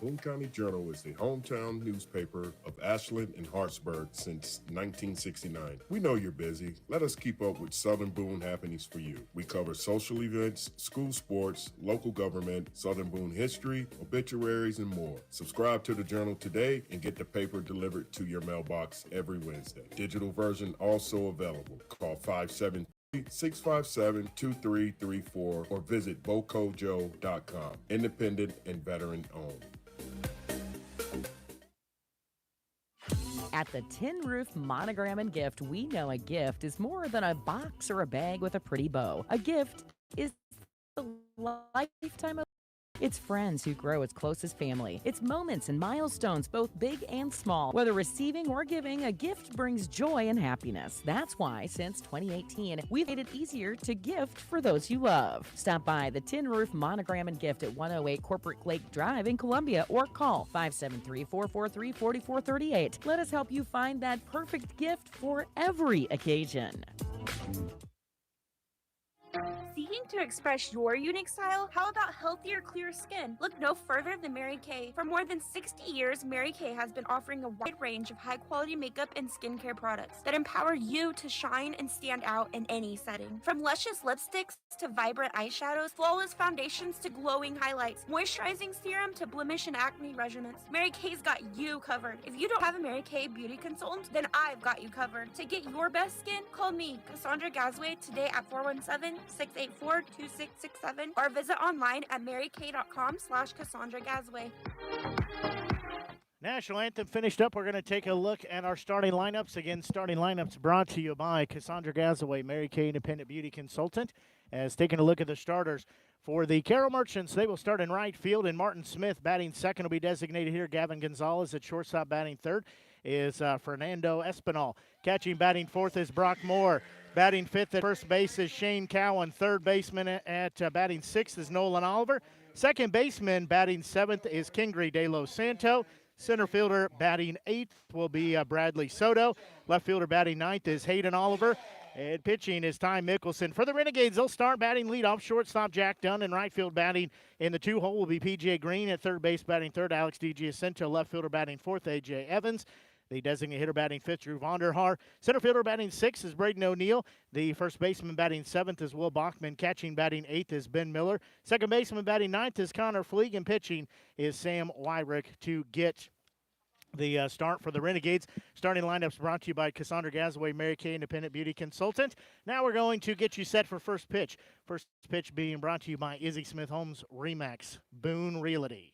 Boone County Journal is the hometown newspaper of Ashland and Hartsburg since 1969. We know you're busy. Let us keep up with Southern Boone happenings for you. We cover social events, school sports, local government, Southern Boone history, obituaries, and more. Subscribe to the Journal today and get the paper delivered to your mailbox every Wednesday. Digital version also available. Call 573-657-2334 or visit bocojoe.com. Independent and veteran owned. At the Tin Roof Monogram and Gift, we know a gift is more than a box or a bag with a pretty bow. A gift is the lifetime of. It's friends who grow as close as family. It's moments and milestones, both big and small. Whether receiving or giving, a gift brings joy and happiness. That's why, since 2018, we've made it easier to gift for those you love. Stop by the Tin Roof Monogram and Gift at 108 Corporate Lake Drive in Columbia or call 573-443-4438. Let us help you find that perfect gift for every occasion. Seeking to express your unique style? How about healthier, clear skin? Look no further than Mary Kay. For more than 60 years, Mary Kay has been offering a wide range of high-quality makeup and skincare products that empower you to shine and stand out in any setting. From luscious lipsticks to vibrant eyeshadows, flawless foundations to glowing highlights, moisturizing serum to blemish and acne regimens, Mary Kay's got you covered. If you don't have a Mary Kay beauty consultant, then I've got you covered. To get your best skin, call me, Cassandra Gazway, today at 417-684-2667 or visit online at marykay.com/Cassandra Gazway. National Anthem finished up. We're going to take a look at our starting lineups. Again, starting lineups brought to you by Cassandra Gazaway, Mary Kay Independent Beauty Consultant. As taking a look at the starters for the Carroll Merchants, they will start in right field, and Martin Smith batting second will be designated here. Gavin Gonzalez at shortstop batting third is Fernando Espinal. Catching batting fourth is Brock Moore. Batting fifth at first base is Shane Cowan. Third baseman at batting sixth is Nolan Oliver. Second baseman batting seventh is Kingry De Los Santo. Center fielder batting eighth will be Bradley Soto. Left fielder batting ninth is Hayden Oliver. And pitching is Ty Mickelson. For the Renegades, they'll start batting leadoff. Shortstop Jack Dunn, and right field batting in the two-hole will be P.J. Green. At third base batting third, Alex DiGiacinto. Left fielder batting fourth, A.J. Evans. The designated hitter batting fifth, Drew Vonderhaar. Center fielder batting sixth is Braden O'Neill. The first baseman batting seventh is Will Bachman. Catching batting eighth is Ben Miller. Second baseman batting ninth is Connor Fleeg. And pitching is Sam Wyrick to get the start for the Renegades. Starting lineups brought to you by Cassandra Gazaway, Mary Kay Independent Beauty Consultant. Now we're going to get you set for first pitch. First pitch being brought to you by Izzy Smith Homes Remax Boone Realty.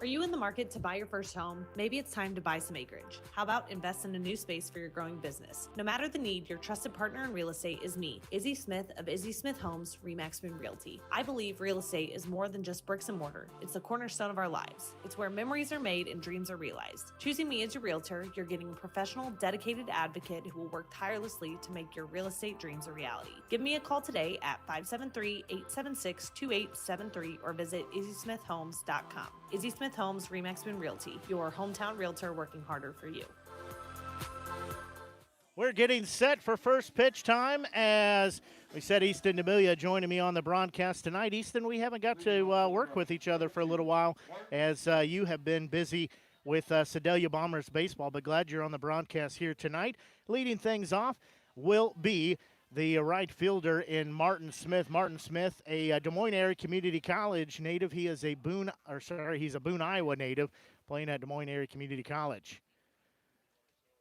Are you in the market to buy your first home? Maybe it's time to buy some acreage. How about invest in a new space for your growing business? No matter the need, your trusted partner in real estate is me, Izzy Smith of Izzy Smith Homes Remax Boone Realty. I believe real estate is more than just bricks and mortar. It's the cornerstone of our lives. It's where memories are made and dreams are realized. Choosing me as your realtor, you're getting a professional, dedicated advocate who will work tirelessly to make your real estate dreams a reality. Give me a call today at 573-876-2873 or visit izzysmithhomes.com. Izzy Smith Homes Remax Boone Realty, your hometown realtor working harder for you. We're getting set for first pitch time. As we said, Easton D'Amelia joining me on the broadcast tonight. Easton, we haven't got to work with each other for a little while as you have been busy with Sedalia Bombers baseball, but glad you're on the broadcast here tonight. Leading things off will be the right fielder in Martin Smith. Martin Smith, a Des Moines Area Community College native. He is a he's a Boone, Iowa native, playing at Des Moines Area Community College.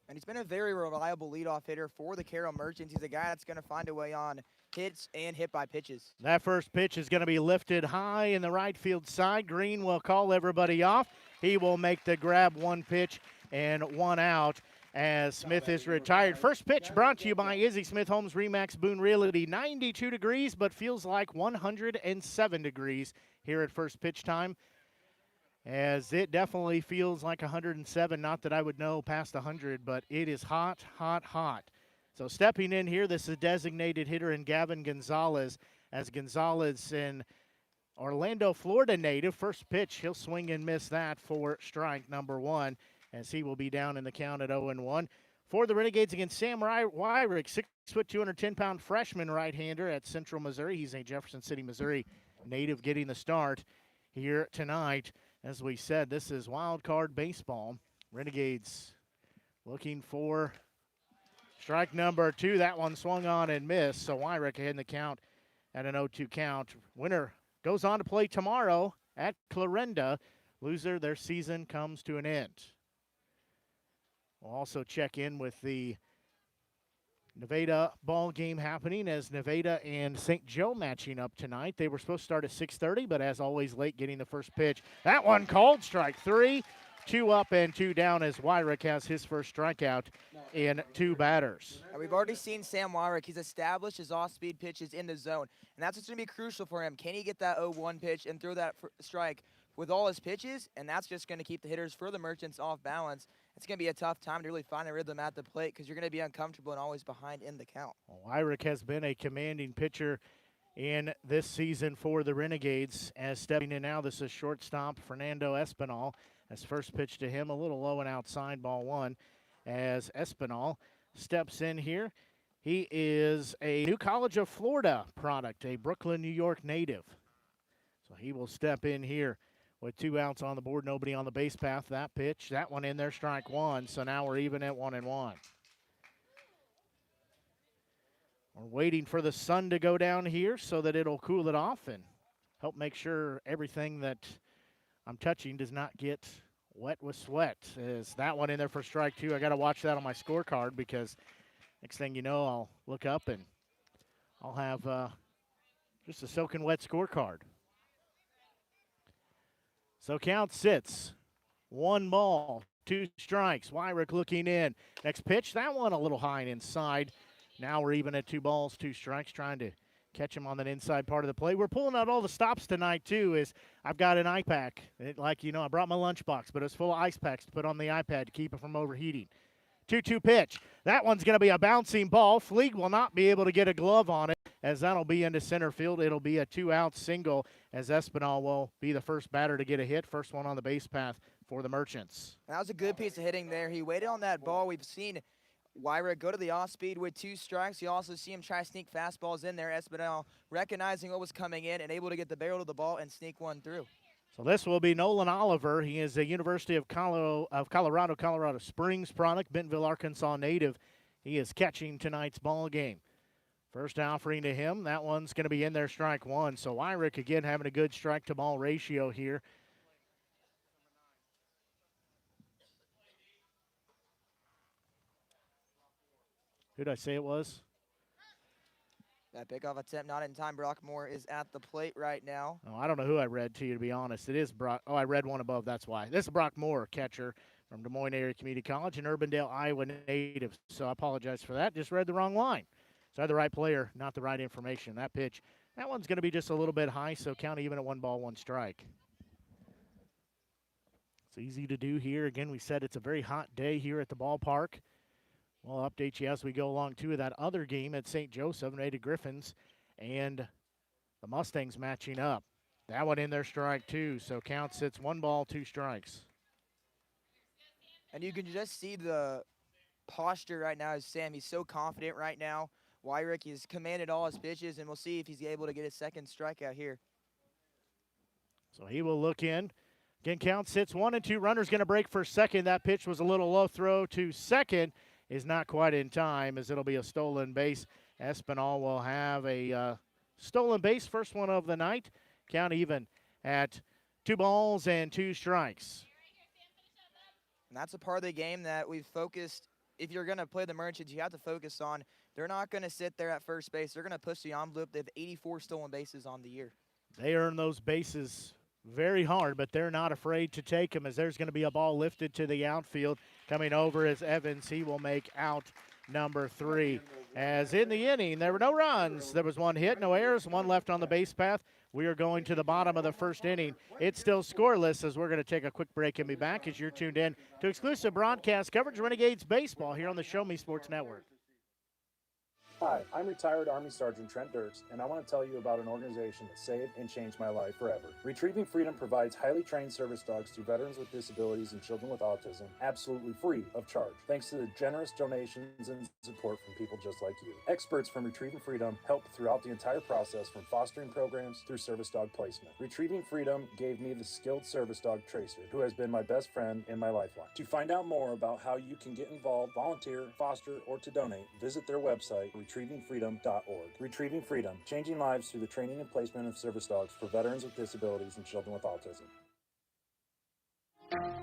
And he's been a very reliable leadoff hitter for the Carroll Merchants. He's a guy that's going to find a way on hits and hit by pitches. That first pitch is going to be lifted high in the right field side. Green will call everybody off. He will make the grab, one pitch and one out as Smith is retired. First pitch brought to you by Izzy Smith Homes Remax Boone Realty. 92 degrees, but feels like 107 degrees here at first pitch time, as it definitely feels like 107. Not that I would know past 100, but it is hot, hot, hot. So stepping in here, this is designated hitter in Gavin Gonzalez, as Gonzalez in Orlando, Florida native. First pitch, he'll swing and miss that for strike number one, as he will be down in the count at 0-1. For the Renegades against Sam Wyrick, 6 foot, 210-pound freshman right-hander at Central Missouri. He's a Jefferson City, Missouri native getting the start here tonight. As we said, this is wild card baseball. Renegades looking for strike number 2. That one swung on and missed, so Wyrick ahead in the count at an 0-2 count. Winner goes on to play tomorrow at Clarinda. Loser, their season comes to an end. We'll also check in with the Nevada ball game happening as Nevada and St. Joe matching up tonight. They were supposed to start at 6:30, but as always, late getting the first pitch. That one called, strike 3. 2 up and 2 down as Wyrick has his first strikeout in 2 batters. And we've already seen Sam Wyrick. He's established his off-speed pitches in the zone, and that's what's going to be crucial for him. Can he get that 0-1 pitch and throw that strike with all his pitches? And that's just going to keep the hitters for the Merchants off balance. It's going to be a tough time to really find a rhythm at the plate because you're going to be uncomfortable and always behind in the count. Well, Wyrick has been a commanding pitcher in this season for the Renegades. As stepping in now, this is shortstop Fernando Espinal. As first pitch to him, a little low and outside, ball 1. As Espinal steps in here, he is a New College of Florida product, a Brooklyn, New York native. So he will step in here with 2 outs on the board, nobody on the base path. That pitch, that one in there, strike 1. So now we're even at 1-1. We're waiting for the sun to go down here so that it'll cool it off and help make sure everything that I'm touching does not get wet with sweat. Is that one in there for strike 2? I got to watch that on my scorecard because next thing you know, I'll look up and I'll have just a soaking wet scorecard. So count sits. 1 ball, 2 strikes. Wyrick looking in. Next pitch, that one a little high and inside. Now we're even at 2 balls, 2 strikes, trying to catch him on that inside part of the plate. We're pulling out all the stops tonight, too, is I've got an iPad. I brought my lunchbox, but it's full of ice packs to put on the iPad to keep it from overheating. 2-2 pitch. That one's going to be a bouncing ball. Fleeg will not be able to get a glove on it as that'll be into center field. It'll be a 2-out single as Espinal will be the first batter to get a hit. First one on the base path for the Merchants. That was a good piece of hitting there. He waited on that ball. We've seen Wyrick go to the off-speed with 2 strikes. You also see him try to sneak fastballs in there. Espinal recognizing what was coming in and able to get the barrel to the ball and sneak one through. So this will be Nolan Oliver. He is a University of Colorado Springs product, Bentonville, Arkansas native. He is catching tonight's ball game. First offering to him, that one's going to be in there, strike 1. So Wyrick again having a good strike-to-ball ratio here. Who did I say it was? That pickoff attempt not in time. Brockmore is at the plate right now. Oh, I don't know who I read to you, to be honest. It is Brock. Oh, I read one above. That's why. This is Brockmore, catcher from Des Moines Area Community College, an Urbandale, Iowa native. So I apologize for that. Just read the wrong line. So I had the right player, not the right information. That pitch, that one's going to be just a little bit high, so count even at 1 ball, 1 strike. It's easy to do here. Again, we said it's a very hot day here at the ballpark. We'll update you as we go along, too, of that other game at St. Joseph, Nevada Griffins and the Mustangs matching up. That one in there, strike 2. So count sits 1 ball, 2 strikes. And you can just see the posture right now as Sam. He's so confident right now. Wyrick has commanded all his pitches, and we'll see if he's able to get his second strikeout here. So he will look in. Again, count sits 1-2. Runner's going to break for second. That pitch was a little low throw to second. Is not quite in time as it'll be a stolen base. Espinal will have a stolen base, first one of the night. Count even at 2 balls and 2 strikes. And that's a part of the game that we've focused. If you're going to play the Merchants, you have to focus on. They're not going to sit there at first base. They're going to push the envelope. They have 84 stolen bases on the year. They earn those bases very hard, but they're not afraid to take them as there's going to be a ball lifted to the outfield. Coming over is Evans. He will make out number 3. As in the inning, there were no runs. There was 1 hit, no errors, 1 left on the base path. We are going to the bottom of the first inning. It's still scoreless as we're going to take a quick break and be back as you're tuned in to exclusive broadcast coverage of Renegades baseball here on the Show Me Sports Network. Hi, I'm retired Army Sergeant Trent Dirks, and I want to tell you about an organization that saved and changed my life forever. Retrieving Freedom provides highly trained service dogs to veterans with disabilities and children with autism, absolutely free of charge, thanks to the generous donations and support from people just like you. Experts from Retrieving Freedom help throughout the entire process, from fostering programs through service dog placement. Retrieving Freedom gave me the skilled service dog tracer, who has been my best friend and my lifeline. To find out more about how you can get involved, volunteer, foster, or to donate, visit their website, retrievingfreedom.org. Retrieving Freedom, changing lives through the training and placement of service dogs for veterans with disabilities and children with autism.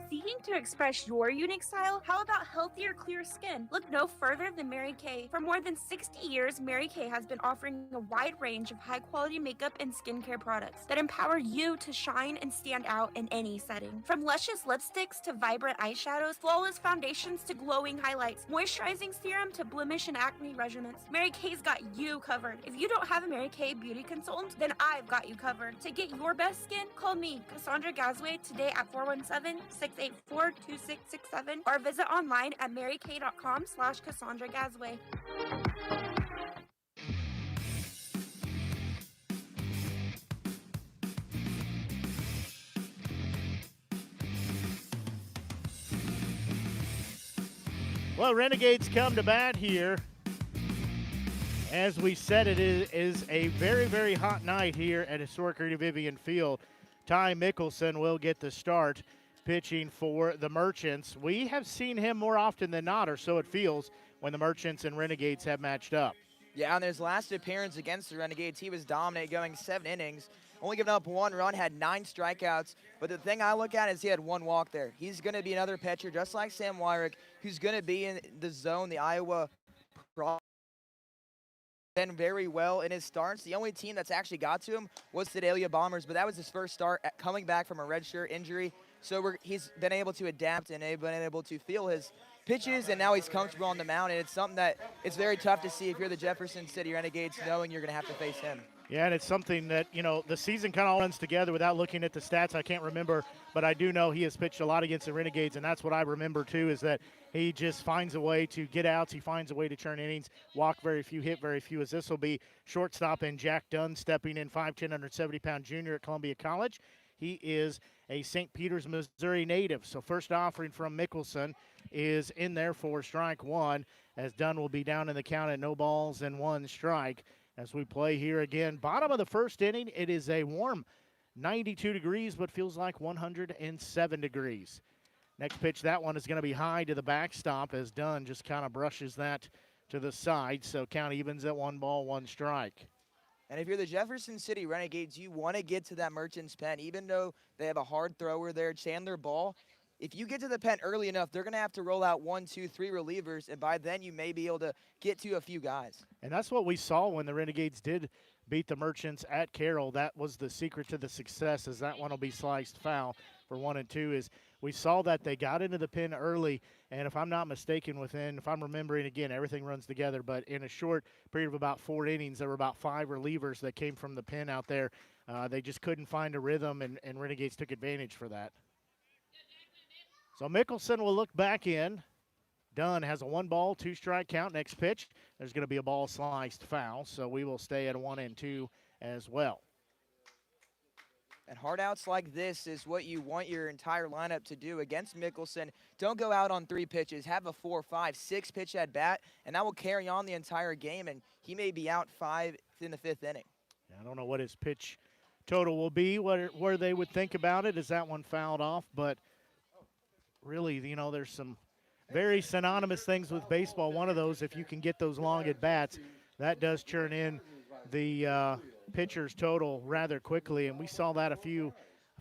Seeking to express your unique style? How about healthier, clear skin? Look no further than Mary Kay. For more than 60 years, Mary Kay has been offering a wide range of high-quality makeup and skincare products that empower you to shine and stand out in any setting. From luscious lipsticks to vibrant eyeshadows, flawless foundations to glowing highlights, moisturizing serum to blemish and acne regimens, Mary Kay's got you covered. If you don't have a Mary Kay beauty consultant, then I've got you covered. To get your best skin, call me, Cassandra Gazway, today at 417-684-2667, or visit online at marykay.com/Cassandra Gazway. Well, Renegades come to bat here. As we said, it is a very, very hot night here at historic Rudy Vivian Field. Ty Mickelson will get the start pitching for the Merchants. We have seen him more often than not, or so it feels, when the Merchants and Renegades have matched up. Yeah, on his last appearance against the Renegades, he was dominant, going 7 innings, only giving up 1 run, had 9 strikeouts. But the thing I look at is he had 1 walk there. He's going to be another pitcher, just like Sam Wyrick, who's going to be in the zone, the Iowa been very well in his starts. The only team that's actually got to him was the Sedalia Bombers, but that was his first start coming back from a redshirt injury. So he's been able to adapt and been able to feel his pitches, and now he's comfortable on the mound, and it's something that it's very tough to see if you're the Jefferson City Renegades, knowing you're going to have to face him. Yeah, and it's something that, you know, the season kind of all runs together without looking at the stats. I can't remember, but I do know he has pitched a lot against the Renegades, and that's what I remember, too, is that he just finds a way to get outs. He finds a way to turn innings, walk very few, hit very few, as this will be shortstop and Jack Dunn stepping in, 5'10", 170-pound junior at Columbia College. He is a St. Peters, Missouri native. So first offering from Mickelson is in there for strike 1, as Dunn will be down in the count at no balls and 1 strike. As we play here again, bottom of the first inning, it is a warm 92 degrees, but feels like 107 degrees. Next pitch, that one is going to be high to the backstop as Dunn just kind of brushes that to the side. So count evens at 1 ball, 1 strike. And if you're the Jefferson City Renegades, you want to get to that Merchants pen, even though they have a hard thrower there, Chandler Ball. If you get to the pen early enough, they're going to have to roll out 1, 2, 3 relievers, and by then you may be able to get to a few guys. And that's what we saw when the Renegades did beat the Merchants at Carroll. That was the secret to the success, as that one will be sliced foul for 1 and 2, is we saw that they got into the pen early, and if I'm not mistaken, if I'm remembering, again, everything runs together, but in a short period of about 4 innings, there were about 5 relievers that came from the pen out there. They just couldn't find a rhythm, and Renegades took advantage for that. So Mickelson will look back in. Dunn has a 1 ball, 2 strike count. Next pitch, there's going to be a ball sliced foul, so we will stay at 1 and 2 as well. And hard outs like this is what you want your entire lineup to do against Mickelson. Don't go out on 3 pitches. Have a 4, 5, 6 pitch at bat, and that will carry on the entire game, and he may be out 5 in the 5th inning. I don't know what his pitch total will be, where they would think about it. Is that one fouled off? But really, you know, there's some very synonymous things with baseball. One of those, if you can get those long at bats, that does churn in the pitcher's total rather quickly. And we saw that a few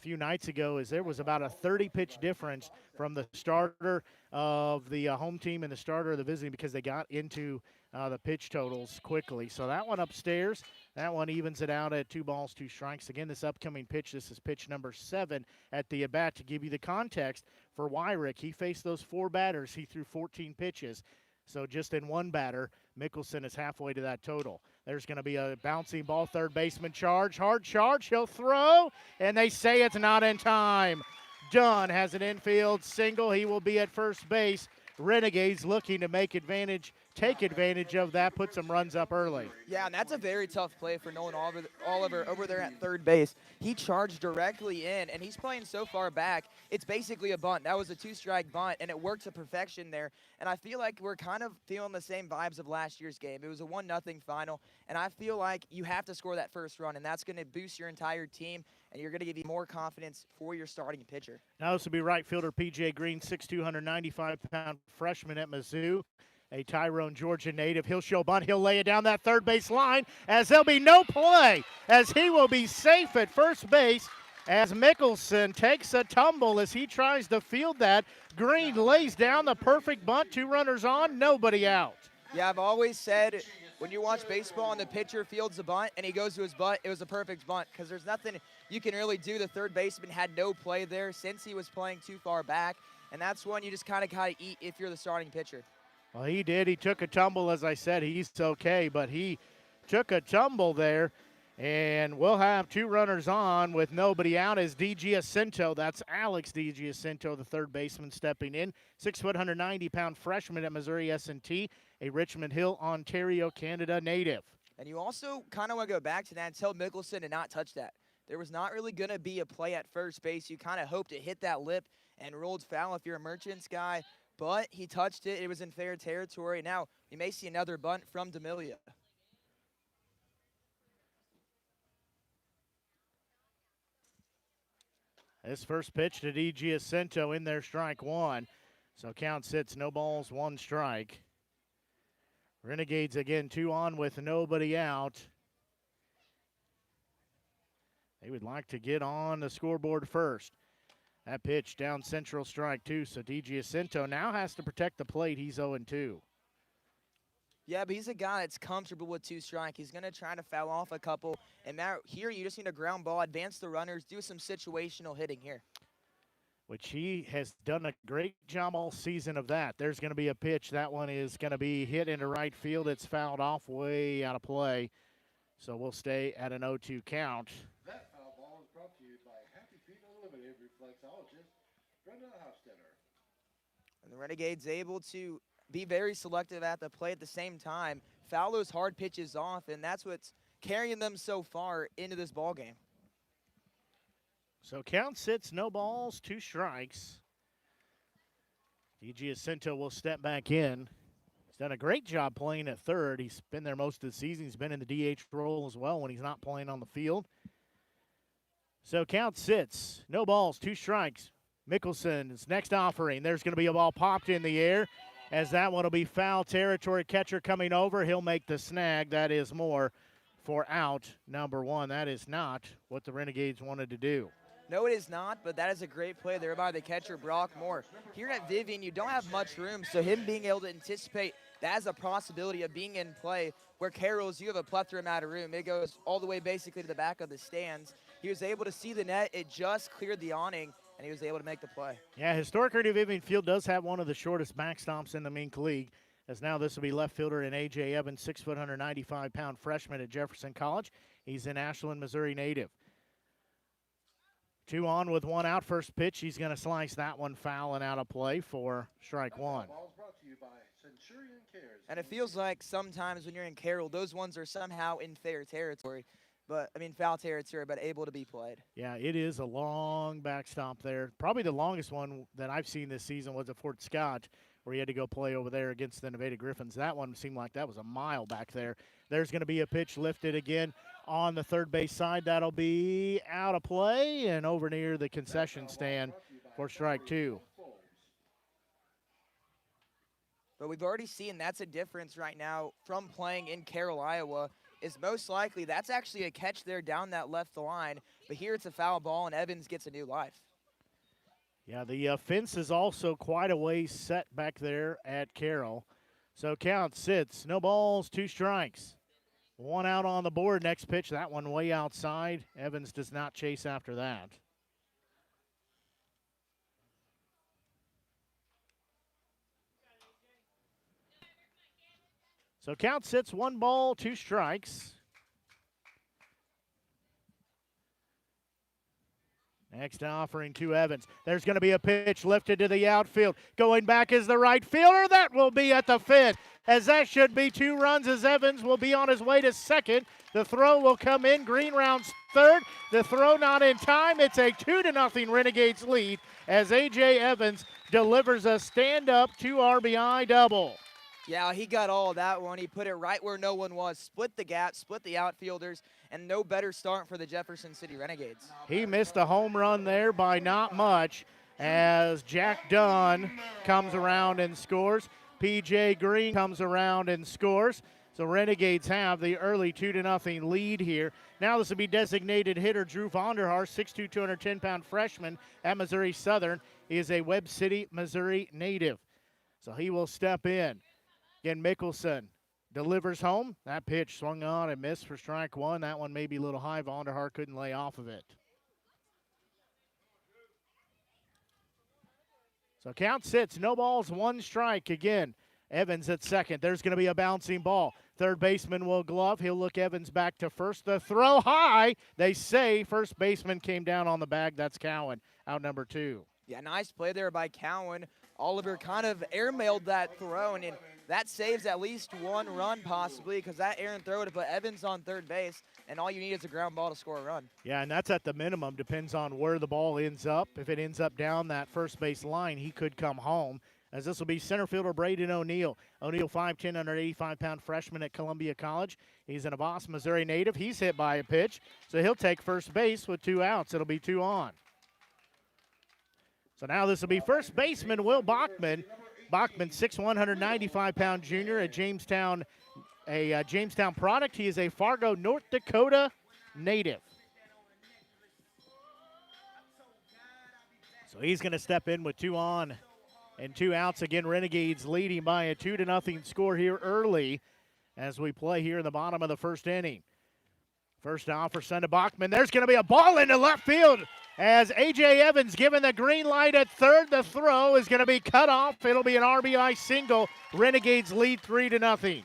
nights ago, as there was about a 30-pitch difference from the starter of the home team and the starter of the visiting, because they got into the pitch totals quickly. So that one upstairs, that one evens it out at 2 balls, 2 strikes. Again, this upcoming pitch, this is pitch number 7 at the at-bat. To give you the context for Wyrick, he faced those 4 batters. He threw 14 pitches. So just in 1 batter, Mickelson is halfway to that total. There's going to be a bouncing ball, third baseman charge, hard charge. He'll throw, and they say it's not in time. Dunn has an infield single. He will be at first base. Renegades looking to make advantage take advantage of that, put some runs up early. Yeah, and that's a very tough play for Nolan Oliver over there at third base. He charged directly in, and he's playing so far back, it's basically a bunt. That was a two-strike bunt, and it worked to perfection there. And I feel like we're kind of feeling the same vibes of last year's game. It was a 1-0 final, and I feel like you have to score that first run, and that's going to boost your entire team, and you're going to give you more confidence for your starting pitcher. Now this will be right fielder P.J. Green, 6'2", 195-pound freshman at Mizzou. A Tyrone, Georgia native. He'll show bunt. He'll lay it down that third base line as there'll be no play, as he will be safe at first base as Mickelson takes a tumble as he tries to field that. Green lays down the perfect bunt. 2 runners on, nobody out. Yeah, I've always said when you watch baseball and the pitcher fields a bunt and he goes to his butt, it was a perfect bunt because there's nothing you can really do. The third baseman had no play there since he was playing too far back, and that's one you just kind of got to eat if you're the starting pitcher. Well, he did. He took a tumble, as I said. He's okay, but he took a tumble there. And we'll have 2 runners on with nobody out as DiGiacinto. That's Alex DiGiacinto, the third baseman, stepping in. 6', 190-pound freshman at Missouri S&T, a Richmond Hill, Ontario, Canada native. And you also kind of want to go back to that and tell Mickelson to not touch that. There was not really going to be a play at first base. You kind of hoped it hit that lip and rolled foul if you're a Merchants guy. But he touched it. It was in fair territory. Now we may see another bunt from D'Amelia. This first pitch to DiGiacinto in there, strike 1. So count sits, no balls, 1 strike. Renegades again 2 on with nobody out. They would like to get on the scoreboard first. That pitch down central, strike 2. So DiGiacinto now has to protect the plate. He's 0-2. Yeah, but he's a guy that's comfortable with 2 strike. He's going to try to foul off a couple. And now here you just need a ground ball, advance the runners, do some situational hitting here. Which he has done a great job all season of that. There's going to be a pitch. That one is going to be hit into right field. It's fouled off way out of play. So we'll stay at an 0-2 count. That foul ball is brought to you by Happy Feet Unlimited reflexologist Brenda Hofstetter. And the Renegades able to be very selective at the plate at the same time, foul those hard pitches off, and that's what's carrying them so far into this ball game. So count sits, no balls, 2 strikes. DiGiacinto will step back in. He's done a great job playing at third. He's been there most of the season. He's been in the DH role as well when he's not playing on the field. So count sits, no balls, 2 strikes. Mickelson's next offering. There's going to be a ball popped in the air as that one will be foul territory. Catcher coming over. He'll make the snag. That is more for out number 1. That is not what the Renegades wanted to do. No, it is not, but that is a great play there by the catcher, Brock Moore. Here at Vivian, you don't have much room, so him being able to anticipate that is a possibility of being in play, where Carroll's, you have a plethora amount of room. It goes all the way basically to the back of the stands. He was able to see the net. It just cleared the awning, and he was able to make the play. Yeah, historic Ernie Vivian Field does have one of the shortest backstops in the MINK League, as now this will be left fielder in A.J. Evans, 6', 195-pound freshman at Jefferson College. He's an Ashland, Missouri native. 2 on with 1 out. First pitch, he's going to slice that one foul and out of play for strike 1. And it feels like sometimes when you're in Carroll, those ones are somehow in fair territory. Foul territory, but able to be played. Yeah, it is a long backstop there. Probably the longest one that I've seen this season was at Fort Scott, where he had to go play over there against the Nevada Griffins. That one seemed like that was a mile back there. There's going to be a pitch lifted again on the third base side. That'll be out of play and over near the concession stand for strike 2. But we've already seen that's a difference right now from playing in Carroll, Iowa, is most likely that's actually a catch there down that left line. But here it's a foul ball, and Evans gets a new life. Yeah, the fence is also quite a ways set back there at Carroll. So count sits, no balls, 2 strikes. 1 out on the board. Next pitch, that one way outside. Evans does not chase after that. So count sits, 1 ball, 2 strikes. Next offering to Evans. There's going to be a pitch lifted to the outfield. Going back is the right fielder. That will be at the fifth, as that should be 2 runs, as Evans will be on his way to second. The throw will come in. Green rounds third. The throw not in time. It's a 2-0 Renegades lead as A.J. Evans delivers a stand-up 2 RBI double. Yeah, he got all of that one. He put it right where no one was. Split the gap, split the outfielders, and no better start for the Jefferson City Renegades. He missed a home run there by not much as Jack Dunn comes around and scores. P.J. Green comes around and scores. So Renegades have the early 2-0 lead here. Now this will be designated hitter Drew Vonderhaar, 6'2", 210-pound freshman at Missouri Southern. He is a Webb City, Missouri native. So he will step in. Again, Mickelson delivers home. That pitch swung on and missed for strike one. That one may be a little high. Vonderhaar couldn't lay off of it. So count sits, no balls, 1 strike. Again, Evans at second. There's going to be a bouncing ball. Third baseman will glove. He'll look Evans back to first. The throw high. They say first baseman came down on the bag. That's Cowan, out number 2. Yeah, nice play there by Cowan. Oliver kind of airmailed that throw, and that saves at least 1 run possibly, because that errant throw would have put Evans on third base, and all you need is a ground ball to score a run. Yeah, and that's at the minimum. Depends on where the ball ends up. If it ends up down that first base line, he could come home, as this will be center fielder Braden O'Neill. O'Neill, 5'10", 185-pound freshman at Columbia College. He's an Avast, Missouri native. He's hit by a pitch, so he'll take first base with 2 outs. It'll be 2 on. So now this will be first baseman Will Bachman. Bachman, 6'1", 195-pound junior at Jamestown, a Jamestown product. He is a Fargo, North Dakota native. So he's going to step in with 2 on and 2 outs. Again, Renegades leading by a 2-0 score here early as we play here in the bottom of the first inning. First offer sent to Bachman. There's going to be a ball into left field as A.J. Evans given the green light at third. The throw is going to be cut off. It'll be an RBI single. Renegades lead 3-0.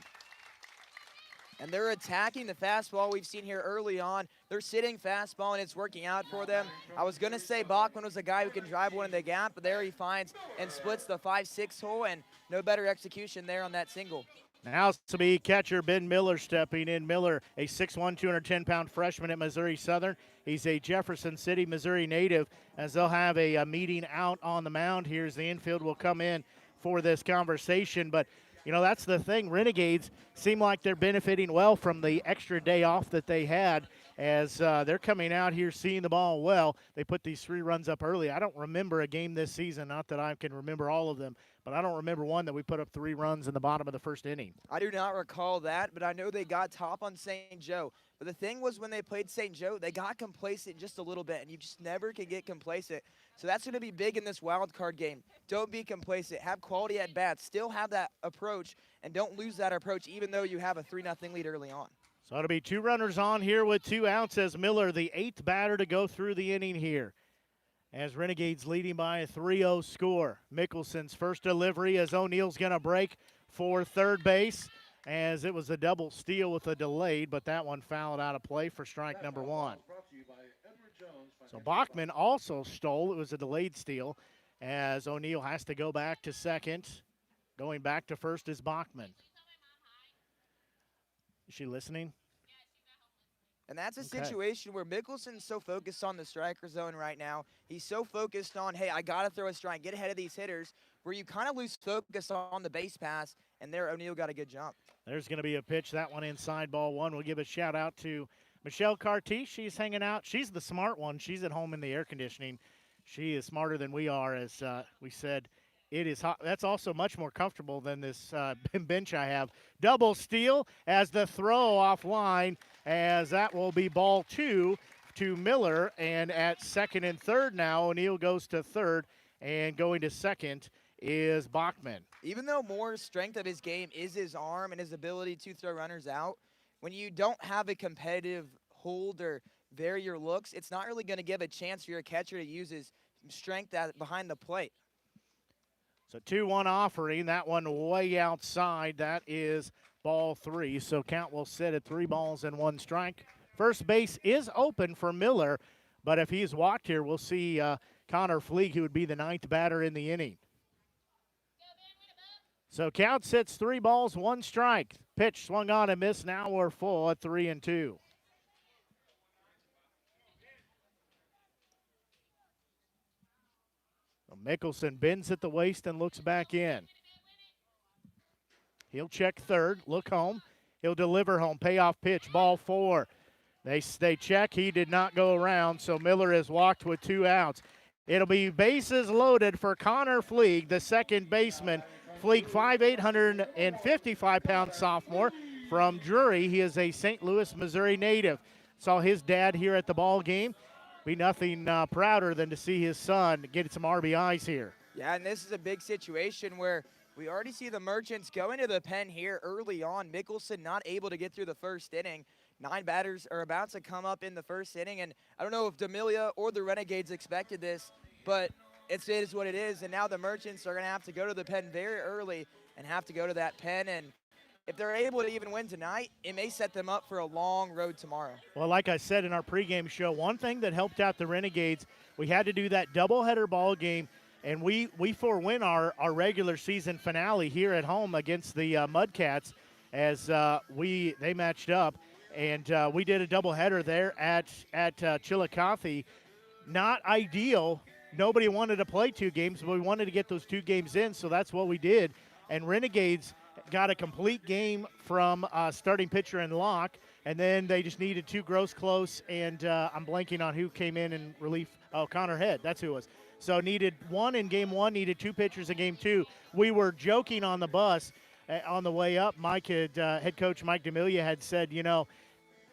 And they're attacking the fastball we've seen here early on. They're sitting fastball, and it's working out for them. I was going to say Bachman was a guy who can drive one in the gap, but there he finds and splits the 5-6 hole, and no better execution there on that single. Now to be catcher Ben Miller stepping in. Miller, a 6'1", 210-pound freshman at Missouri Southern. He's a Jefferson City, Missouri native, as they'll have a meeting out on the mound here as the infield will come in for this conversation. But, you know, that's the thing. Renegades seem like they're benefiting well from the extra day off that they had as they're coming out here seeing the ball well. They put these 3 runs up early. I don't remember a game this season, not that I can remember all of them, but I don't remember one that we put up 3 runs in the bottom of the first inning. I do not recall that, but I know they got top on St. Joe. But the thing was when they played St. Joe, they got complacent just a little bit, and you just never can get complacent. So that's going to be big in this wild card game. Don't be complacent. Have quality at bats. Still have that approach, and don't lose that approach even though you have a 3-0 lead early on. So it'll be 2 runners on here with 2 outs as Miller, the 8th batter to go through the inning here. As Renegades leading by a 3-0 score. Mickelson's first delivery as O'Neill's going to break for third base, as it was a double steal with a delayed, but that one fouled out of play for strike number 1. So Bachman also stole. It was a delayed steal as O'Neill has to go back to second. Going back to first is Bachman. Is she listening? And that's a situation where Mickelson's so focused on the striker zone right now. He's so focused on, hey, I got to throw a strike, get ahead of these hitters, where you kind of lose focus on the base pass, and there O'Neill got a good jump. There's going to be a pitch. That one inside, ball 1. We'll give a shout-out to Michelle Cartier. She's hanging out. She's the smart one. She's at home in the air conditioning. She is smarter than we are, as we said. It is hot. That's also much more comfortable than this bench I have. Double steal as the throw offline, as that will be ball 2 to Miller. And at second and third now, O'Neill goes to third, and going to second is Bachman. Even though more strength of his game is his arm and his ability to throw runners out, when you don't have a competitive hold or vary your looks, it's not really going to give a chance for your catcher to use his strength behind the plate. So 2-1 offering, that one way outside. That is ball 3. So count will sit at 3 balls and 1 strike. First base is open for Miller, But if he's walked here, we'll see Connor Fleeg, who would be the 9th batter in the inning. So count sits 3 balls, 1 strike. Pitch swung on and missed. Now we're full at 3-2. Mickelson bends at the waist and looks back in. He'll check third, look home. He'll deliver home, payoff pitch, ball 4. They check, he did not go around, so Miller is walked with 2 outs. It'll be bases loaded for Connor Fleeg, the second baseman. Fleeg, 5'8", 155-pound sophomore from Drury. He is a St. Louis, Missouri native. Saw his dad here at the ball game. Be nothing prouder than to see his son get some RBIs here. Yeah, and this is a big situation where we already see the Merchants go into the pen here early on. Mickelson not able to get through the first inning. 9 batters are about to come up in the first inning, and I don't know if D'Amelia or the Renegades expected this, but it is what it is, and now the Merchants are going to have to go to the pen very early and have to go to that pen, and if they're able to even win tonight, it may set them up for a long road tomorrow. Well, like I said in our pregame show, one thing that helped out the Renegades, we had to do that doubleheader ball game, and we forewin our regular season finale here at home against the Mudcats as they matched up, and we did a doubleheader there at Chillicothe. Not ideal. Nobody wanted to play 2 games, but we wanted to get those 2 games in, so that's what we did. And Renegades got a complete game from starting pitcher and lock, and then they just needed 2 gross close, and I'm blanking on who came in relief. Oh, Connor Head, that's who it was. So needed 1 in game 1, needed 2 pitchers in game 2. We were joking on the bus on the way up. Head coach Mike D'Amelia had said, you know,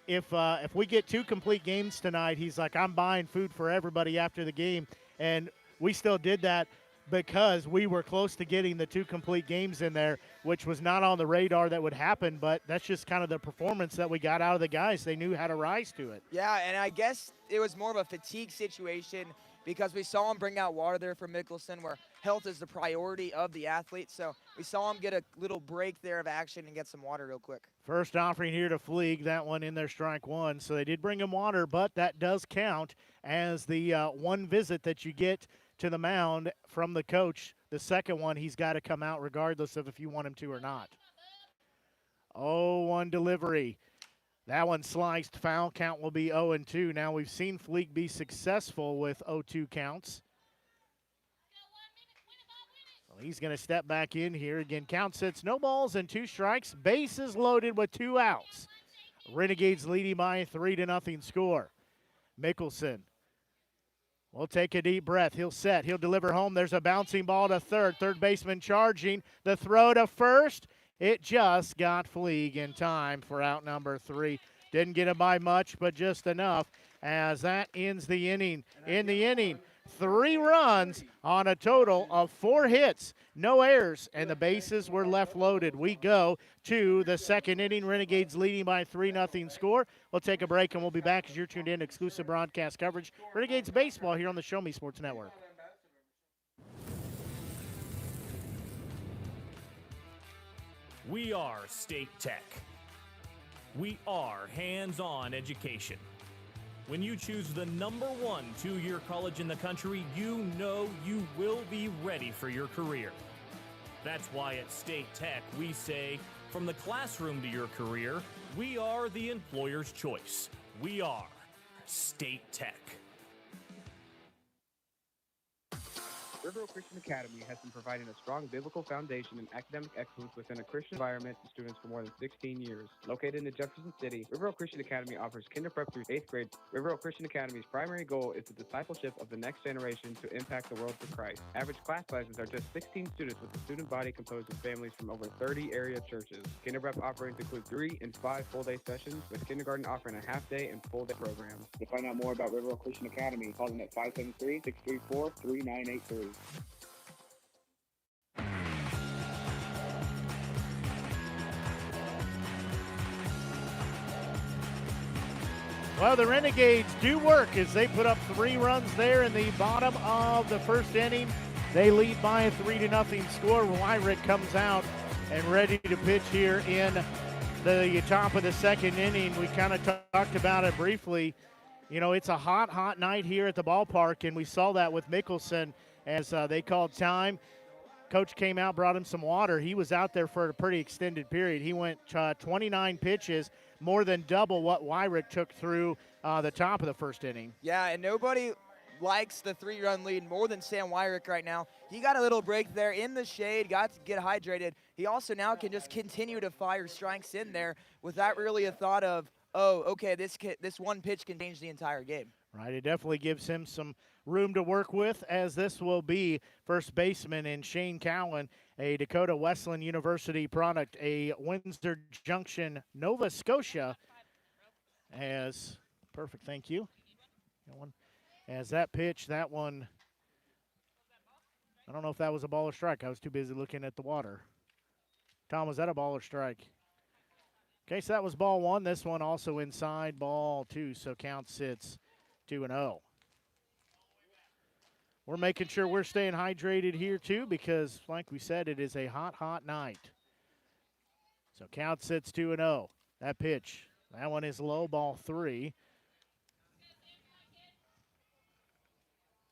if we get 2 complete games tonight, he's like, I'm buying food for everybody after the game. And we still did that because we were close to getting the 2 complete games in there, which was not on the radar that would happen, but that's just kind of the performance that we got out of the guys. They knew how to rise to it. Yeah, and I guess it was more of a fatigue situation because we saw him bring out water there for Mickelson, where health is the priority of the athlete. So we saw him get a little break there of action and get some water real quick. First offering here to Fleeg, that one in there, strike 1. So they did bring him water, but that does count as the 1 visit that you get to the mound from the coach. The second one, he's got to come out regardless of if you want him to or not. 0-1 delivery. That one sliced, foul. Count will be 0-2. Now we've seen Fleeg be successful with 0-2 counts. Well, he's going to step back in here. Again, count sits, no balls and 2 strikes. Bases loaded with 2 outs. Renegades leading by a 3-0 score. Mickelson will take a deep breath. He'll set. He'll deliver home. There's a bouncing ball to third. Third baseman charging. The throw to first. It just got Fleeg in time for out number 3. Didn't get it by much, but just enough as that ends the inning. In the inning, 3 runs on a total of 4 hits, no errors, and the bases were left loaded. We go to the second inning. Renegades leading by a 3-0 score. We'll take a break, and we'll be back as you're tuned in to exclusive broadcast coverage. Renegades baseball here on the Show Me Sports Network. We are State Tech. We are hands-on education. When you choose the #1 2-year college in the country, you know you will be ready for your career. That's why at State Tech we say, from the classroom to your career, we are the employer's choice. We are State Tech. River Oak Christian Academy has been providing a strong biblical foundation and academic excellence within a Christian environment to students for more than 16 years. Located in Jefferson City, River Oak Christian Academy offers kinder prep through 8th grade. River Oak Christian Academy's primary goal is the discipleship of the next generation to impact the world for Christ. Average class sizes are just 16 students, with the student body composed of families from over 30 area churches. Kinder prep offerings include 3 and 5 full-day sessions, with kindergarten offering a half-day and full-day programs. To find out more about River Oak Christian Academy, call them at 573-634-3983. Well, the Renegades do work as they put up 3 runs there in the bottom of the first inning. They lead by a 3-0 score. Wyrick comes out and ready to pitch here in the top of the second inning. We kind of talked about it briefly. You know, it's a hot, hot night here at the ballpark, and we saw that with Mickelson as they called time. Coach came out, brought him some water. He was out there for a pretty extended period. He went 29 pitches, more than double what Wyrick took through the top of the first inning. Yeah, and nobody likes the 3-run lead more than Sam Wyrick right now. He got a little break there in the shade, got to get hydrated. He also now can just continue to fire strikes in there without really a thought of, oh, okay, this one pitch can change the entire game. Right, it definitely gives him some room to work with, as this will be first baseman in Shane Cowan, a Dakota Wesleyan University product, a Windsor Junction, Nova Scotia. As perfect, thank you. As that pitch, that one, I don't know if that was a ball or strike. I was too busy looking at the water. Tom, was that a ball or strike? Okay, so that was ball one. This one also inside, ball two, so count sits 2-0. We're making sure we're staying hydrated here too, because like we said, it is a hot, hot night. So count sits 2-0. That pitch, that one is low, ball three.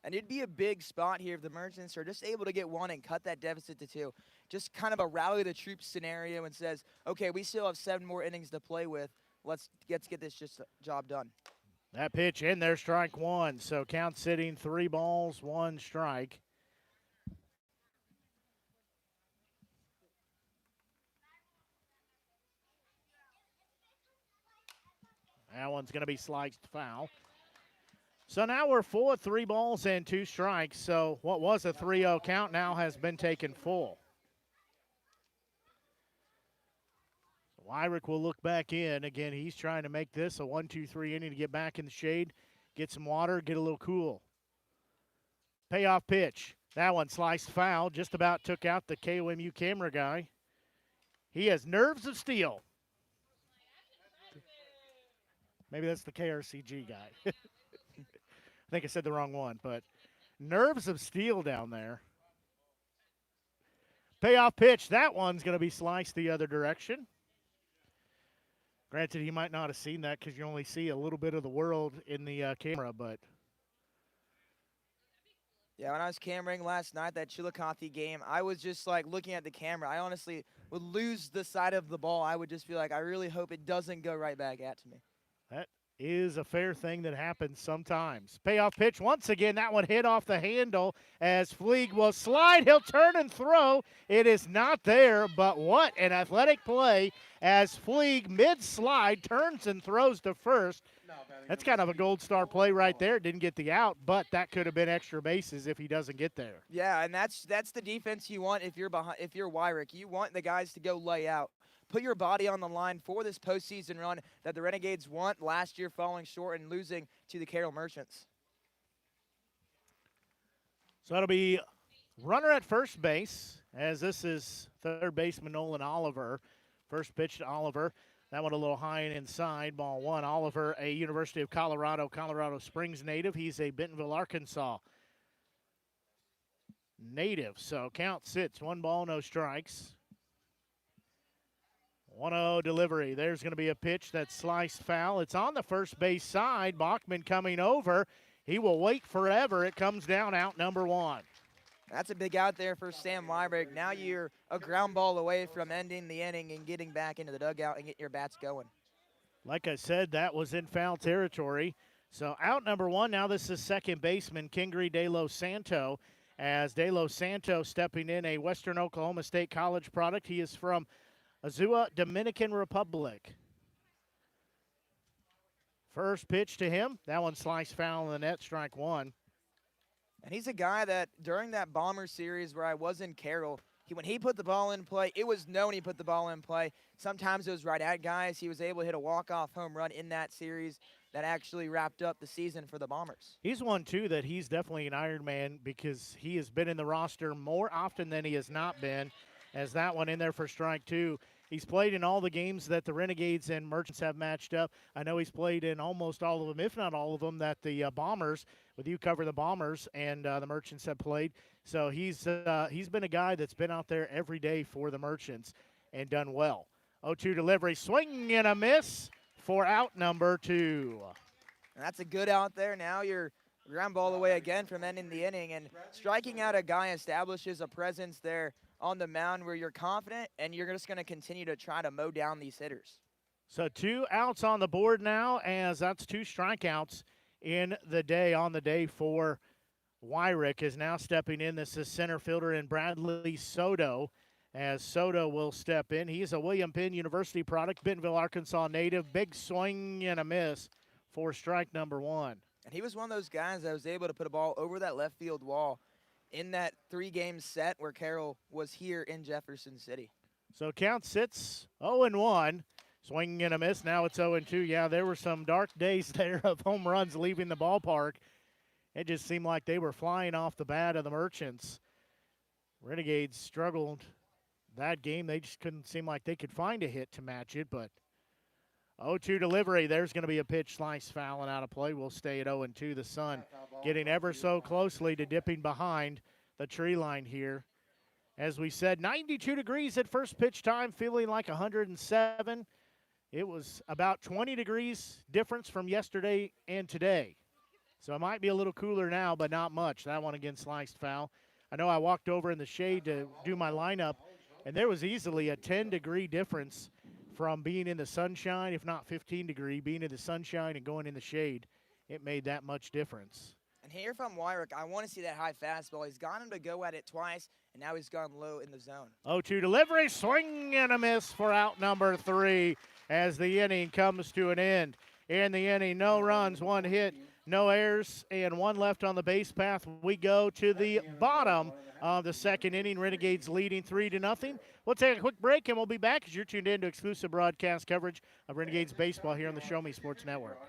And it'd be a big spot here if the Merchants are just able to get one and cut that deficit to 2. Just kind of a rally the troops scenario and says, okay, we still have 7 more innings to play with. Let's get this job done. That pitch in there, strike one. So count sitting 3 balls, 1 strike. That one's going to be sliced foul. So now we're full at 3 balls and 2 strikes. So what was a 3-0 count now has been taken full. So Wyrick will look back in. Again, he's trying to make this a 1-2-3 inning to get back in the shade, get some water, get a little cool. Payoff pitch. That one sliced foul. Just about took out the KOMU camera guy. He has nerves of steel. Maybe that's the KRCG guy. I think I said the wrong one, but nerves of steel down there. Payoff pitch. That one's going to be sliced the other direction. Granted, he might not have seen that because you only see a little bit of the world in the camera, but. Yeah, when I was cameraing last night, that Chillicothe game, I was just like looking at the camera. I honestly would lose the side of the ball. I would just be like, I really hope it doesn't go right back at me. That is a fair thing that happens sometimes. Payoff pitch once again. That one hit off the handle as Fleeg will slide. He'll turn and throw. It is not there, but what an athletic play as Fleeg mid-slide turns and throws to first. That's kind of a gold star play right there. Didn't get the out, but that could have been extra bases if he doesn't get there. Yeah, and that's the defense you want if you're Wyrick. You want the guys to go lay out. Put your body on the line for this postseason run that the Renegades want last year, falling short and losing to the Carroll Merchants. So that'll be runner at first base, as this is third baseman Nolan Oliver. First pitch to Oliver. That one a little high and inside, ball one. Oliver, a University of Colorado Springs native. He's a Bentonville, Arkansas native. So count sits, 1 ball, no strikes. 1-0 delivery. There's going to be a pitch that's sliced foul. It's on the first base side. Bachman coming over. He will wait forever. It comes down out number 1. That's a big out there for Sam Wyrick. Now you're a ground ball away from ending the inning and getting back into the dugout and getting your bats going. Like I said, that was in foul territory. So out number 1. Now this is second baseman Kingry De Los Santo. As De Los Santo stepping in, a Western Oklahoma State College product. He is from Azua, Dominican Republic. First pitch to him. That one sliced foul in the net, strike 1. And he's a guy that during that Bomber series where I was in Carroll, when he put the ball in play, it was known he put the ball in play. Sometimes it was right at guys. He was able to hit a walk-off home run in that series that actually wrapped up the season for the Bombers. He's one, too, that he's definitely an Iron Man because he has been in the roster more often than he has not been, as that one in there for strike 2. He's played in all the games that the Renegades and Merchants have matched up. I know he's played in almost all of them, if not all of them, that the Bombers, with you cover the Bombers, and the Merchants have played. So he's been a guy that's been out there every day for the Merchants and done well. 0-2 delivery, swing and a miss for out number 2. And that's a good out there. Now you're ground ball away again from ending the inning. And striking out a guy establishes a presence there on the mound where you're confident and you're just going to continue to try to mow down these hitters. So 2 outs on the board now, as that's 2 strikeouts on the day for Wyrick. Is now stepping in. This is center fielder in Bradley Soto, as Soto will step in. He's a William Penn University product, Bentonville, Arkansas native. Big swing and a miss for strike number 1. And he was one of those guys that was able to put a ball over that left field wall in that 3-game set where Carroll was here in Jefferson City. So count sits 0-1. Swing and a miss. Now it's 0-2. Yeah, there were some dark days there of home runs leaving the ballpark. It just seemed like they were flying off the bat of the Merchants. Renegades struggled that game. They just couldn't seem like they could find a hit to match it, but 0-2 delivery. There's going to be a pitch, slice, foul, and out of play. We'll stay at 0-2. The sun getting ever so closely to dipping behind the tree line here. As we said, 92 degrees at first pitch time, feeling like 107. It was about 20 degrees difference from yesterday and today. So it might be a little cooler now, but not much. That one again sliced foul. I know I walked over in the shade to do my lineup, and there was easily a 10-degree difference from being in the sunshine, if not 15-degree, being in the sunshine and going in the shade. It made that much difference. And here from Wyrick, I want to see that high fastball. He's got him to go at it twice, and now he's gone low in the zone. 0-2 delivery, swing and a miss for out number 3 as the inning comes to an end. In the inning, no runs, 1 hit, no errors, and 1 left on the base path. We go to the bottom of the second inning. Renegades leading 3-0. We'll take a quick break, and we'll be back as you're tuned in to exclusive broadcast coverage of Renegades baseball here on the Show Me Sports Network.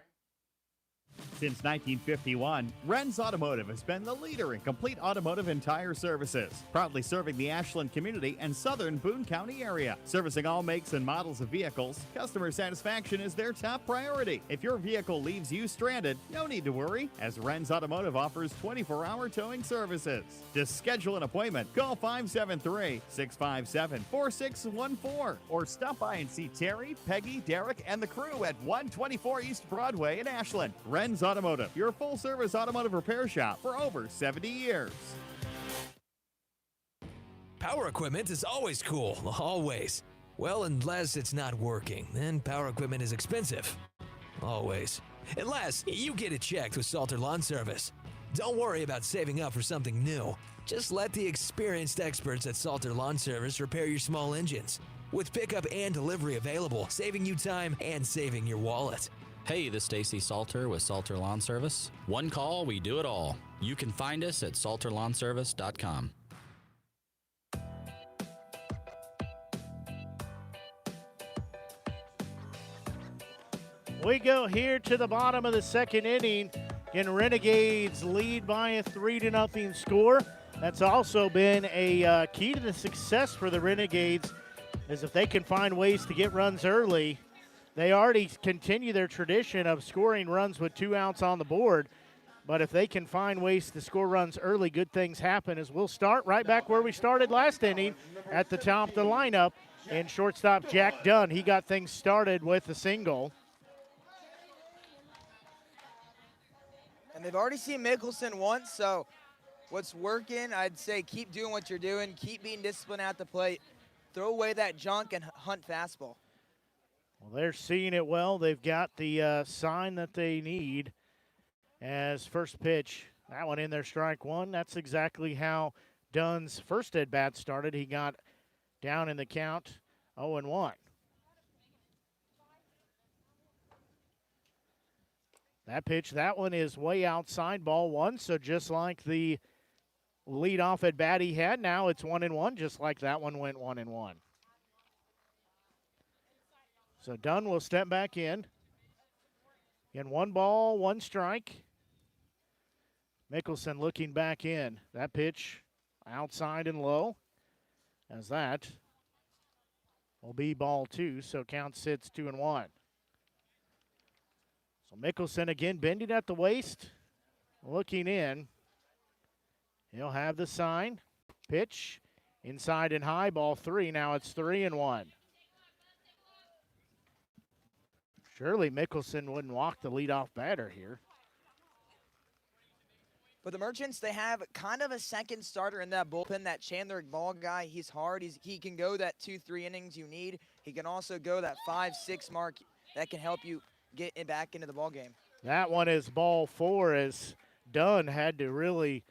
Since 1951, Ren's Automotive has been the leader in complete automotive and tire services, proudly serving the Ashland community and southern Boone County area. Servicing all makes and models of vehicles, customer satisfaction is their top priority. If your vehicle leaves you stranded, no need to worry, as Ren's Automotive offers 24-hour towing services. To schedule an appointment, call 573-657-4614 or stop by and see Terry, Peggy, Derek, and the crew at 124 East Broadway in Ashland. Ren's Automotive, your full-service automotive repair shop for over 70 years. Power equipment is always cool, always. Well, unless it's not working, then power equipment is expensive. Always. Unless you get it checked with Salter Lawn Service. Don't worry about saving up for something new. Just let the experienced experts at Salter Lawn Service repair your small engines. With pickup and delivery available, saving you time and saving your wallet. Hey, this is Stacy Salter with Salter Lawn Service. One call, we do it all. You can find us at salterlawnservice.com. We go here to the bottom of the second inning. Again, Renegades lead by a 3-0 score. That's also been a key to the success for the Renegades, is if they can find ways to get runs early. They already continue their tradition of scoring runs with 2 outs on the board. But if they can find ways to score runs early, good things happen. As we'll start right back where we started last inning at the top of the lineup. And shortstop Jack Dunn, he got things started with a single. And they've already seen Mickelson once, so what's working, I'd say keep doing what you're doing. Keep being disciplined at the plate. Throw away that junk and hunt fastball. Well, they're seeing it well. They've got the sign that they need as first pitch. That one in there, strike 1. That's exactly how Dunn's first at-bat started. He got down in the count 0-1. That pitch, that one is way outside, ball 1. So just like the leadoff at-bat he had, now it's 1-1, just like that one went 1-1. So Dunn will step back in. Again, 1 ball, 1 strike. Mickelson looking back in. That pitch outside and low, as that will be ball 2. So count sits 2-1. So Mickelson again bending at the waist, looking in. He'll have the sign. Pitch inside and high, ball 3. Now it's 3-1. Surely Mickelson wouldn't walk the leadoff batter here. But the Merchants, they have kind of a second starter in that bullpen, that Chandler Ball guy. He's hard. He can go that 2-3 innings you need. He can also go that 5-6 mark that can help you get it back into the ball game. That one is ball 4 as Dunn had to really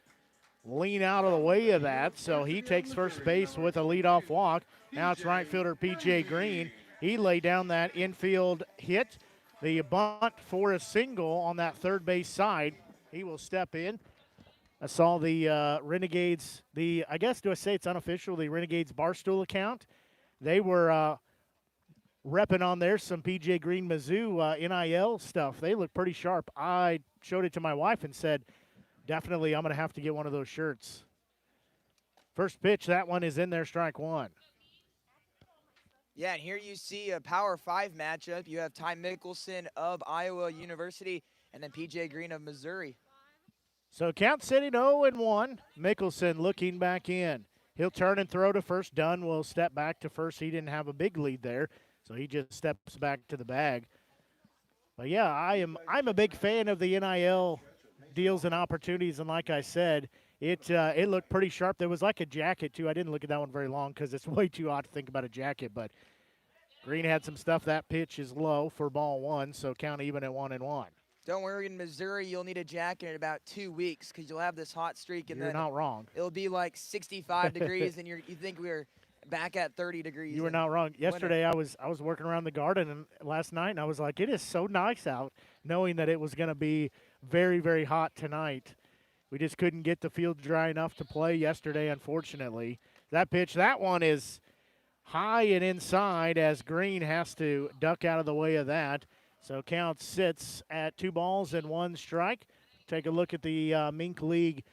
lean out of the way of that, so he takes first base with a leadoff walk. Now it's right fielder P.J. Green. He laid down that infield hit, the bunt for a single on that third base side. He will step in. I saw the Renegades, I guess, do I say it's unofficial, the Renegades Barstool account. They were repping on there some P.J. Green Mizzou NIL stuff. They look pretty sharp. I showed it to my wife and said, definitely I'm going to have to get one of those shirts. First pitch, that one is in there, strike 1. Yeah, and here you see a Power 5 matchup. You have Ty Mickelson of Iowa University and then P.J. Green of Missouri. So count sitting 0-1. Mickelson looking back in. He'll turn and throw to first. Dunn will step back to first. He didn't have a big lead there, so he just steps back to the bag. But yeah, I'm a big fan of the NIL deals and opportunities, and like I said, it looked pretty sharp. There was like a jacket too. I didn't look at that one very long because it's way too odd to think about a jacket. But Green had some stuff. That pitch is low for ball 1, so count even at 1-1. Don't worry, in Missouri, you'll need a jacket in about 2 weeks because you'll have this hot streak. And You're not wrong. It'll be like 65 degrees, and you think we're back at 30 degrees. You were not wrong. Yesterday, I was working around the garden and last night, and I was like, it is so nice out, knowing that it was going to be very, very hot tonight. We just couldn't get the field dry enough to play yesterday, unfortunately. That pitch, that one is high and inside as Green has to duck out of the way of that. So count sits at 2-1 strike. Take a look at the MINK League.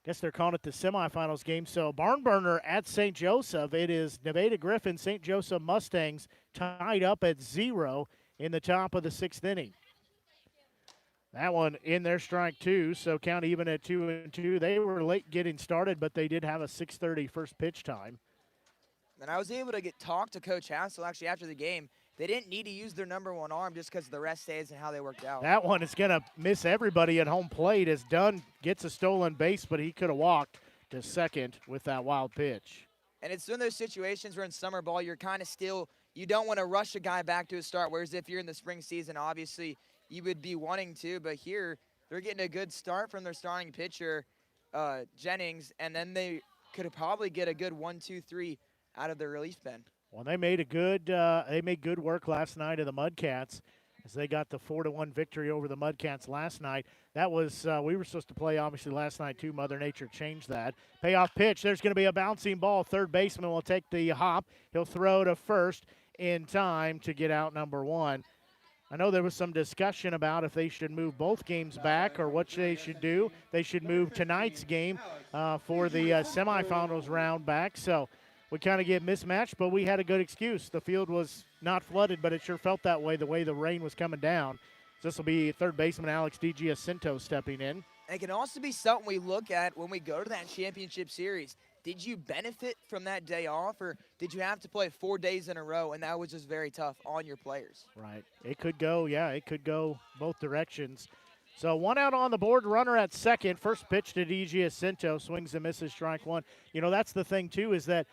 Guess they're calling it the semifinals game. So barn burner at St. Joseph. It is Nevada Griffin, St. Joseph Mustangs tied up at 0 in the top of the 6th inning. That one in their strike 2, so count even at 2-2. They were late getting started, but they did have a 6:30 first pitch time. And I was able to talk to Coach Hassel actually after the game. They didn't need to use their number 1 arm just because of the rest days and how they worked out. That one is going to miss everybody at home plate as Dunn gets a stolen base, but he could have walked to second with that wild pitch. And it's in those situations where in summer ball you're kind of still, you don't want to rush a guy back to a start, whereas if you're in the spring season, obviously you would be wanting to. But here they're getting a good start from their starting pitcher, Jennings, and then they could probably get a good 1-2-3 out of their relief pen. Well, they made good work last night of the Mudcats as they got the 4-1 victory over the Mudcats last night. That was we were supposed to play obviously last night too. Mother Nature changed that. Payoff pitch. There's going to be a bouncing ball. Third baseman will take the hop. He'll throw to first in time to get out number 1. I know there was some discussion about if they should move both games back or what they should do. They should move tonight's game for the semifinals round back. So we kind of get mismatched, but we had a good excuse. The field was not flooded, but it sure felt that way the rain was coming down. So this will be third baseman Alex DiGiacinto stepping in. And it can also be something we look at when we go to that championship series. Did you benefit from that day off, or did you have to play 4 days in a row, and that was just very tough on your players? Right. It could go, it could go both directions. So 1 out on the board, runner at second. First pitch to DiGiacinto, swings and misses, strike 1. You know, that's the thing, too, is that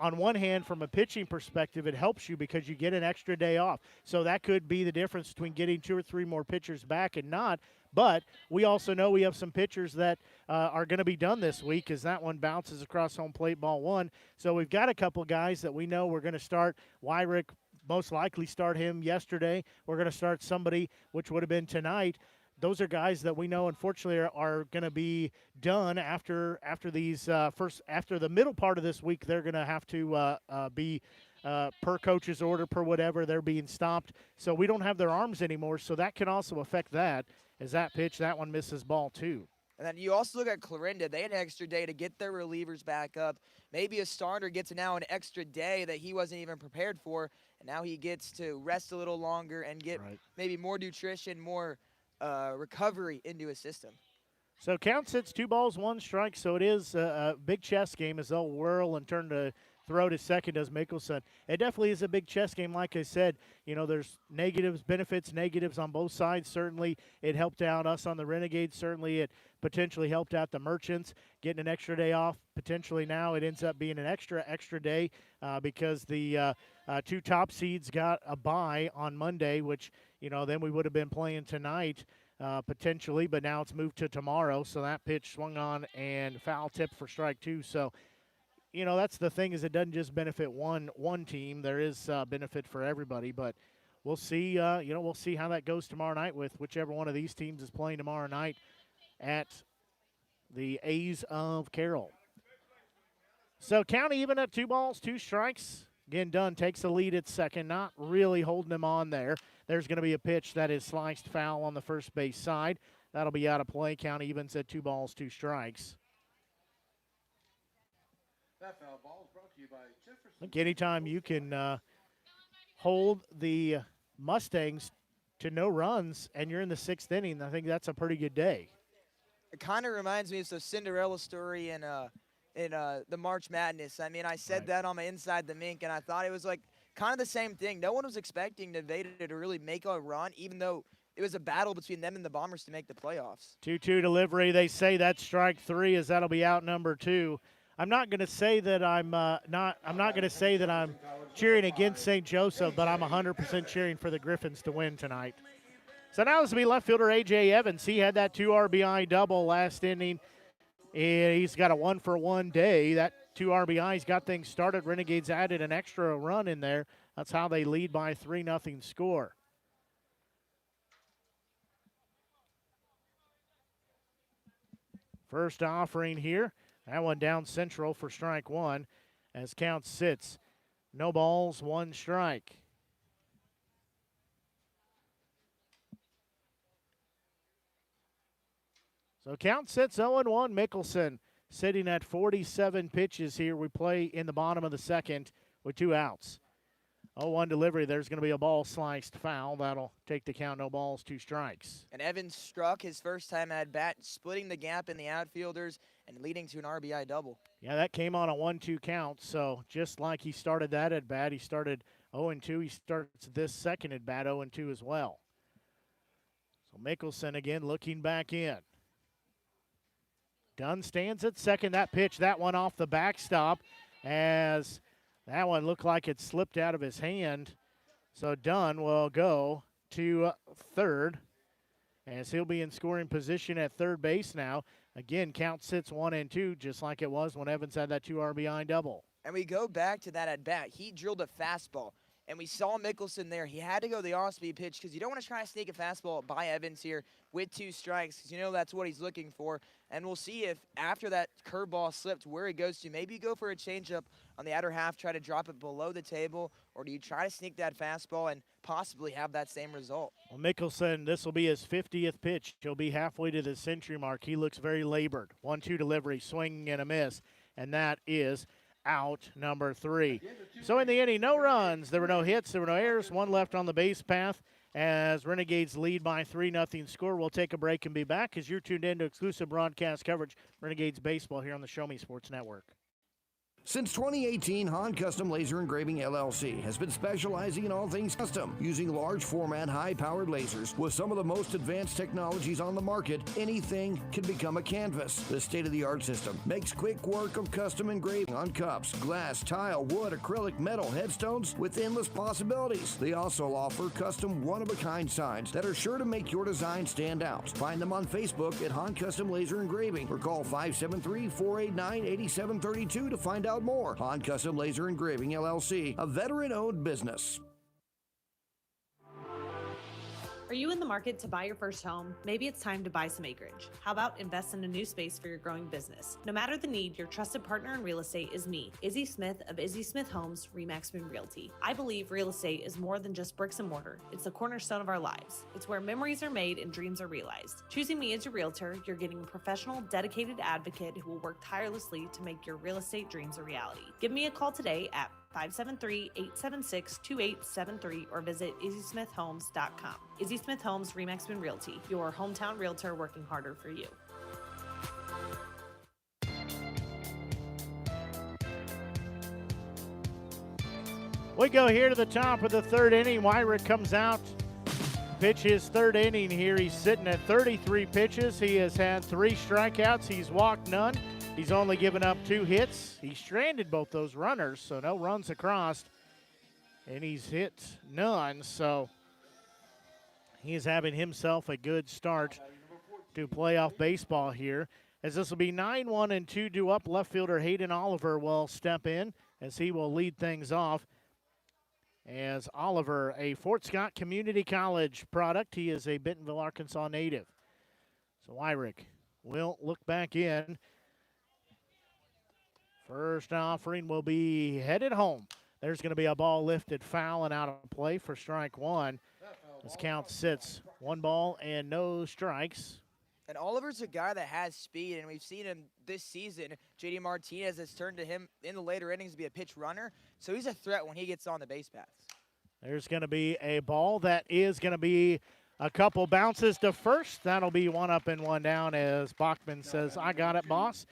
on one hand, from a pitching perspective, it helps you because you get an extra day off. So that could be the difference between getting 2 or 3 more pitchers back and not. But we also know we have some pitchers that are going to be done this week as that one bounces across home plate, ball 1. So we've got a couple guys that we know we're going to start. Wyrick most likely start him yesterday. We're going to start somebody, which would have been tonight. Those are guys that we know, unfortunately, are going to be done after the middle part of this week. They're going to have to be per coach's order, per whatever. They're being stopped, so we don't have their arms anymore. So that can also affect that. As that pitch, that one misses ball 2. And then you also look at Clarinda. They had an extra day to get their relievers back up. Maybe a starter gets now an extra day that he wasn't even prepared for, and now he gets to rest a little longer and get maybe more nutrition, more recovery into his system. So count sits 2-1 strike. So it is a big chess game as they'll whirl and turn to throw to second does Mickelson. It definitely is a big chess game. Like I said, there's negatives, benefits, negatives on both sides. Certainly it helped out us on the Renegades. Certainly it potentially helped out the Merchants getting an extra day off. Potentially now it ends up being an extra day because the two top seeds got a bye on Monday, which, then we would have been playing tonight potentially, but now it's moved to tomorrow. So that pitch swung on and foul tip for strike two. So, that's the thing, is it doesn't just benefit one team. There is benefit for everybody, but we'll see. We'll see how that goes tomorrow night with whichever one of these teams is playing tomorrow night at the A's of Carroll. So County even at 2 balls, 2 strikes. Again, Dunn takes the lead at second, not really holding him on there. There's going to be a pitch that is sliced foul on the first base side. That'll be out of play. County evens at 2 balls, 2 strikes. That foul ball is brought to you by Jefferson. I think anytime you can hold the Mustangs to no runs and you're in the 6th inning, I think that's a pretty good day. It kind of reminds me of the Cinderella story in the March Madness. I mean, I said that on my Inside the Mink, and I thought it was like kind of the same thing. No one was expecting Nevada to really make a run, even though it was a battle between them and the Bombers to make the playoffs. 2-2 delivery. They say that's strike 3, as that'll be out number 2. I'm not going to say that I'm going to say that I'm cheering against St. Joseph, but I'm 100% cheering for the Griffins to win tonight. So now this will be left fielder A.J. Evans. He had that 2 RBI double last inning. He's got a 1-for-1 day. That 2 RBIs got things started. Renegades added an extra run in there. That's how they lead by 3-0 score. First offering here. That one down central for strike 1 as count sits. No balls, 1 strike. So count sits 0-1. Mickelson sitting at 47 pitches here. We play in the bottom of the 2nd with 2 outs. 0-1 delivery. There's going to be a ball sliced foul. That'll take the count. No balls, 2 strikes. And Evans struck his first time at bat, splitting the gap in the outfielders and leading to an RBI double. Yeah, that came on a 1-2 count. So just like he started that at bat, he started 0-2. He starts this second at bat 0-2 as well. So Mickelson again looking back in. Dunn stands at second. That pitch, that one off the backstop, as that one looked like it slipped out of his hand. So Dunn will go to third, as he'll be in scoring position at third base now. Again, count sits 1-2, just like it was when Evans had that 2 RBI double. And we go back to that at bat. He drilled a fastball, and we saw Mickelson there. He had to go the off-speed pitch because you don't want to try to sneak a fastball by Evans here with 2 strikes, because that's what he's looking for. And we'll see if after that curveball slipped where he goes to. Maybe you go for a changeup on the outer half, try to drop it below the table, or do you try to sneak that fastball and possibly have that same result? Well, Mickelson, this will be his 50th pitch. He'll be halfway to the century mark. He looks very labored. 1-2 delivery, swing and a miss, and that is out number 3. So in the inning, no runs. There were no hits. There were no errors. 1 left on the base path as Renegades lead by 3-0 score. We'll take a break and be back as you're tuned in to exclusive broadcast coverage Renegades baseball here on the Show Me Sports Network. Since 2018, Han Custom Laser Engraving LLC has been specializing in all things custom, using large format, high-powered lasers with some of the most advanced technologies on the market. Anything can become a canvas. The state-of-the-art system makes quick work of custom engraving on cups, glass, tile, wood, acrylic, metal, headstones with endless possibilities. They also offer custom one-of-a-kind signs that are sure to make your design stand out. Find them on Facebook at Han Custom Laser Engraving or call 573-489-8732 to find out more. Han Custom Laser Engraving LLC, a veteran-owned business. Are you in the market to buy your first home? Maybe it's time to buy some acreage. How about invest in a new space for your growing business? No matter the need, your trusted partner in real estate is me, Izzy Smith of Izzy Smith Homes, Remax Moon Realty. I believe real estate is more than just bricks and mortar. It's the cornerstone of our lives. It's where memories are made and dreams are realized. Choosing me as your realtor, you're getting a professional, dedicated advocate who will work tirelessly to make your real estate dreams a reality. Give me a call today at 573-876-2873 or visit izzysmithhomes.com. Izzy Smith Homes, Remax Moon Realty, your hometown realtor working harder for you. We go here to the top of the third inning. Wyrick comes out, pitch his third inning here. He's sitting at 33 pitches. He has had 3 strikeouts. He's walked none. He's only given up 2 hits. He stranded both those runners, so no runs across. And he's hit none, so he is having himself a good start to playoff baseball here. As this will be 9-1 and 2 due up. Left fielder Hayden Oliver will step in as he will lead things off. As Oliver, a Fort Scott Community College product, he is a Bentonville, Arkansas native. So Wyrick will look back in. First offering will be headed home. There's going to be a ball lifted foul and out of play for strike 1. This count sits 1 ball and no strikes. And Oliver's a guy that has speed, and we've seen him this season. J.D. Martinez has turned to him in the later innings to be a pitch runner, so he's a threat when he gets on the base paths. There's going to be a ball that is going to be a couple bounces to first. That'll be 1 up and 1 down as Bachman says, I got it, boss.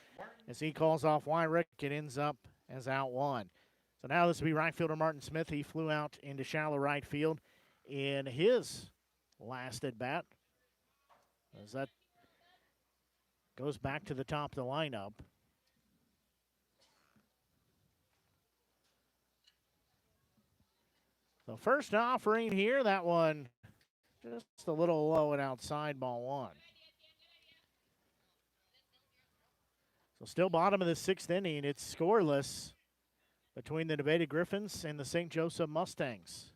As he calls off Wyrick, it ends up as out 1. So now this will be right fielder Martin Smith. He flew out into shallow right field in his last at bat. As that goes back to the top of the lineup. So first offering here, that one just a little low and outside, ball 1. So still bottom of the 6th inning. It's scoreless between the Nevada Griffins and the St. Joseph Mustangs.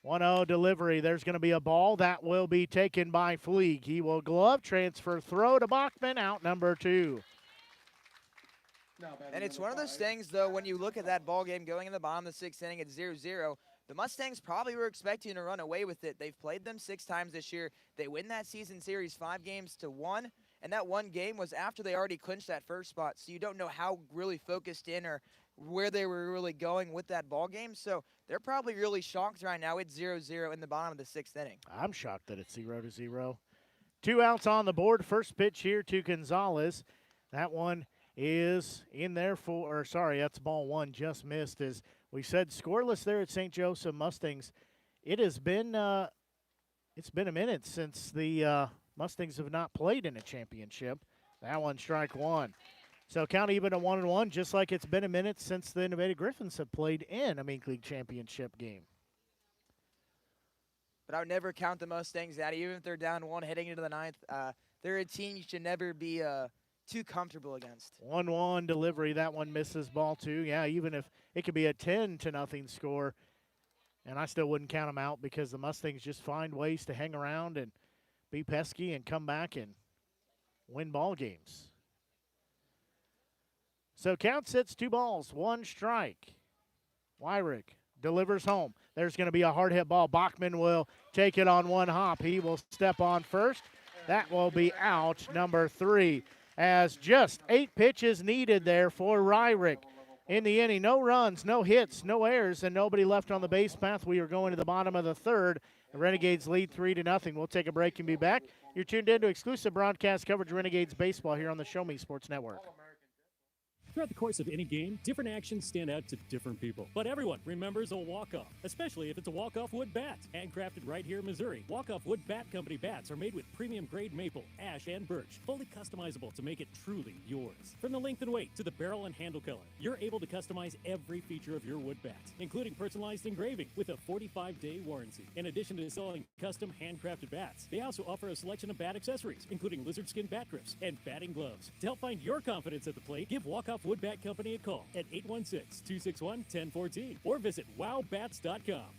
1-0 delivery. There's going to be a ball that will be taken by Fleeg. He will glove, transfer, throw to Bachman, out number 2. And it's one of those things, though, when you look at that ball game going in the bottom of the 6th inning at 0-0, the Mustangs probably were expecting to run away with it. They've played them 6 times this year. They win that season series 5-1, and that one game was after they already clinched that first spot, so you don't know how really focused in or where they were really going with that ball game. So they're probably really shocked right now. It's 0-0 in the bottom of the 6th inning. I'm shocked that it's 0-0. 2 outs on the board. First pitch here to Gonzalez. That one is in there that's ball 1, just missed. As we said, scoreless there at St. Joseph Mustangs. It has been it's been a minute since the Mustangs have not played in a championship. That one, strike 1. So count even at 1-1, just like it's been a minute since the Nevada Griffins have played in a MINK League championship game. But I would never count the Mustangs out, even if they're down 1 heading into the 9th. They're a team you should never be too comfortable against. 1-1 delivery. That one misses, ball 2. Yeah, even if it could be a 10-0 score, and I still wouldn't count them out because the Mustangs just find ways to hang around and be pesky and come back and win ball games. So count sits 2 balls, 1 strike. Wyrick delivers home. There's going to be a hard hit ball. Bachman will take it on 1 hop. He will step on first. That will be out, number 3, as just 8 pitches needed there for Wyrick in the inning. No runs, no hits, no errors, and nobody left on the base path. We are going to the bottom of the 3rd. The Renegades lead 3-0. We'll take a break and be back. You're tuned in to exclusive broadcast coverage of Renegades baseball here on the Show Me Sports Network. Throughout the course of any game, different actions stand out to different people. But everyone remembers a walk-off, especially if it's a walk-off wood bat. Handcrafted right here in Missouri, walk-off wood bat company bats are made with premium-grade maple, ash, and birch, fully customizable to make it truly yours. From the length and weight to the barrel and handle color, you're able to customize every feature of your wood bat, including personalized engraving with a 45-day warranty. In addition to selling custom handcrafted bats, they also offer a selection of bat accessories, including lizard skin bat grips and batting gloves. To help find your confidence at the plate, give Walk-Off Wood Bat Company a call at 816-261-1014 or visit wowbats.com.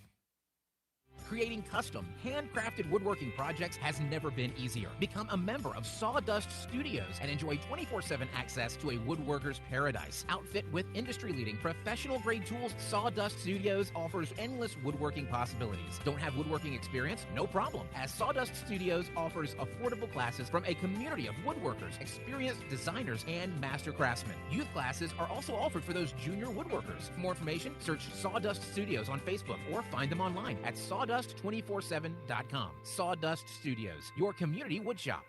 Creating custom, handcrafted woodworking projects has never been easier. Become a member of Sawdust Studios and enjoy 24/7 access to a woodworker's paradise. Outfit with industry-leading professional-grade tools, Sawdust Studios offers endless woodworking possibilities. Don't have woodworking experience? No problem, as Sawdust Studios offers affordable classes from a community of woodworkers, experienced designers, and master craftsmen. Youth classes are also offered for those junior woodworkers. For more information, search Sawdust Studios on Facebook or find them online at sawdust247.com. Sawdust Studios, your community woodshop.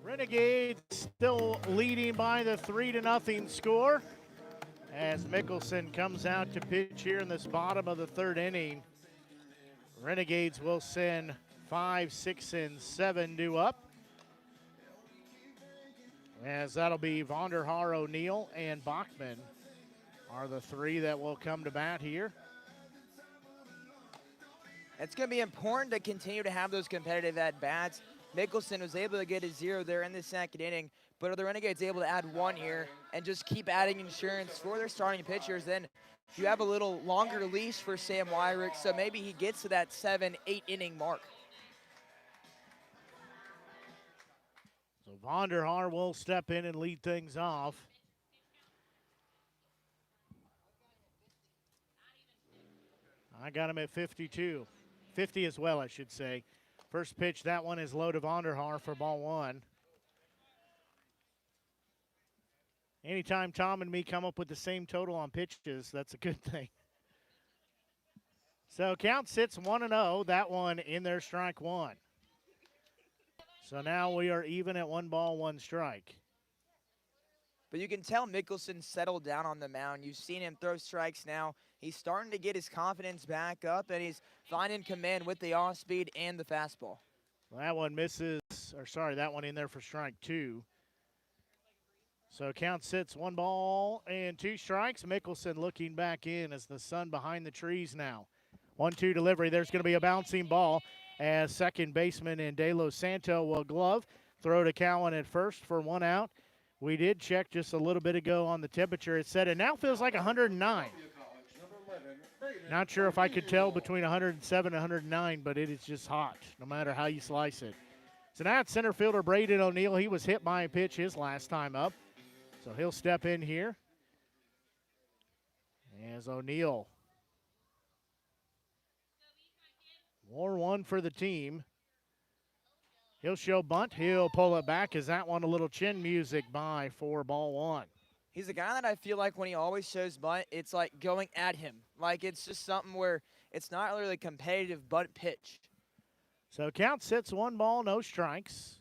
Renegades still leading by the 3-0 score as Mickelson comes out to pitch here in this bottom of the third inning. Renegades will send 5, 6, and 7 due up, as that'll be Vonderhaar, O'Neill, and Bachman are the three that will come to bat here. It's going to be important to continue to have those competitive at-bats. Mickelson was able to get a 0 there in the second inning, but are the Renegades able to add 1 here and just keep adding insurance for their starting pitchers? Then you have a little longer leash for Sam Wyrick, so maybe he gets to that 7-8 inning mark. So Vonderhaar will step in and lead things off. I got him at 52. 50 as well, I should say. First pitch, that one is low to Vonderhaar for ball 1. Anytime Tom and me come up with the same total on pitches, that's a good thing. So count sits 1-0. That one in there, strike 1. So now we are even at 1 ball, 1 strike. But you can tell Mickelson settled down on the mound. You've seen him throw strikes now. He's starting to get his confidence back up, and he's finding command with the off-speed and the fastball. Well, that one misses, or sorry, that one in there for strike 2. So count sits 1 ball and 2 strikes. Mickelson looking back in as the sun behind the trees now. 1-2 delivery. There's going to be a bouncing ball as second baseman and De Los Santo will glove. Throw to Cowan at first for 1 out. We did check just a little bit ago on the temperature. It said it now feels like 109. Not sure if I could tell between 107 and 109, but it is just hot, no matter how you slice it. So now it's center fielder Braden O'Neill. He was hit by a pitch his last time up, so he'll step in here. As O'Neill. 4-1 for the team. He'll show bunt. He'll pull it back. Is that one a little chin music by for ball 1? He's a guy that I feel like when he always shows bunt, it's like going at him. Like it's just something where it's not really a competitive bunt pitch. So count sits 1 ball, no strikes.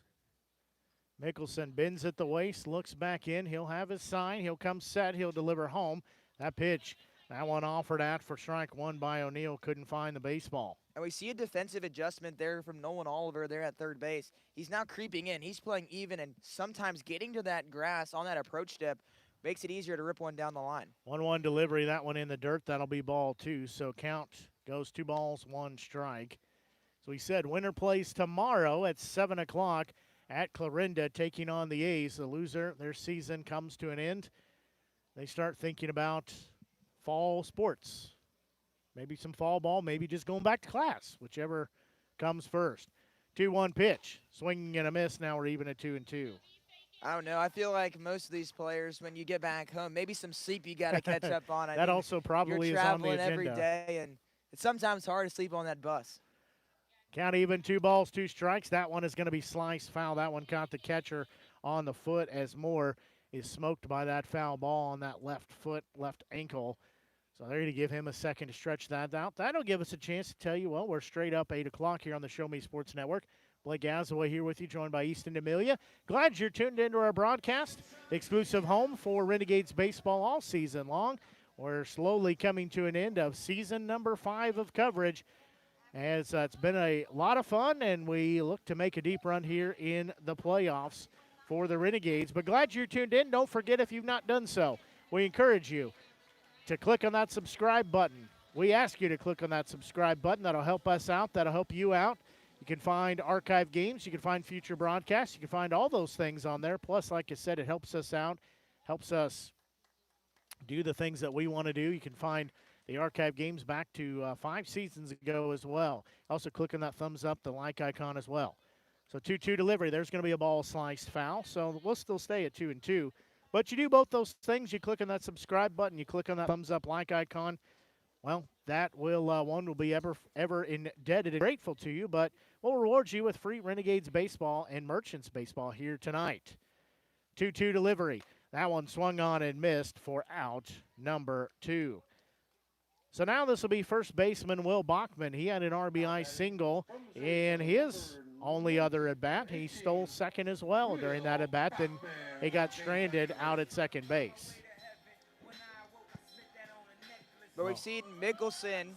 Mickelson bends at the waist, looks back in. He'll have his sign. He'll come set. He'll deliver home. That pitch, that one offered at for strike 1 by O'Neill. Couldn't find the baseball. And we see a defensive adjustment there from Nolan Oliver there at third base. He's now creeping in. He's playing even, and sometimes getting to that grass on that approach step makes it easier to rip one down the line. 1-1 delivery, that one in the dirt. That'll be ball 2. So count goes 2 balls, 1 strike. So we said winner plays tomorrow at 7 o'clock at Clarinda, taking on the A's. The loser, their season comes to an end. They start thinking about fall sports. Maybe some fall ball, maybe just going back to class, whichever comes first. 2-1 pitch, swinging and a miss. Now we're even at 2-2. I don't know. I feel like most of these players, when you get back home, maybe some sleep you got to catch up on. That also probably is on the agenda. You're traveling every day, and it's sometimes hard to sleep on that bus. Count even, 2 balls, 2 strikes. That one is going to be sliced foul. That one caught the catcher on the foot as Moore is smoked by that foul ball on that left foot, left ankle. So they're going to give him a second to stretch that out. That'll give us a chance to tell you, well, we're straight up 8 o'clock here on the Show Me Sports Network. Blake Gazaway here with you, joined by Easton Amelia. Glad you're tuned into our broadcast. Exclusive home for Renegades baseball all season long. We're slowly coming to an end of season number 5 of coverage, as it's been a lot of fun, and we look to make a deep run here in the playoffs for the Renegades. But glad you're tuned in. Don't forget, if you've not done so, we encourage you to click on that subscribe button. We ask you to click on that subscribe button. That'll help us out. That'll help you out. You can find archive games. You can find future broadcasts. You can find all those things on there. Plus, like I said, it helps us out, helps us do the things that we want to do. You can find the archive games back to 5 seasons ago as well. Also, click on that thumbs up, the like icon as well. So 2-2 delivery. There's going to be a ball sliced foul. So we'll still stay at 2-2. But you do both those things. You click on that subscribe button. You click on that thumbs up, like icon. Well, that will one will be ever indebted and grateful to you. But we'll reward you with free Renegades baseball and Merchants baseball here tonight. 2-2 delivery. That one swung on and missed for out number 2. So now this will be first baseman Will Bachman. He had an RBI single in his only other at bat. He stole second as well during that at bat. Then he got stranded out at second base. But we've seen Mickelson,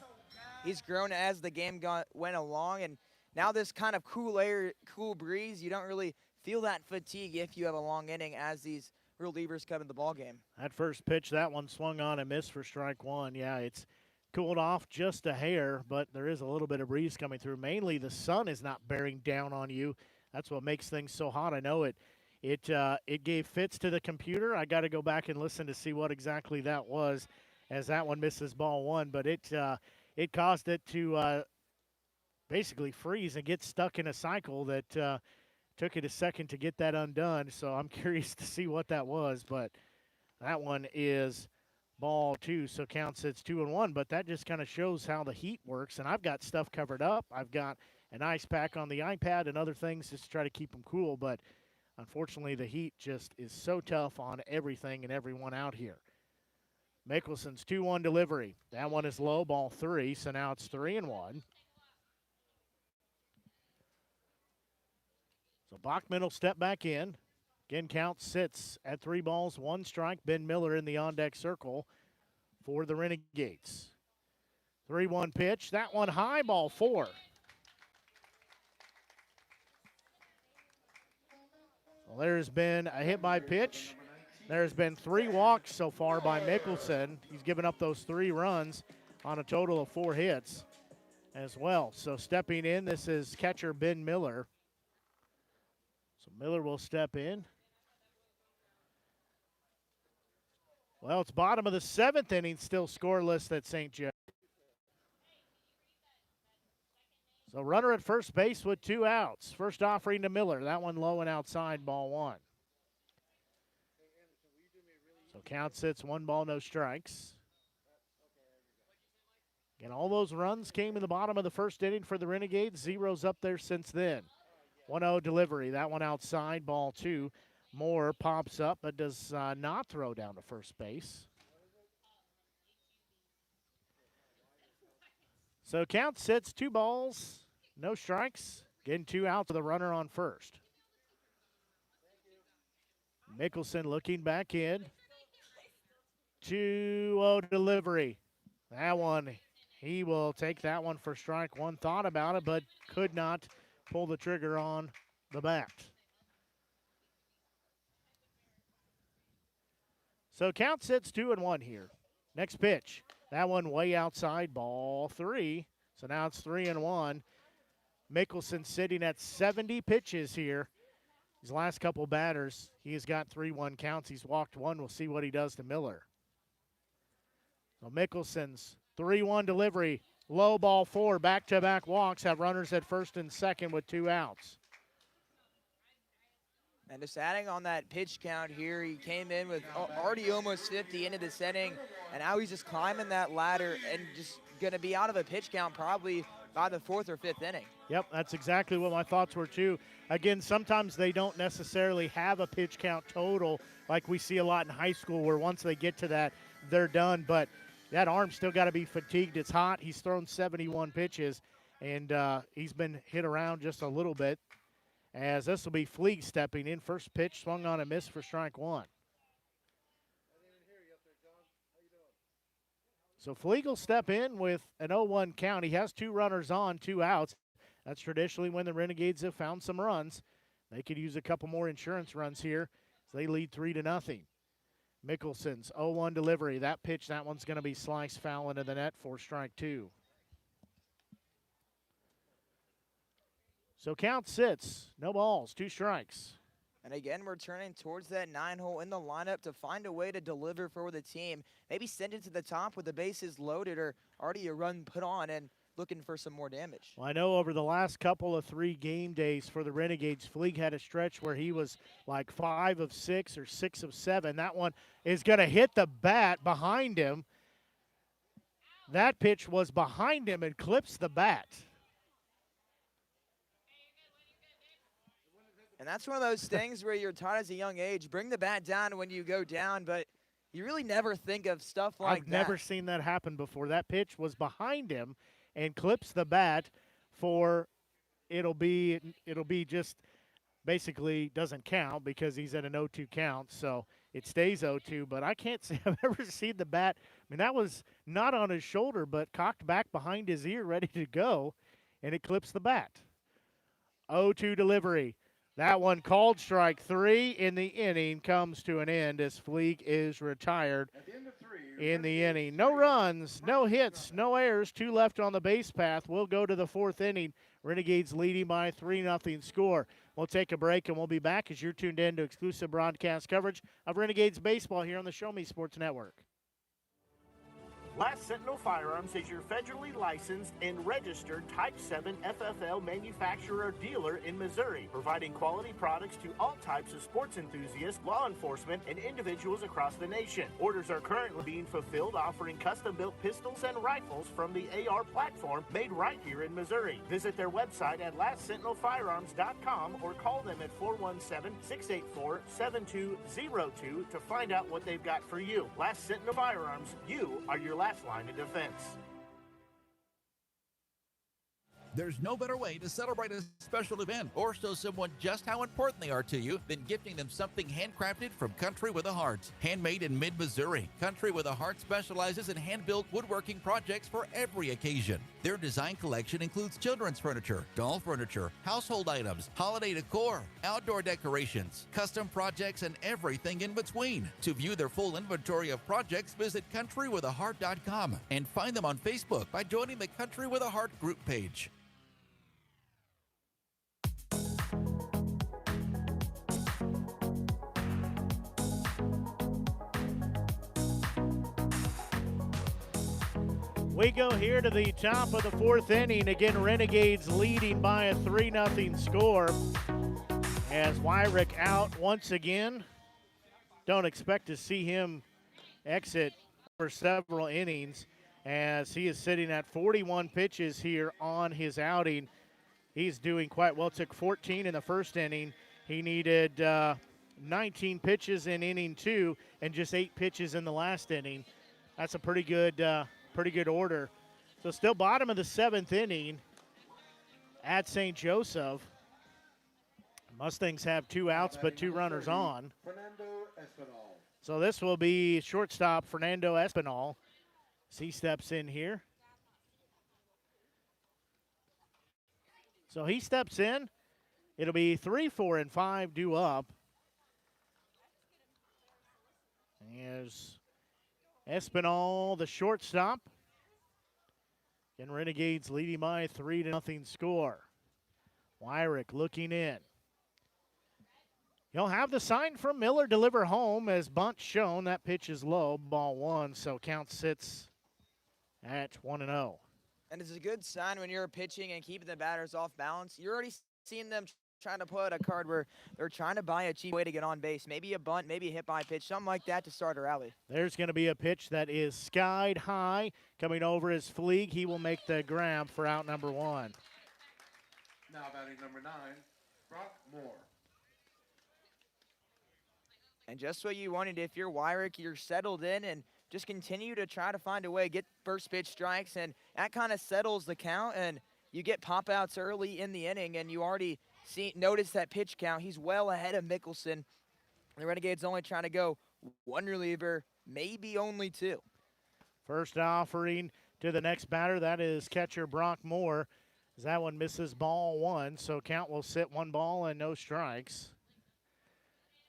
he's grown as the game went along, and now this kind of cool breeze, you don't really feel that fatigue if you have a long inning as these relievers come in the ball game. That first pitch, that one swung on and missed for strike one. Yeah, it's cooled off just a hair, but there is a little bit of breeze coming through. Mainly the sun is not bearing down on you. That's what makes things so hot. I know it gave fits to the computer. I got to go back and listen to see what exactly that was, as that one misses ball one, but it caused it to basically freeze and get stuck in a cycle that took it a second to get that undone. So I'm curious to see what that was, but that one is ball two, so counts it's 2-1, but that just kind of shows how the heat works, and I've got stuff covered up. I've got an ice pack on the iPad and other things just to try to keep them cool, but unfortunately the heat just is so tough on everything and everyone out here. Mickelson's 2-1 delivery. That one is low, ball three, so now it's 3-1. So Bachman will step back in. Again, count sits at 3 balls, 1 strike. Ben Miller in the on-deck circle for the Renegades. 3-1 pitch. That one high, ball 4. Well, there's been a hit by pitch. There's been 3 walks so far by Mickelson. He's given up those 3 runs on a total of 4 hits as well. So stepping in, this is catcher Ben Miller. So Miller will step in. Well, it's bottom of the 7th inning, still scoreless at St. Joe. So runner at first base with 2 outs. First offering to Miller. That one low and outside, ball 1. So count sits 1 ball, no strikes. And all those runs came in the bottom of the first inning for the Renegades. Zeros up there since then. 1-0 delivery. That one outside, ball 2. Moore pops up but does not throw down to first base. So count sits 2 balls, no strikes. Getting 2 outs to the runner on first. Mickelson looking back in. 2-0 delivery. That one, he will take that one for strike 1. Thought about it, but could not pull the trigger on the bat. So count sits 2-1 here. Next pitch. That one way outside, ball 3. So now it's 3-1. Mickelson sitting at 70 pitches here. His last couple batters, he has got 3-1 counts. He's walked 1. We'll see what he does to Miller. So Mickelson's 3-1 delivery. Low, ball 4. Back-to-back walks. Have runners at first and second with 2 outs. And just adding on that pitch count here, he came in with already almost 50 into this inning, and now he's just climbing that ladder and just going to be out of a pitch count probably by the 4th or 5th inning. Yep, that's exactly what my thoughts were too. Again, sometimes they don't necessarily have a pitch count total like we see a lot in high school where once they get to that, they're done. But that arm's still got to be fatigued. It's hot. He's thrown 71 pitches, and he's been hit around just a little bit. As this will be Fleeg stepping in. First pitch swung on a miss for strike 1. So Fleeg will step in with an 0-1 count. He has 2 runners on, 2 outs. That's traditionally when the Renegades have found some runs. They could use a couple more insurance runs here as they lead 3-0. Mickelson's 0-1 delivery. That pitch, that one's going to be sliced foul into the net for strike 2. So count sits, no balls, 2 strikes. And again, we're turning towards that 9-hole in the lineup to find a way to deliver for the team. Maybe send it to the top with the bases loaded or already a run put on and looking for some more damage. Well, I know over the last couple of 3 game days for the Renegades, Fleeg had a stretch where he was like 5 of 6 or 6 of 7. That one is going to hit the bat behind him. That pitch was behind him and clips the bat. And that's one of those things where you're taught as a young age, bring the bat down when you go down, but you really never think of stuff like I've never seen that happen before. That pitch was behind him and clips the bat for it'll be just basically doesn't count because he's at an 0-2 count, so it stays 0-2. But I can't say I've ever seen the bat. I mean, that was not on his shoulder, but cocked back behind his ear, ready to go, and it clips the bat. 0-2 delivery. That one called strike 3 in the inning comes to an end as Fleek is retired in the inning. No runs, no hits, no errors, 2 left on the base path. We'll go to the 4th inning. Renegades leading by 3-0 score. We'll take a break and we'll be back as you're tuned in to exclusive broadcast coverage of Renegades baseball here on the Show Me Sports Network. Last Sentinel Firearms is your federally licensed and registered Type 7 FFL manufacturer dealer in Missouri, providing quality products to all types of sports enthusiasts, law enforcement, and individuals across the nation. Orders are currently being fulfilled, offering custom-built pistols and rifles from the AR platform made right here in Missouri. Visit their website at lastsentinelfirearms.com or call them at 417-684-7202 to find out what they've got for you. Last Sentinel Firearms, you are your last line of defense. There's no better way to celebrate a special event or show someone just how important they are to you than gifting them something handcrafted from Country with a Heart. Handmade in mid-Missouri, Country with a Heart specializes in hand-built woodworking projects for every occasion. Their design collection includes children's furniture, doll furniture, household items, holiday decor, outdoor decorations, custom projects, and everything in between. To view their full inventory of projects, visit countrywithaheart.com and find them on Facebook by joining the Country with a Heart group page. We go here to the top of the 4th inning. Again, Renegades leading by a 3-0 score. As Wyrick out once again. Don't expect to see him exit for several innings as he is sitting at 41 pitches here on his outing. He's doing quite well. Took 14 in the first inning. He needed 19 pitches in inning 2 and just 8 pitches in the last inning. That's a pretty good order. So still bottom of the 7th inning at St. Joseph. Mustangs have 2 outs but 2 runners on. So this will be shortstop Fernando Espinal as he steps in here. So he steps in. It'll be 3, 4, and 5 due up. There's Espinal, the shortstop. And Renegades leading by a 3-0 score. Wyrick looking in. You'll have the sign from Miller, deliver home as bunt shown. That pitch is low, ball 1, so count sits at 1-0. And it's a good sign when you're pitching and keeping the batters off balance. You're already seeing them trying to pull out a card where they're trying to buy a cheap way to get on base. Maybe a bunt, maybe a hit by pitch, something like that to start a rally. There's going to be a pitch that is skied high. Coming over is Fleeg. He will make the grab for out number 1. Now batting number 9, Brock Moore. And just what you wanted, if you're Wyrick, you're settled in and just continue to try to find a way, get first pitch strikes, and that kind of settles the count, and you get pop-outs early in the inning, and you already notice that pitch count. He's well ahead of Mickelson. The Renegades only trying to go 1 reliever, maybe only 2. First offering to the next batter, that is catcher Brock Moore. As that one misses ball 1, so count will sit 1 ball and no strikes.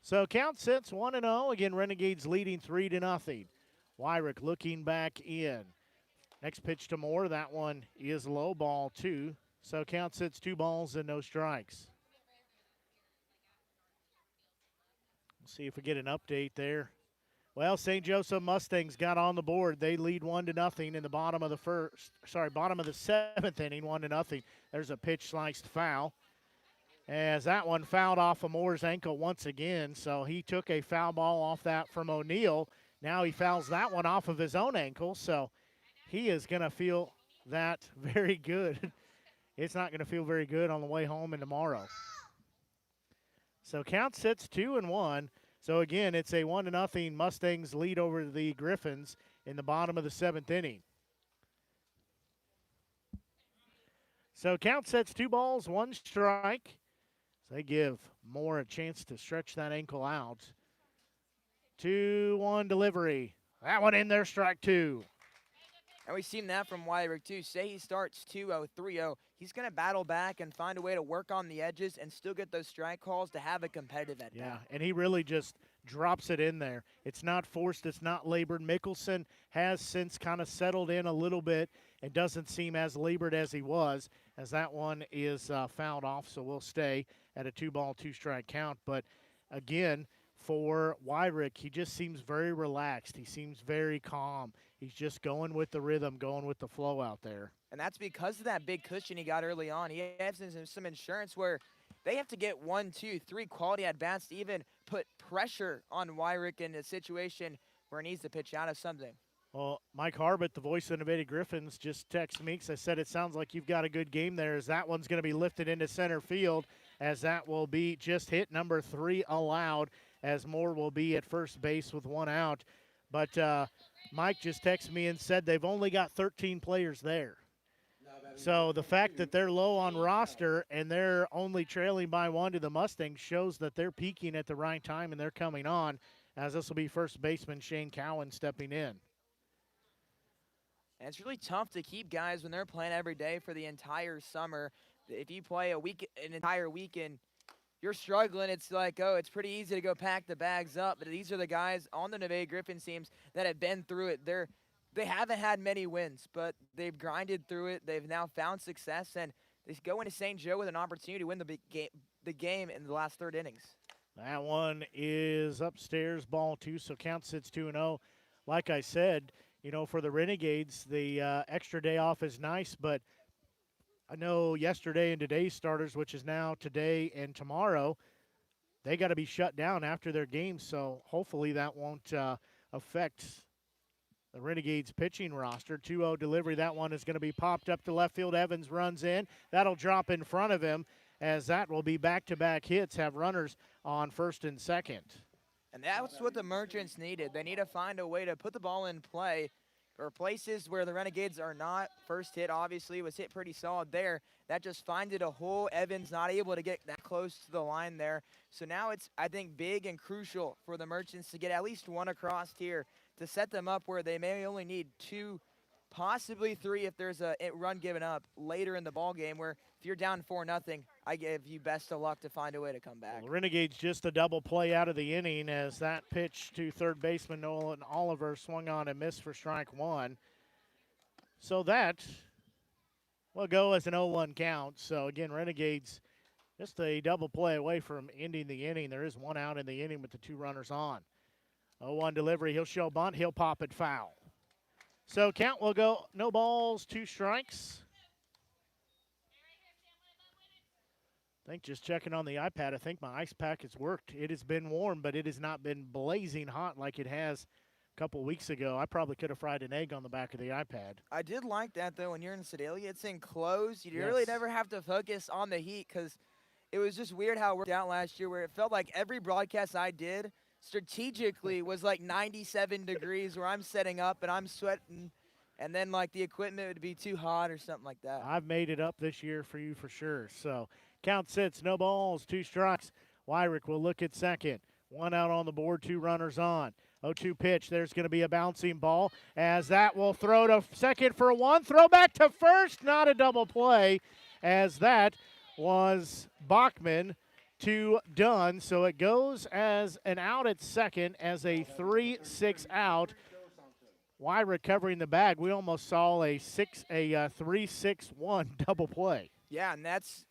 So count sits 1-0. Again, Renegades leading 3-0. Wyrick looking back in. Next pitch to Moore. That one is low, ball 2. So count sits 2 balls and no strikes. We'll see if we get an update there. Well, St. Joseph Mustangs got on the board. They lead 1-0 in the bottom of the 7th inning, 1-0. There's a pitch sliced foul. As that one fouled off of Moore's ankle once again. So he took a foul ball off that from O'Neill. Now he fouls that one off of his own ankle. So he is going to feel that very good. It's not going to feel very good on the way home and tomorrow. So count sits 2-1. So again, it's a 1-0 Mustangs lead over the Griffins in the bottom of the 7th inning. So count sets 2 balls, 1 strike. So they give Moore a chance to stretch that ankle out. 2-1 delivery. That one in there, strike 2. And we've seen that from Wyrick, too. Say he starts 2-0, 3-0. He's going to battle back and find a way to work on the edges and still get those strike calls to have a competitive at-bat. Yeah, and he really just drops it in there. It's not forced. It's not labored. Mickelson has since kind of settled in a little bit and doesn't seem as labored as he was, as that one is fouled off, so we'll stay at a 2-ball, 2-strike count. But, again, for Wyrick, he just seems very relaxed. He seems very calm. He's just going with the rhythm, going with the flow out there. And that's because of that big cushion he got early on. He has some insurance where they have to get 1, 2, 3 quality at-bats to even put pressure on Wyrick in a situation where he needs to pitch out of something. Well, Mike Harbert, the voice of Nevada Griffins, just texted me because I said it sounds like you've got a good game there, as that one's going to be lifted into center field, as that will be just hit number 3 allowed, as Moore will be at first base with 1 out. But Mike just texted me and said they've only got 13 players there. So the fact that they're low on roster and they're only trailing by 1 to the Mustangs shows that they're peaking at the right time and they're coming on, as this will be first baseman Shane Cowan stepping in. And it's really tough to keep guys when they're playing every day for the entire summer. If you play an entire weekend, you're struggling. It's like, oh, it's pretty easy to go pack the bags up. But these are the guys on the Nevada Griffins teams that have been through it. They haven't had many wins, but they've grinded through it. They've now found success, and they go into St. Joe with an opportunity to win the game in the last 3rd innings. That one is upstairs, ball 2, so count sits 2-0. Like I said, for the Renegades, the extra day off is nice, but I know yesterday and today's starters, which is now today and tomorrow, they got to be shut down after their games, so hopefully that won't affect the Renegades pitching roster. 2-0 delivery. That one is going to be popped up to left field. Evans runs in. That'll drop in front of him, as that will be back-to-back hits, have runners on first and second. And that's what the Merchants needed. They need to find a way to put the ball in play for places where the Renegades are not. First hit, obviously, was hit pretty solid there. That just finded a hole. Evans not able to get that close to the line there. So now it's, I think, big and crucial for the Merchants to get at least 1 across here to set them up where they may only need 2, possibly 3 if there's a run given up later in the ball game, where if you're down 4-0, I give you best of luck to find a way to come back. Well, Renegades just a double play out of the inning, as that pitch to third baseman Nolan Oliver swung on and missed for strike 1. So that will go as an 0-1 count. So again, Renegades just a double play away from ending the inning. There is 1 out in the inning with the 2 runners on. 0-1 delivery. He'll show bunt. He'll pop it foul. So count will go no balls, 2 strikes. I think just checking on the iPad, I think my ice pack has worked. It has been warm, but it has not been blazing hot like it has a couple weeks ago. I probably could have fried an egg on the back of the iPad. I did like that, though, when you're in Sedalia. It's enclosed. You really never have to focus on the heat, because it was just weird how it worked out last year, where it felt like every broadcast I did strategically was like 97 degrees, where I'm setting up and I'm sweating, and then like the equipment would be too hot or something like that. I've made it up this year for you for sure. So count sits, no balls, 2 strikes. Wyrick will look at second. 1 out on the board, 2 runners on. 0-2 pitch. There's going to be a bouncing ball, as that will throw to second for 1. Throw back to first. Not a double play, as that was Bachman to Dunn. So it goes as an out at second, as a 3-6 out. Wyrick covering the bag. We almost saw a 3-6-1 double play. Yeah, and that's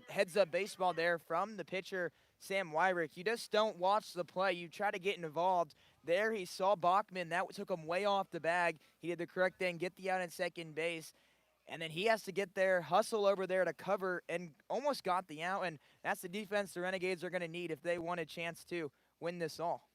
heads-up baseball there from the pitcher, Sam Wyrick. You just don't watch the play. You try to get involved. There he saw Bachman. That took him way off the bag. He did the correct thing, get the out at second base. And then he has to get there, hustle over there to cover, and almost got the out. And that's the defense the Renegades are going to need if they want a chance to win this all.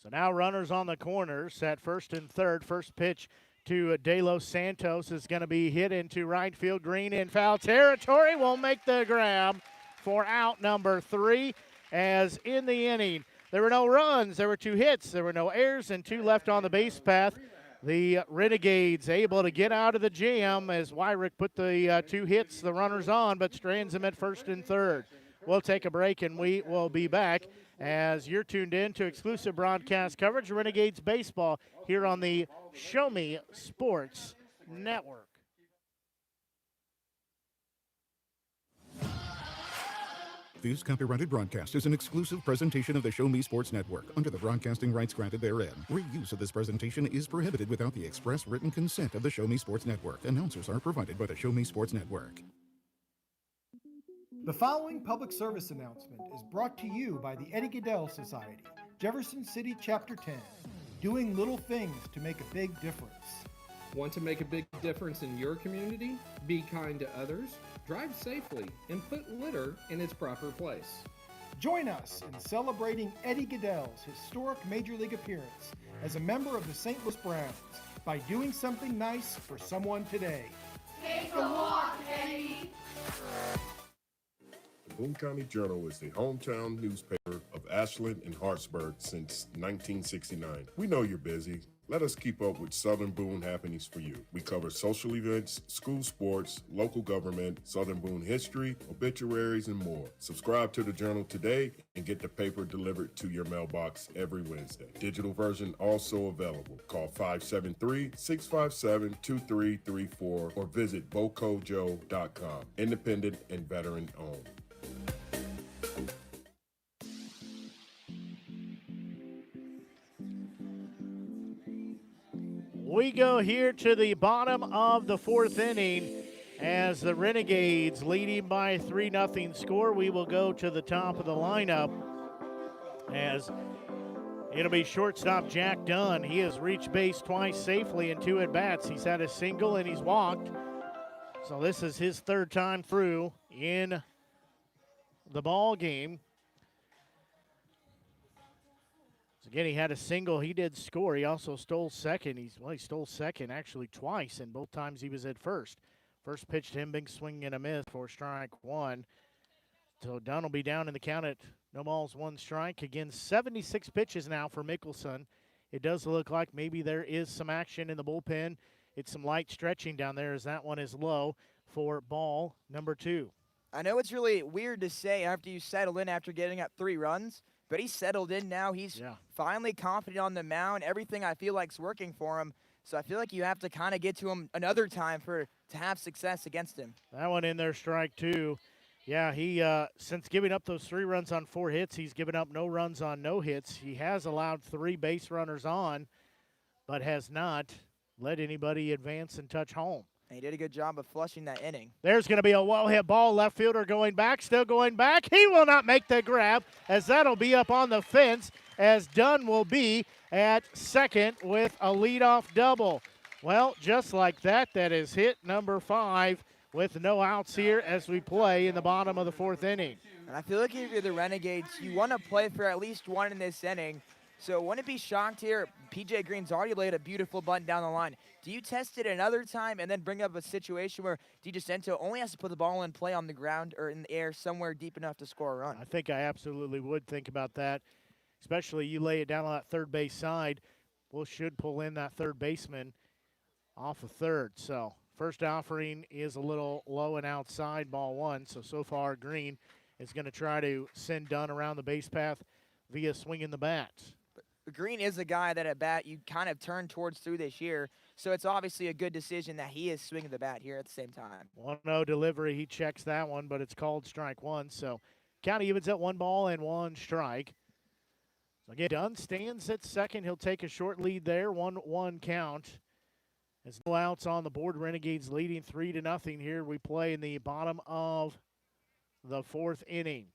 So now runners on the corners at first and third. First pitch to De Los Santos is going to be hit into right field. Green in foul territory. Won't make the grab for out number 3, as in the inning there were no runs, there were 2 hits, there were no errors, and 2 left on the base path. The Renegades able to get out of the jam as Wyrick put the 2 hits, the runners on, but strands them at first and third. We'll take a break, and we will be back as you're tuned in to exclusive broadcast coverage of Renegades baseball here on the Show Me Sports Network. This copyrighted broadcast is an exclusive presentation of the Show Me Sports Network under the broadcasting rights granted therein. Reuse of this presentation is prohibited without the express written consent of the Show Me Sports Network. Announcers are provided by the Show Me Sports Network. The following public service announcement is brought to you by the Eddie Gaedel Society, Jefferson City Chapter 10, doing little things to make a big difference. Want to make a big difference in your community? Be kind to others, drive safely, and put litter in its proper place. Join us in celebrating Eddie Gaedel's historic Major League appearance as a member of the St. Louis Browns by doing something nice for someone today. Take a walk, Eddie. The Boone County Journal is the hometown newspaper of Ashland and Hartsburg since 1969. We know you're busy. Let us keep up with Southern Boone happenings for you. We cover social events, school sports, local government, Southern Boone history, obituaries, and more. Subscribe to the Journal today and get the paper delivered to your mailbox every Wednesday. Digital version also available. Call 573-657-2334 or visit bocojo.com. Independent and veteran owned. We go here to the bottom of the 4th inning as the Renegades leading by a 3-0 score. We will go to the top of the lineup as it'll be shortstop Jack Dunn. He has reached base twice safely in 2 at-bats. He's had a single and he's walked. So this is his 3rd time through in the ball game. Again, he had a single. He did score. He also stole second. He stole second actually twice, and both times he was at first. First pitch to him, big swing and a miss for strike 1. So Dunn will be down in the count at no balls, 1 strike. Again, 76 pitches now for Mickelson. It does look like maybe there is some action in the bullpen. It's some light stretching down there as that one is low for ball number 2. I know it's really weird to say after you settle in after getting up 3 runs, but he's settled in now. He's finally confident on the mound. Everything I feel like's working for him. So I feel like you have to kind of get to him another time to have success against him. That one in there, strike 2. Yeah, he since giving up those 3 runs on 4 hits, he's given up no runs on no hits. He has allowed 3 base runners on, but has not let anybody advance and touch home. And he did a good job of flushing that inning. There's going to be a well-hit ball. Left fielder going back, still going back. He will not make the grab as that'll be up on the fence as Dunn will be at second with a leadoff double. Well, just like that, that is hit number 5 with no outs here as we play in the bottom of the 4th inning. And I feel like if you're the Renegades, you want to play for at least 1 in this inning. So wouldn't it be shocked here? P.J. Green's already laid a beautiful bunt down the line. Do you test it another time and then bring up a situation where DiGiacinto only has to put the ball in play on the ground or in the air somewhere deep enough to score a run? I think I absolutely would think about that, especially you lay it down on that third base side. We should pull in that third baseman off of third. So first offering is a little low and outside, ball 1. So far Green is going to try to send Dunn around the base path via swinging the bat. Green is a guy that at bat you kind of turn towards through this year, so it's obviously a good decision that he is swinging the bat here at the same time. 1-0 delivery, he checks that one, but it's called strike 1. So count evens at 1 ball and 1 strike. So again, Dunn stands at second. He'll take a short lead there, 1-1 count. There's no outs on the board. Renegades leading 3-0 here. We play in the bottom of the 4th inning.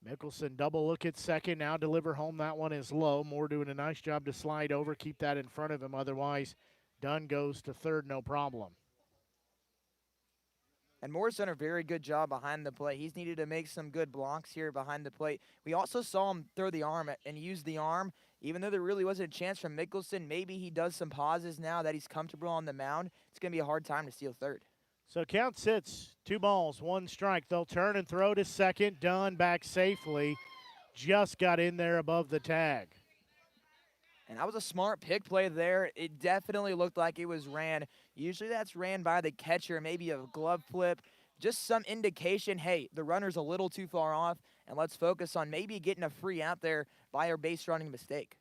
Mickelson double look at second, now deliver home. That one is low. Moore doing a nice job to slide over, keep that in front of him. Otherwise, Dunn goes to third, no problem. And Moore's done a very good job behind the plate. He's needed to make some good blocks here behind the plate. We also saw him throw the arm and use the arm. Even though there really wasn't a chance from Mickelson, maybe he does some pauses now that he's comfortable on the mound. It's going to be a hard time to steal third. So count sits, 2 balls, 1 strike. They'll turn and throw to second. Dunn back safely. Just got in there above the tag. And that was a smart pick play there. It definitely looked like it was ran. Usually that's ran by the catcher, maybe a glove flip, just some indication, hey, the runner's a little too far off, and let's focus on maybe getting a free out there by our base running mistake.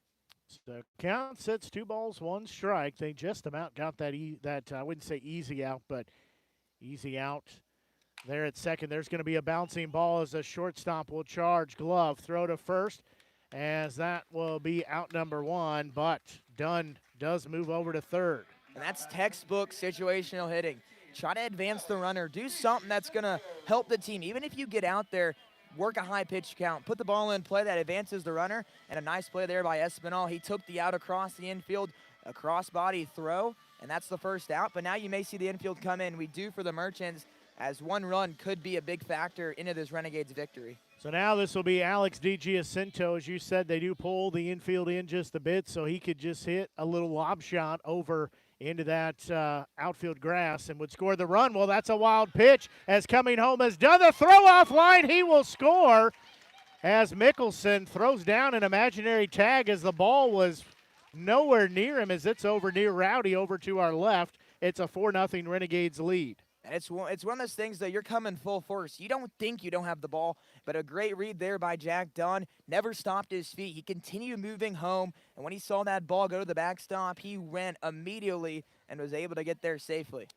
So count sits 2 balls, 1 strike. They just about got that, I wouldn't say easy out, but easy out there at second. There's going to be a bouncing ball as a shortstop will charge. Glove, throw to first, as that will be out number 1, but Dunn does move over to third. And that's textbook situational hitting. Try to advance the runner. Do something that's going to help the team. Even if you get out there, work a high pitch count. Put the ball in play that advances the runner. And a nice play there by Espinal. He took the out across the infield, a cross-body throw, and that's the first out. But now you may see the infield come in. We do for the Merchants, as 1 run could be a big factor into this Renegades victory. So now this will be Alex DiGiacinto. As you said, they do pull the infield in just a bit, so he could just hit a little lob shot over into that outfield grass and would score the run. Well, that's a wild pitch as coming home has done the throw-off line. He will score as Mickelson throws down an imaginary tag as the ball was nowhere near him as it's over near Rowdy over to our left. It's a 4-0 Renegades lead. And it's one of those things that you're coming full force. You don't think you don't have the ball, but a great read there by Jack Dunn. Never stopped his feet. He continued moving home, and when he saw that ball go to the backstop, he ran immediately and was able to get there safely.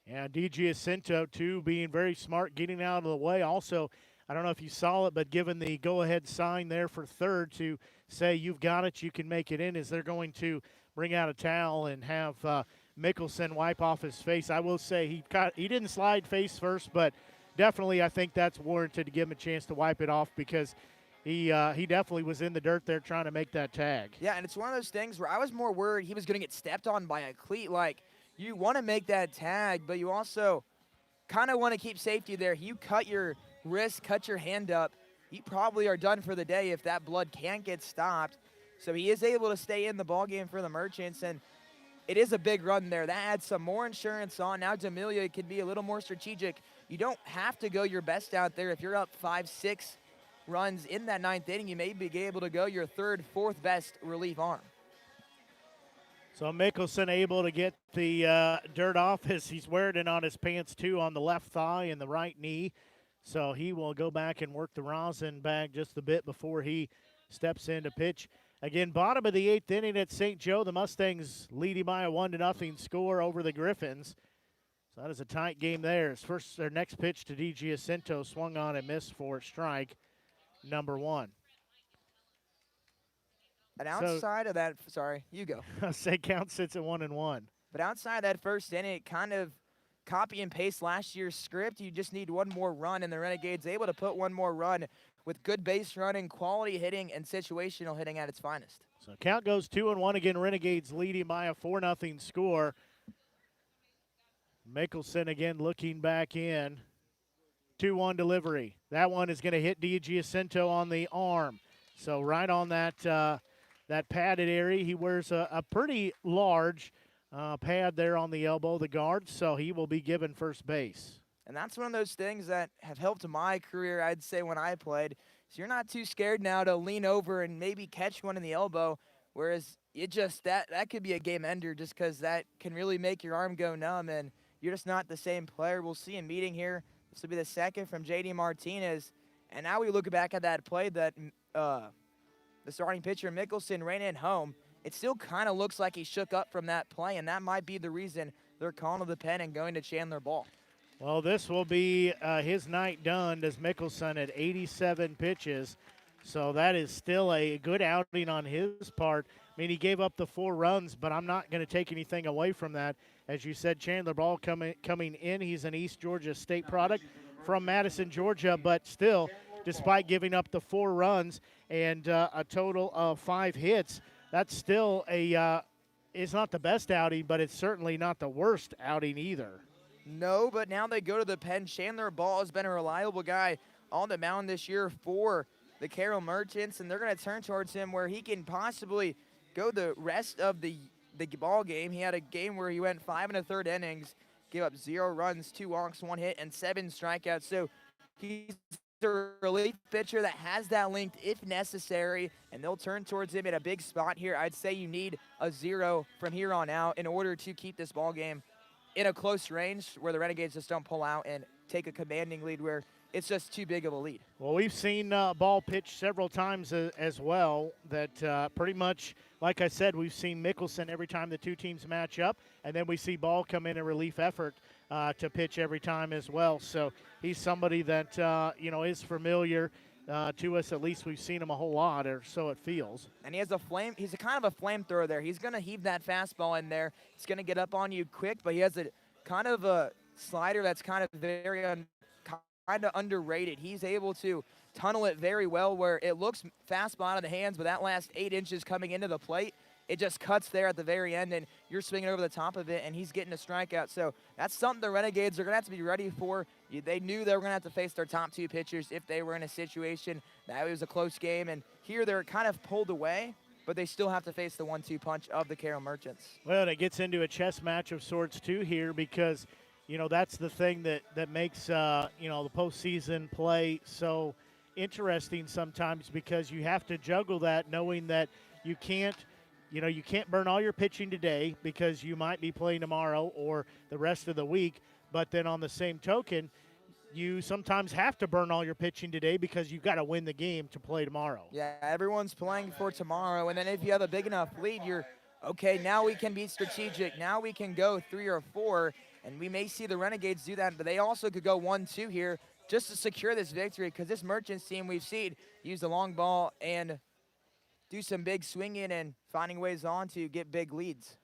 Yeah, DiGiacinto, too, being very smart, getting out of the way. Also, I don't know if you saw it, but given the go-ahead sign there for third to say you've got it, you can make it in, as they're going to bring out a towel and have Mickelson wipe off his face. I will say he didn't slide face first, but definitely I think that's warranted to give him a chance to wipe it off because he definitely was in the dirt there trying to make that tag. Yeah, and it's one of those things where I was more worried he was going to get stepped on by a cleat. Like, you want to make that tag, but you also kind of want to keep safety there. You cut your wrist, cut your hand up, you probably are done for the day if that blood can't get stopped. So he is able to stay in the ballgame for the Merchants, and it is a big run there. That adds some more insurance on. Now D'Amelia can be a little more strategic. You don't have to go your best out there. If you're up 5-6 runs in that 9th inning, you may be able to go your 3rd, 4th best relief arm. So Mickelson able to get the dirt off as he's wearing it on his pants too, on the left thigh and the right knee. So he will go back and work the rosin bag just a bit before he steps in to pitch. Again, bottom of the 8th inning at St. Joe. The Mustangs leading by a 1-0 score over the Griffins. So that is a tight game there. Their next pitch to DiGiacinto swung on and missed for strike number 1. And outside of that, sorry, you go. Say count sits at 1-1. But outside of that first inning, it kind of copy and paste last year's script. You just need one more run, and the Renegades able to put one more run with good base running, quality hitting, and situational hitting at its finest. So count goes 2-1 again. Renegades leading by a 4-0 score. Mickelson again looking back in. 2-1 delivery. That one is going to hit DiGiacinto on the arm. So right on that that padded area. He wears a pretty large pad there on the elbow, the guard, so he will be given first base. And that's one of those things that have helped my career, I'd say, when I played. So you're not too scared now to lean over and maybe catch one in the elbow, whereas that could be a game ender just because that can really make your arm go numb, and you're just not the same player. We'll see a meeting here. This will be the second from J.D. Martinez. And now we look back at that play that the starting pitcher, Mickelson, ran in home. It still kind of looks like he shook up from that play, and that might be the reason they're calling to the pen and going to Chandler Ball. Well, this will be his night done as Mickelson at 87 pitches. So that is still a good outing on his part. I mean, he gave up the 4 runs, but I'm not going to take anything away from that. As you said, Chandler Ball coming in. He's an East Georgia State product from Madison, Georgia, but still, despite giving up the 4 runs and a total of 5 hits, that's still it's not the best outing, but it's certainly not the worst outing either. No, but now they go to the pen. Chandler Ball has been a reliable guy on the mound this year for the Carroll Merchants, and they're going to turn towards him where he can possibly go the rest of the ball game. He had a game where he went 5 1/3 innings, gave up 0 runs, 2 walks, 1 hit, and 7 strikeouts. So he's a relief pitcher that has that length if necessary, and they'll turn towards him in a big spot here. I'd say you need a 0 from here on out in order to keep this ball game in a close range where the Renegades just don't pull out and take a commanding lead where it's just too big of a lead. Well, we've seen ball pitched several times as well that pretty much, like I said, we've seen Mickelson every time the two teams match up, and then we see Ball come in a relief effort to pitch every time as well. So he's somebody that, is familiar to us. At least we've seen him a whole lot, or so it feels. And he has he's a kind of a flamethrower there. He's going to heave that fastball in there. It's going to get up on you quick, but he has a kind of a slider that's kind of very kind of underrated. He's able to tunnel it very well where it looks fastball out of the hands, but that last 8 inches coming into the plate, it just cuts there at the very end, and you're swinging over the top of it, and he's getting a strikeout. So that's something the Renegades are going to have to be ready for. They knew they were going to have to face their top 2 pitchers if they were in a situation that it was a close game, and here they're kind of pulled away, but they still have to face the 1-2 punch of the Carroll Merchants. Well, it gets into a chess match of sorts, too, here because, that's the thing that makes, the postseason play so interesting sometimes because you have to juggle that knowing that you can't burn all your pitching today because you might be playing tomorrow or the rest of the week. But then on the same token, you sometimes have to burn all your pitching today because you've got to win the game to play tomorrow. Yeah, everyone's playing for tomorrow. And then if you have a big enough lead, you're, okay, now we can be strategic. Now we can go 3 or 4. And we may see the Renegades do that, but they also could go 1-2 here just to secure this victory because this Merchants team we've seen use the long ball and do some big swinging and finding ways on to get big leads.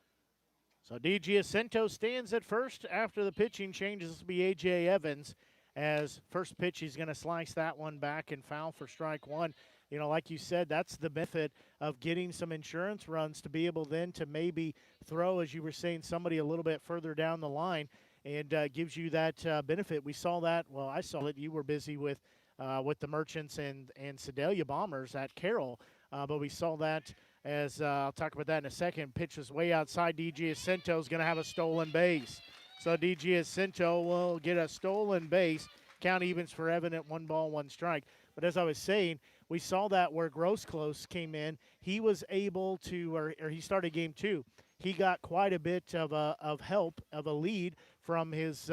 So D. Giacinto stands at first after the pitching changes. This will be A.J. Evans as first pitch. He's going to slice that one back and foul for strike 1. Like you said, that's the benefit of getting some insurance runs to be able then to maybe throw, as you were saying, somebody a little bit further down the line and gives you that benefit. We saw that. Well, I saw that you were busy with the Merchants and Sedalia Bombers at Carroll. But we saw that as I'll talk about that in a second. Pitch was way outside. D. Giacinto is going to have a stolen base. So D. Giacinto will get a stolen base. Count evens for Evan at 1 ball, 1 strike. But as I was saying, we saw that where Grossclose came in. He was able to, or he started game 2. He got quite a bit of help, of a lead from his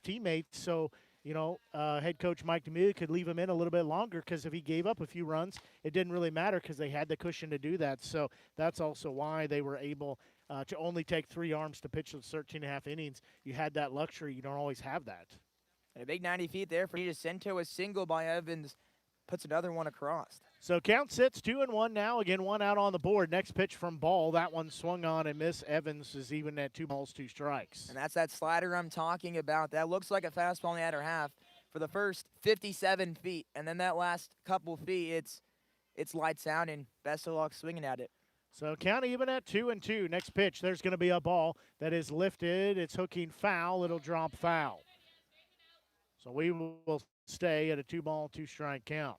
teammates. So, head coach Mike D'Amelia could leave him in a little bit longer because if he gave up a few runs, it didn't really matter because they had the cushion to do that. So that's also why they were able to only take 3 arms to pitch those 13.5 innings. You had that luxury. You don't always have that. And a big 90 feet there for Giacinto. A single by Evans puts another one across. So count sits 2-1 now. Again, 1 out on the board. Next pitch from Ball. That one swung on and missed. Evans is even at 2 balls, 2 strikes. And that's that slider I'm talking about. That looks like a fastball in the outer half for the first 57 feet. And then that last couple feet, it's lights out and best of luck swinging at it. So count even at 2-2. Next pitch, there's going to be a ball that is lifted. It's hooking foul. It'll drop foul. So we will stay at a 2 ball, 2 strike count.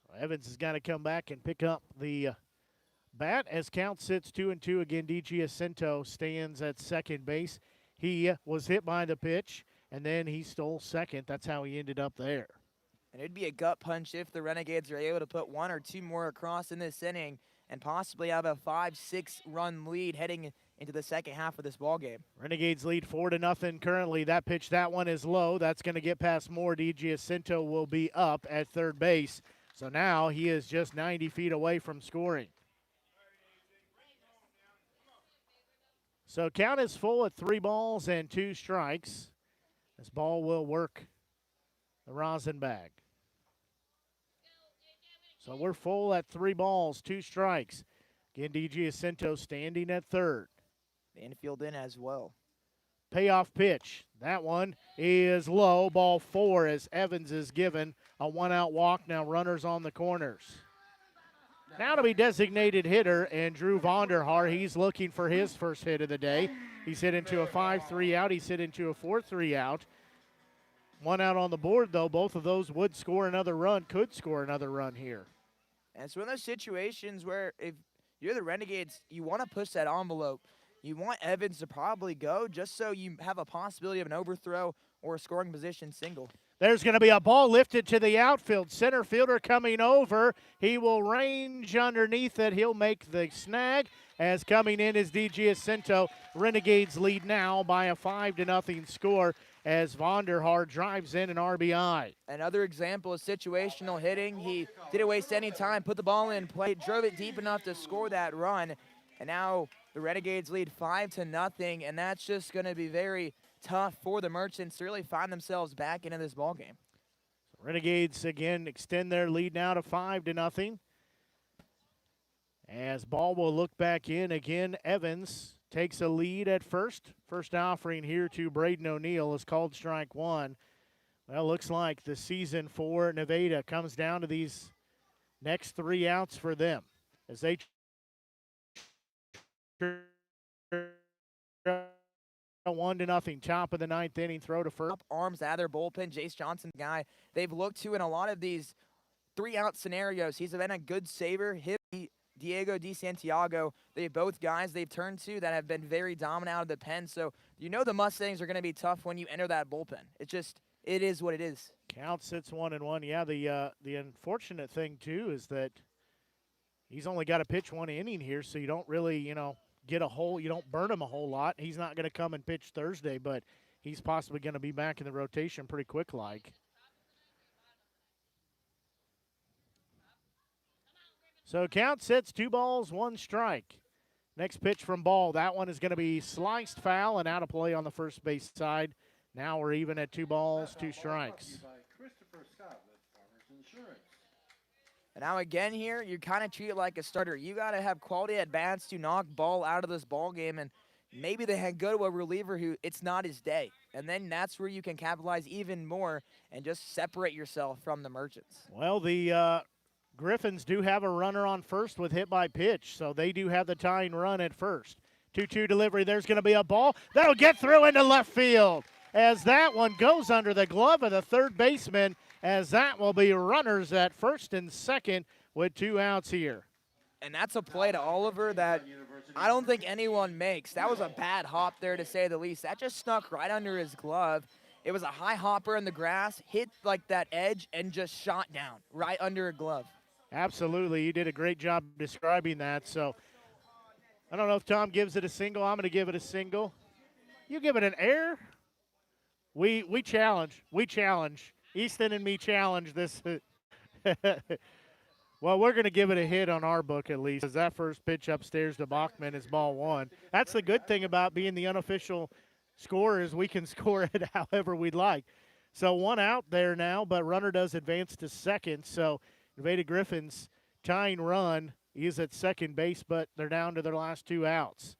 So Evans has got to come back and pick up the bat as count sits 2-2. Again, D. Giacinto stands at second base. He was hit by the pitch, and then he stole second. That's how he ended up there. And it'd be a gut punch if the Renegades are able to put 1 or 2 more across in this inning and possibly have a 5-6 run lead heading into the second half of this ball game. Renegades lead 4-0 currently. That pitch, that one is low. That's going to get past Moore. D. Giacinto will be up at third base. So now he is just 90 feet away from scoring. So count is full at 3 balls and 2 strikes. This ball will work the rosin bag. So we're full at 3 balls, 2 strikes. Again, D. Giacinto standing at third. The infield in as well. Payoff pitch. That one is low. Ball 4 as Evans is given a 1-out walk. Now runners on the corners. Now to be designated hitter and Drew Vonderhaar. He's looking for his first hit of the day. He's hit into a 5-3 out. He's hit into a 4-3 out. 1 out on the board, though. Both of those would score another run, could score another run here. And it's one of those situations where if you're the Renegades, you want to push that envelope. You want Evans to probably go just so you have a possibility of an overthrow or a scoring position single. There's going to be a ball lifted to the outfield. Center fielder coming over. He will range underneath it. He'll make the snag. As coming in is D.G. Jacinto. Renegades lead now by a 5-0 score as Vonderhaar drives in an RBI. Another example of situational hitting. He didn't waste any time, put the ball in play, drove it deep enough to score that run. And now the Renegades lead 5-0, and that's just going to be very tough for the Merchants to really find themselves back into this ball game. Renegades again extend their lead now to 5-0. As ball will look back in again, Evans takes a lead at first. First offering here to Braden O'Neill is called strike one. Well, looks like the season for Nevada comes down to these next 3 outs for them as they 1-0, top of the 9th inning, throw to first. Arms out of their bullpen. Jace Johnson, guy they've looked to in a lot of these 3-out scenarios. He's been a good saver. Diego DeSantiago, they both guys they've turned to that have been very dominant out of the pen. So you know the Mustangs are going to be tough when you enter that bullpen. It is what it is. Count sits 1-1. Yeah, the unfortunate thing too is that he's only got to pitch 1 inning here, so you don't really, you don't burn him a whole lot. He's not going to come and pitch Thursday, but he's possibly going to be back in the rotation pretty quick like. So count sits 2 balls, 1 strike. Next pitch from Ball. That one is going to be sliced foul and out of play on the first base side. Now we're even at 2 balls, 2 strikes. And now again here, you kind of treat it like a starter. You got to have quality at bats to knock Ball out of this ball game, and maybe they had go to a reliever who it's not his day. And then that's where you can capitalize even more and just separate yourself from the Merchants. Well, the Griffins do have a runner on first with hit by pitch, so they do have the tying run at first. 2-2 delivery. There's going to be a ball. That'll get through into left field as that one goes under the glove of the third baseman, as that will be runners at first and second with 2 outs here. And that's a play to Oliver that I don't think anyone makes. That was a bad hop there, to say the least. That just snuck right under his glove. It was a high hopper in the grass, hit like that edge, and just shot down right under a glove. Absolutely. You did a great job describing that. So I don't know if Tom gives it a single. I'm going to give it a single. You give it an error? We challenge. We challenge. Easton and me challenge this. Well, we're going to give it a hit on our book at least, as that first pitch upstairs to Bachman is ball 1. That's the good thing about being the unofficial scorer, is we can score it however we'd like. So 1 out there now, but runner does advance to second. So Nevada Griffins tying run is at second base, but they're down to their last 2 outs.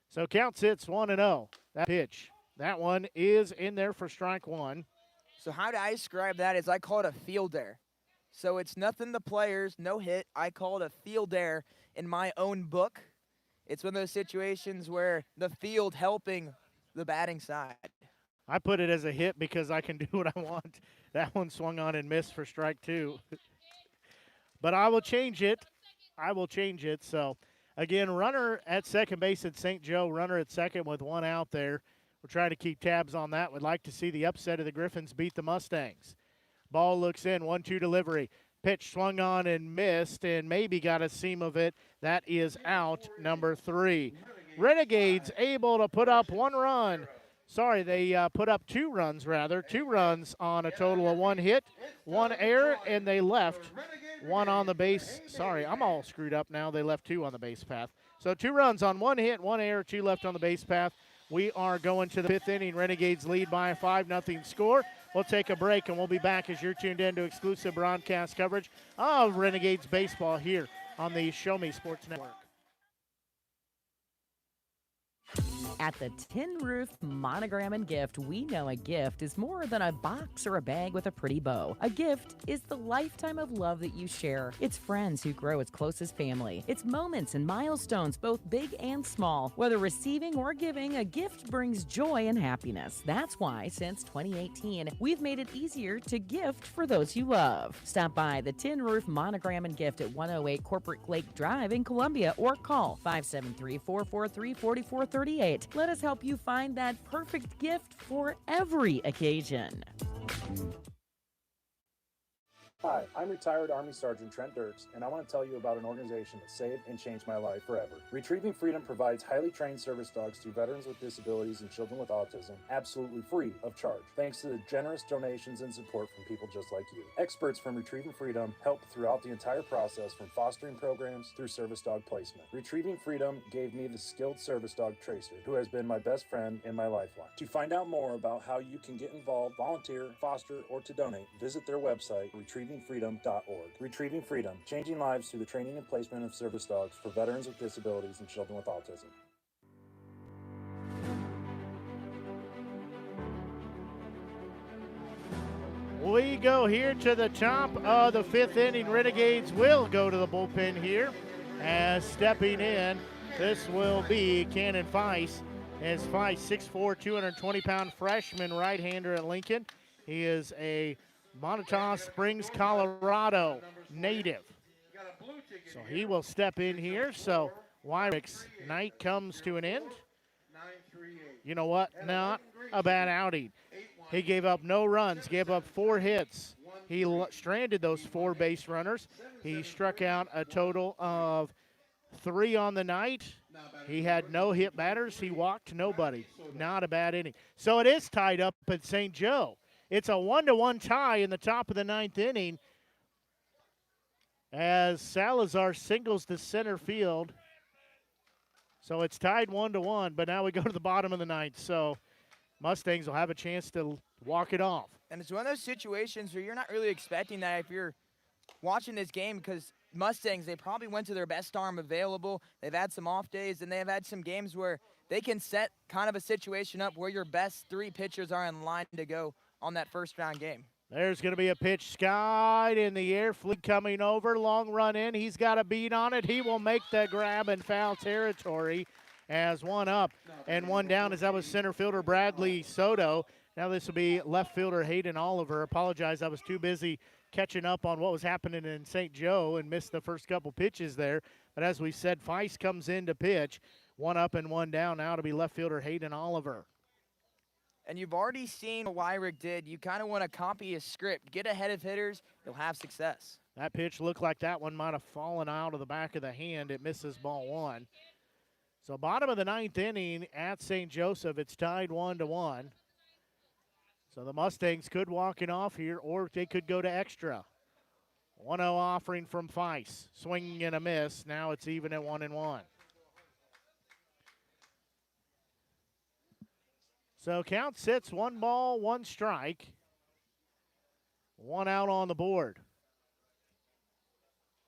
So count sits 1-0. That pitch, that one is in there for strike 1. So how do I describe that is I call it a field error. So it's nothing the players, no hit. I call it a field error in my own book. It's one of those situations where the field helping the batting side. I put it as a hit because I can do what I want. That one swung on and missed for strike 2. But I will change it. So, again, runner at second base at St. Joe, runner at second with 1 out there. We're trying to keep tabs on that. We'd like to see the upset of the Griffins beat the Mustangs. Ball looks in, 1-2 delivery. Pitch swung on and missed, and maybe got a seam of it. That is out, number 3. Renegades able to put up 1 run. Sorry, they put up 2 runs, rather. 2 runs on a total of 1 hit, 1 error, and they left 1 on the base. Sorry, I'm all screwed up now. They left 2 on the base path. So 2 runs on 1 hit, 1 error, 2 left on the base path. We are going to the 5th inning. Renegades lead by a 5-0 score. We'll take a break, and we'll be back as you're tuned in to exclusive broadcast coverage of Renegades baseball here on the Show Me Sports Network. At the Tin Roof Monogram and Gift, we know a gift is more than a box or a bag with a pretty bow. A gift is the lifetime of love that you share. It's friends who grow as close as family. It's moments and milestones, both big and small. Whether receiving or giving, a gift brings joy and happiness. That's why, since 2018, we've made it easier to gift for those you love. Stop by the Tin Roof Monogram and Gift at 108 Corporate Lake Drive in Columbia or call 573-443-4438. Let us help you find that perfect gift for every occasion. Hi, I'm retired Army Sergeant Trent Dirks, and I want to tell you about an organization that saved and changed my life forever. Retrieving Freedom provides highly trained service dogs to veterans with disabilities and children with autism, absolutely free of charge, thanks to the generous donations and support from people just like you. Experts from Retrieving Freedom help throughout the entire process, from fostering programs through service dog placement. Retrieving Freedom gave me the skilled service dog Tracer, who has been my best friend and my lifeline. To find out more about how you can get involved, volunteer, foster, or to donate, visit their website, retrievingfreedom.org. Retrieving Freedom, changing lives through the training and placement of service dogs for veterans with disabilities and children with autism. We go here to the top of the 5th inning. Renegades will go to the bullpen here. As stepping in, this will be Cannon Feist. As Feist, 6'4", 220-pound freshman right-hander at Lincoln. He is a Montauk Springs, Colorado native. So he will step in here. So Wyrick's night comes to an end. You know what? Not a bad outing. He gave up no runs, gave up 4 hits. He stranded those 4 base runners. He struck out a total of 3 on the night. He had no hit batters. He walked nobody. Not a bad inning. So it is tied up at St. Joe. It's a 1-1 tie in the top of the 9th inning as Salazar singles to center field. So it's tied 1-1, but now we go to the bottom of the 9th. So Mustangs will have a chance to walk it off. And it's one of those situations where you're not really expecting that if you're watching this game, because Mustangs, they probably went to their best arm available. They've had some off days, and they've had some games where they can set kind of a situation up where your best 3 pitchers are in line to go on that first-round game. There's going to be a pitch skied in the air. Fleet coming over, long run in. He's got a beat on it. He will make the grab in foul territory as 1 up and 1 down, as that was center fielder Bradley Soto. Now this will be left fielder Hayden Oliver. Apologize, I was too busy catching up on what was happening in St. Joe and missed the first couple pitches there. But as we said, Feist comes in to pitch. 1 up and 1 down now to be left fielder Hayden Oliver. And you've already seen what Wyrick did. You kind of want to copy his script. Get ahead of hitters, you'll have success. That pitch looked like that one might have fallen out of the back of the hand. It misses ball 1. So bottom of the 9th inning at St. Joseph, it's tied 1-1. So the Mustangs could walk it off here, or they could go to extra. 1-0 offering from Feist. Swing and a miss. Now it's even at 1-1. So count sits 1 ball, 1 strike. 1 out on the board.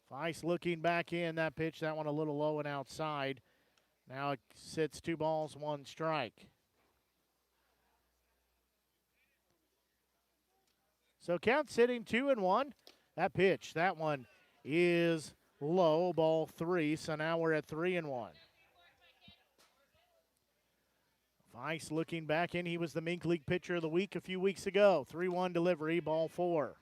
Feist looking back in. That pitch, that one a little low and outside. Now it sits 2 balls, 1 strike. So count sitting 2-1. That pitch, that one is low, ball 3. So now we're at 3-1. Feist looking back in. He was the Mink League pitcher of the week a few weeks ago. 3-1 delivery, ball 4.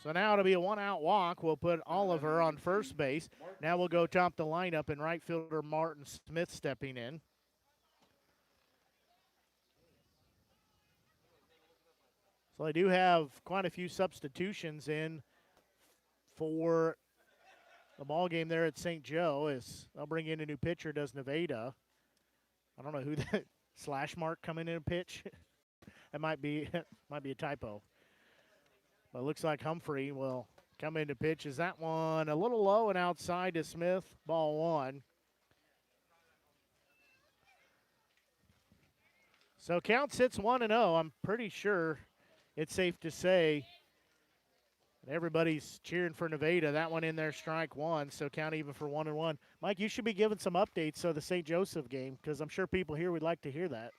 So now it'll be a 1-out walk. We'll put Oliver on first base. Now we'll go top the lineup, and right fielder Martin Smith stepping in. So they do have quite a few substitutions in for the ball game there at St. Joe. As they'll bring in a new pitcher, does Nevada. I don't know who that slash mark coming in a pitch. That might be a typo. But it looks like Humphrey will come in to pitch. Is that one a little low and outside to Smith? Ball 1. So count sits 1-0. I'm pretty sure it's safe to say that everybody's cheering for Nevada. That one in there, strike 1, so count even for 1-1. Mike, you should be giving some updates of the St. Joseph game, because I'm sure people here would like to hear that.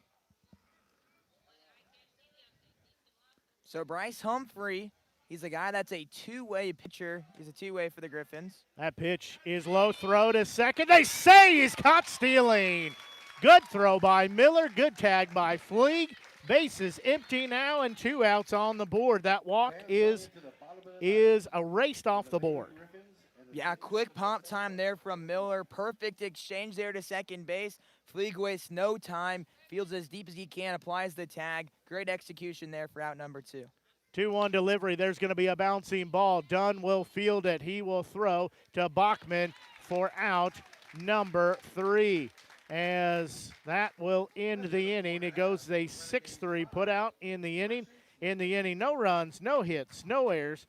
So Bryce Humphrey, he's a guy that's a 2-way pitcher. He's a 2-way for the Griffins. That pitch is low, throw to second. They say he's caught stealing. Good throw by Miller, good tag by Fleeg. Bases empty now and 2 outs on the board. That walk is erased off the board. Yeah, quick pump time there from Miller. Perfect exchange there to second base. Fleeg wastes no time. fields as deep as he can, applies the tag. Great execution there for out number 2. 2-1 delivery. There's going to be a bouncing ball. Dunn will field it. He will throw to Bachman for out number 3. As that will end the inning. It goes a 6-3 put out in the inning. In the inning, no runs, no hits, no errors,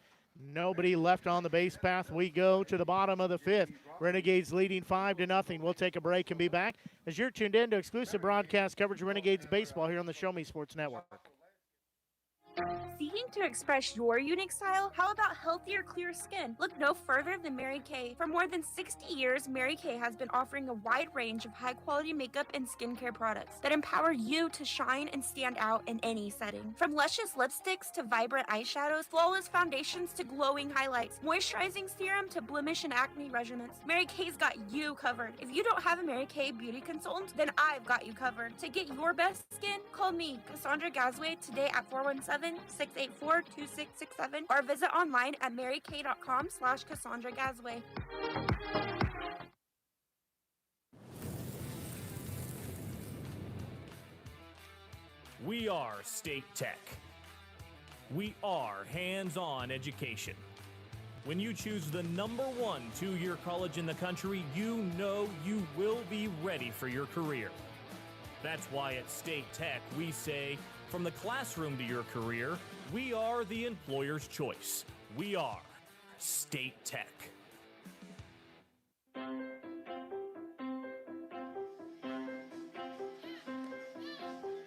nobody left on the base path. We go to the bottom of the 5th. Renegades leading 5-0. We'll take a break and be back as you're tuned in to exclusive broadcast coverage of Renegades baseball here on the Show Me Sports Network. Seeking to express your unique style? How about healthier, clear skin? Look no further than Mary Kay. For more than 60 years, Mary Kay has been offering a wide range of high-quality makeup and skincare products that empower you to shine and stand out in any setting. From luscious lipsticks to vibrant eyeshadows, flawless foundations to glowing highlights, moisturizing serum to blemish and acne regimens, Mary Kay's got you covered. If you don't have a Mary Kay beauty consultant, then I've got you covered. To get your best skin, call me, Cassandra Gazway, today at 417-684-2667 or visit online at marykay.com/Cassandra Gazway. We are State Tech. We are hands-on education. When you choose the #1 two-year college in the country, you know you will be ready for your career. That's why at State Tech we say, from the classroom to your career, we are the employer's choice. We are State Tech.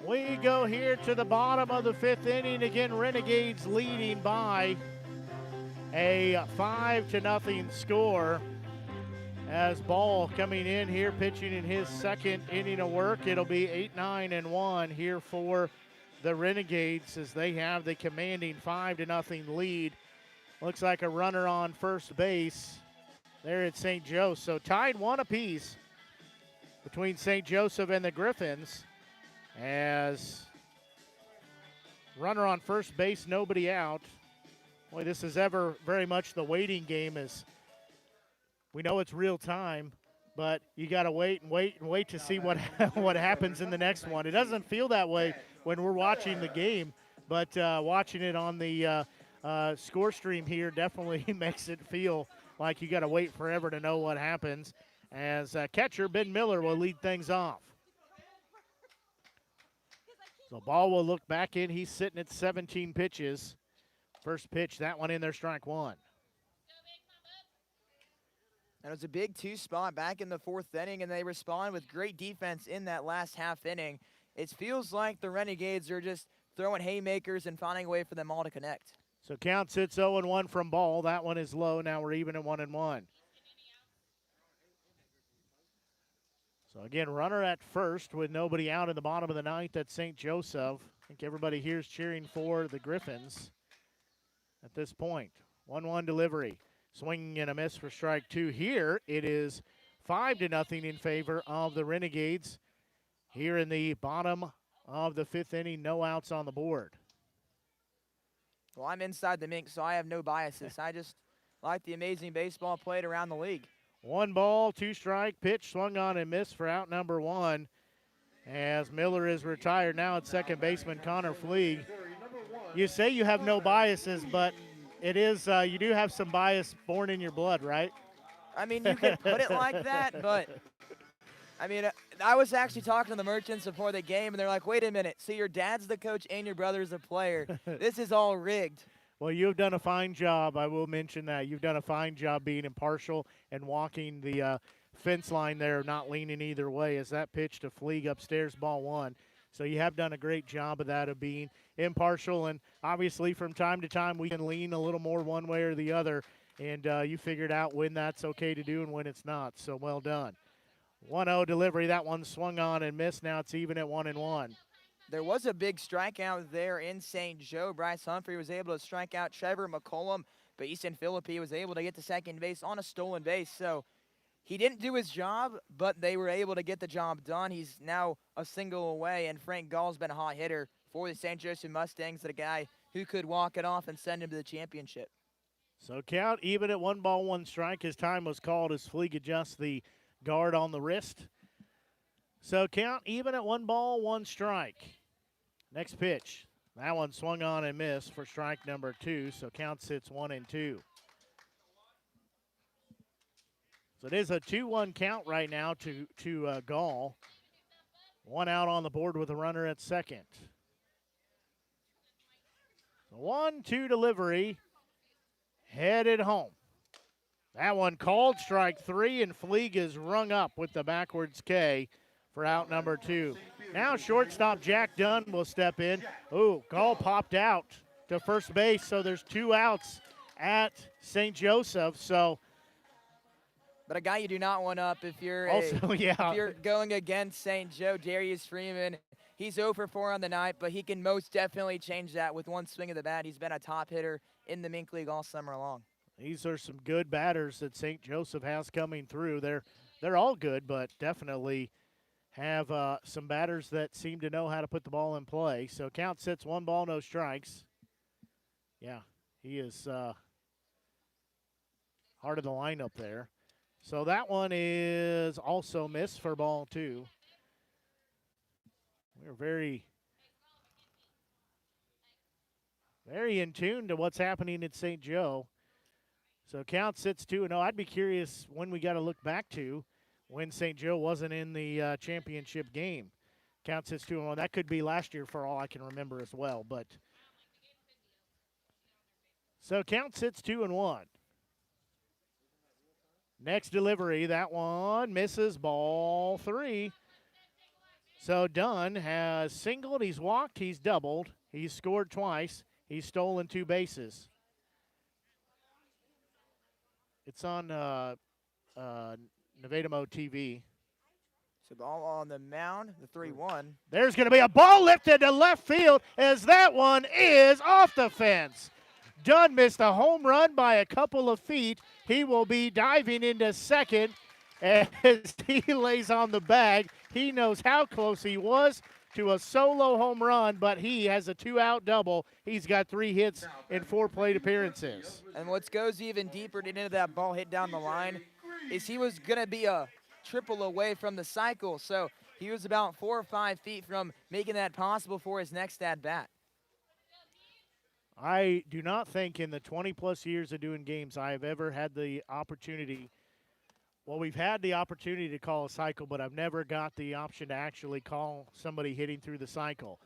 We go here to the bottom of the 5th inning. Again, Renegades leading by a 5-0 score. As Ball coming in here, pitching in his 2nd inning of work. It'll be 8-9-1 here for the Renegades as they have the commanding 5-0 lead. Looks like a runner on first base there at St. Joe. So tied 1 apiece between St. Joseph and the Griffins. As runner on first base, nobody out. Boy, this is ever very much the waiting game. As we know it's real time, but you got to wait to see what what happens in the next one. It doesn't feel that way when we're watching the game, but watching it on the score stream here definitely makes it feel like you got to wait forever to know what happens. As catcher Ben Miller will lead things off. So Ball will look back in. He's sitting at 17 pitches. First pitch, that one in there, strike 1. And it was a big 2 spot back in the 4th inning, and they respond with great defense in that last half inning. It feels like the Renegades are just throwing haymakers and finding a way for them all to connect. So count sits 0-1 from Ball. That one is low. Now we're even at 1-1. So again, runner at first with nobody out in the bottom of the 9th at St. Joseph. I think everybody here is cheering for the Griffins at this point. 1-1 delivery. Swing and a miss for strike 2. Here it is 5-0 in favor of the Renegades. Here in the bottom of the 5th inning, no outs on the board. Well, I'm inside the MINK, so I have no biases. I just like the amazing baseball played around the league. 1 ball, 2 strike, pitch swung on and missed for out number 1. As Miller is retired now at second baseman Connor Fleeg. You say you have no biases, but it is, you do have some bias born in your blood, right? I mean, you could put it like that, but I mean, I was actually talking to the Merchants before the game, and they're like, wait a minute, so your dad's the coach and your brother's the player. This is all rigged. Well, you've done a fine job. I will mention that. You've done a fine job being impartial and walking the fence line there, not leaning either way, as that pitch to Fleeg upstairs, ball 1. So you have done a great job of that, of being impartial. And obviously from time to time we can lean a little more one way or the other. And you figured out when that's okay to do and when it's not. So well done. 1-0 delivery. That one swung on and missed. Now it's even at 1-1. There was a big strikeout there in St. Joe. Bryce Humphrey was able to strike out Trevor McCollum, but Easton Philippi was able to get to second base on a stolen base. So he didn't do his job, but they were able to get the job done. He's now a single away, and Frank Gall's been a hot hitter for the St. Joseph Mustangs, the guy who could walk it off and send him to the championship. So count even at 1 ball, 1 strike. His time was called as Fleeg adjusts the guard on the wrist. So count even at 1 ball, 1 strike. Next pitch. That one swung on and missed for strike number 2, so count sits 1-2. So it is a 2-1 count right now to Gall. 1 out on the board with a runner at second. 1-2 delivery. Headed home. That one called strike 3, and Fleeg is rung up with the backwards K for out number 2. Now shortstop Jack Dunn will step in. Ooh, Gall popped out to first base, so there's 2 outs at St. Joseph. So, but a guy you do not want up if you're if you're going against St. Joe, Darius Freeman. He's 0 for 4 on the night, but he can most definitely change that with 1 swing of the bat. He's been a top hitter in the MINK League all summer long. These are some good batters that St. Joseph has coming through. They're all good, but definitely have some batters that seem to know how to put the ball in play. So count sits 1 ball, no strikes. Yeah, he is heart of the lineup there. So that one is also missed for ball 2. We're very, very in tune to what's happening at St. Joe. So count sits 2-0. I'd be curious when we got to look back to when St. Joe wasn't in the championship game. Count sits 2-1. That could be last year for all I can remember as well. But so count sits 2-1. Next delivery, that one misses, ball 3. So Dunn has singled, he's walked, he's doubled, he's scored twice, he's stolen 2 bases. It's on Nevadamo TV. So ball on the mound, the 3-1. There's going to be a ball lifted to left field as that one is off the fence. Dunn missed a home run by a couple of feet. He will be diving into second as he lays on the bag. He knows how close he was to a solo home run, but he has a 2-out double. He's got 3 hits in 4 plate appearances. And what goes even deeper into that ball hit down the line is he was going to be a triple away from the cycle. So he was about 4 or 5 feet from making that possible for his next at-bat. I do not think in the 20-plus years of doing games I have ever had the opportunity. Well, we've had the opportunity to call a cycle, but I've never got the option to actually call somebody hitting through the cycle.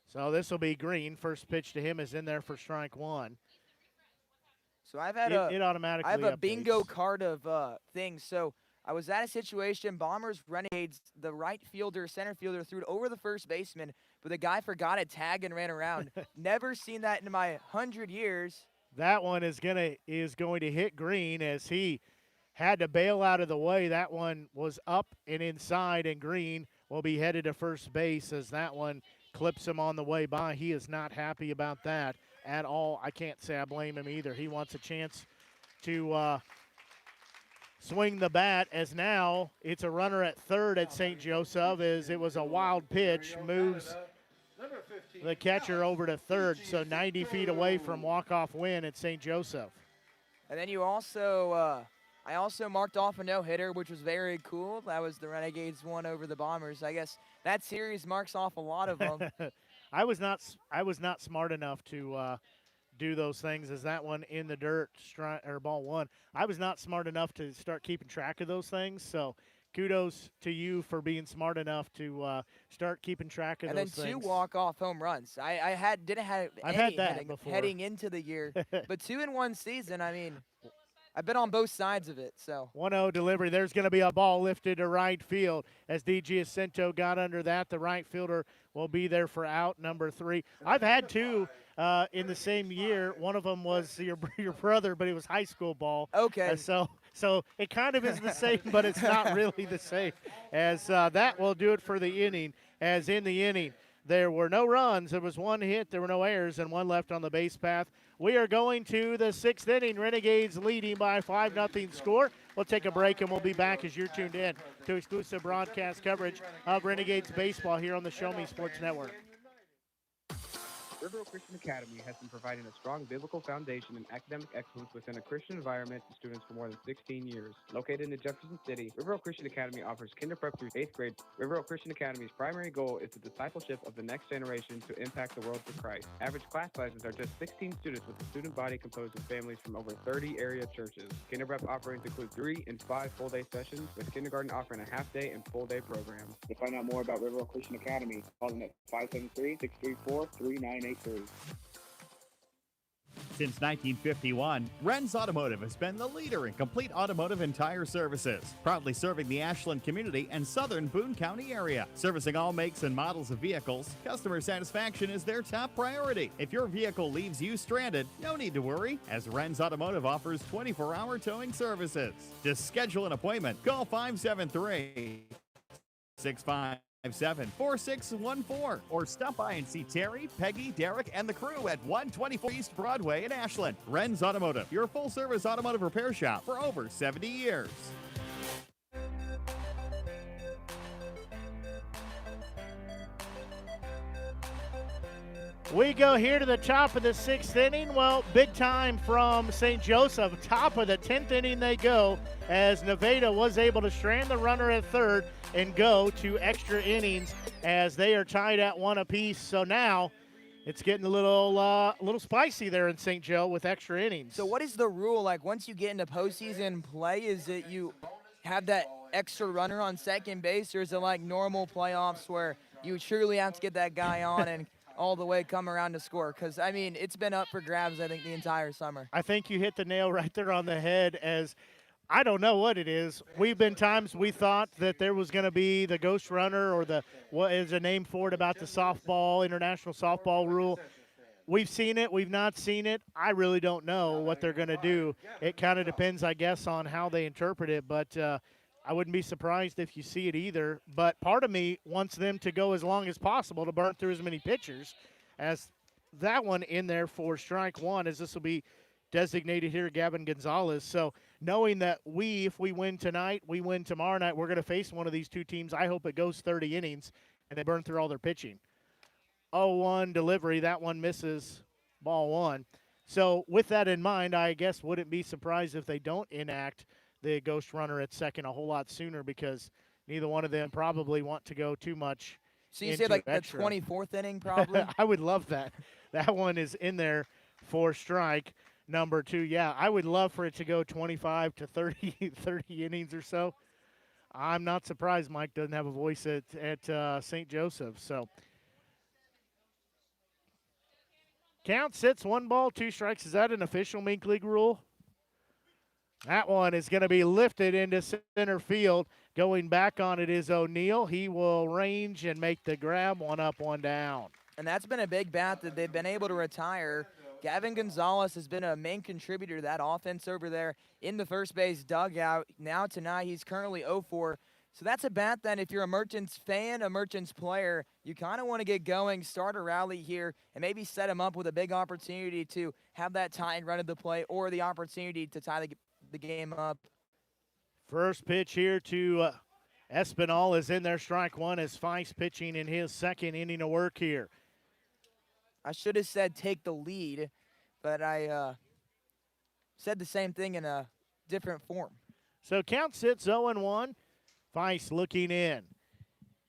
So this will be Green. First pitch to him is in there for strike 1. So I've had it automatically I have a updates. bingo card of things. So I was at a situation, Bombers, Renegades, the right fielder, center fielder threw it over the first baseman, but the guy forgot a tag and ran around. Never seen that in my 100 years. That one is going to hit Green as he had to bail out of the way. That one was up and inside, and Green will be headed to first base as that one clips him on the way by. He is not happy about that at all. I can't say I blame him either. He wants a chance to swing the bat, as now it's a runner at third at St. Joseph, as it was a wild pitch, moves the catcher over to third, so 90 feet away from walk-off win at St. Joseph. And then you also I also marked off a no-hitter, which was very cool. That was the Renegades won over the Bombers. I guess that series marks off a lot of them. I was not smart enough to do those things, as that one in the dirt, or ball 1. I was not smart enough to start keeping track of those things, so kudos to you for being smart enough to start keeping track of those things. And then 2 walk-off home runs. I've had that heading into the year, but 2 in 1 season, I mean, I've been on both sides of it. So 1-0 delivery. There's going to be a ball lifted to right field as D.G. Jacinto got under that. The right fielder will be there for out number 3. I've had 2 in the same year. One of them was your brother, but it was high school ball. Okay. So it kind of is the same, but it's not really the same. As that will do it for the inning. As in the inning, there were no runs. There was 1 hit. There were no errors, and 1 left on the base path. We are going to the 6th inning. Renegades leading by 5-0 score. We'll take a break, and we'll be back as you're tuned in to exclusive broadcast coverage of Renegades baseball here on the Show Me Sports Network. Riverville Christian Academy has been providing a strong biblical foundation and academic excellence within a Christian environment to students for more than 16 years. Located in Jefferson City, Riverville Christian Academy offers kinder prep through 8th grade. Riverville Christian Academy's primary goal is the discipleship of the next generation to impact the world for Christ. Average class sizes are just 16 students, with a student body composed of families from over 30 area churches. Kinder prep offerings include 3 and 5 full-day sessions, with kindergarten offering a half-day and full-day program. To find out more about Riverville Christian Academy, call them at 573-634-3983. Since 1951, Ren's Automotive has been the leader in complete automotive and tire services, proudly serving the Ashland community and southern Boone County area. Servicing all makes and models of vehicles, customer satisfaction is their top priority. If your vehicle leaves you stranded, no need to worry, as Ren's Automotive offers 24-hour towing services. To schedule an appointment, call 573-657-4614 or stop by and see Terry, Peggy, Derek, and the crew at 124 East Broadway in Ashland. Ren's Automotive, your full-service automotive repair shop for over 70 years. We go here to the top of the 6th inning. Well, big time from St. Joseph. Top of the 10th inning they go, as Nevada was able to strand the runner at third and go to extra innings as they are tied at 1 apiece. So now it's getting a little spicy there in St. Joe with extra innings. So what is the rule? Like, once you get into postseason play, is it you have that extra runner on second base, or is it like normal playoffs where you truly have to get that guy on and all the way come around to score? Because, I mean, it's been up for grabs, I think, the entire summer. I think you hit the nail right there on the head, as I don't know what it is. We've been times we thought that there was going to be the ghost runner, or the, what is a name for it, about the softball, international softball rule. We've seen it. We've not seen it. I really don't know what they're going to do. It kind of depends, I guess, on how they interpret it, but I wouldn't be surprised if you see it either. But part of me wants them to go as long as possible to burn through as many pitchers as that one in there for strike one, as this will be designated here Gavin Gonzalez. So knowing that if we win tonight, we win tomorrow night, we're going to face one of these two teams. I hope it goes 30 innings and they burn through all their pitching. 0-1 delivery. That one misses, ball one. So with that in mind, I guess wouldn't be surprised if they don't enact the ghost runner at second a whole lot sooner, because neither one of them probably want to go too much. So you say like extra. The 24th inning probably? I would love that. That one is in there for strike number 2. Yeah, I would love for it to go 25 to 30 innings or so. I'm not surprised Mike doesn't have a voice at St. Joseph. So count sits, 1 ball, 2 strikes. Is that an official Mink League rule? That one is going to be lifted into center field. Going back on it is O'Neill. He will range and make the grab. 1 up, 1 down. And that's been a big bat that they've been able to retire. Gavin Gonzalez has been a main contributor to that offense over there in the first base dugout. Now tonight he's currently 0-4. So that's a bat that if you're a Merchants fan, a Merchants player, you kind of want to get going, start a rally here, and maybe set him up with a big opportunity to have that tie and run at the plate, or the opportunity to tie the game up. First pitch here to Espinal is in there, strike 1, as Feist pitching in his second inning of work here. I should have said take the lead, but I said the same thing in a different form. So count sits 0-1. Feist looking in.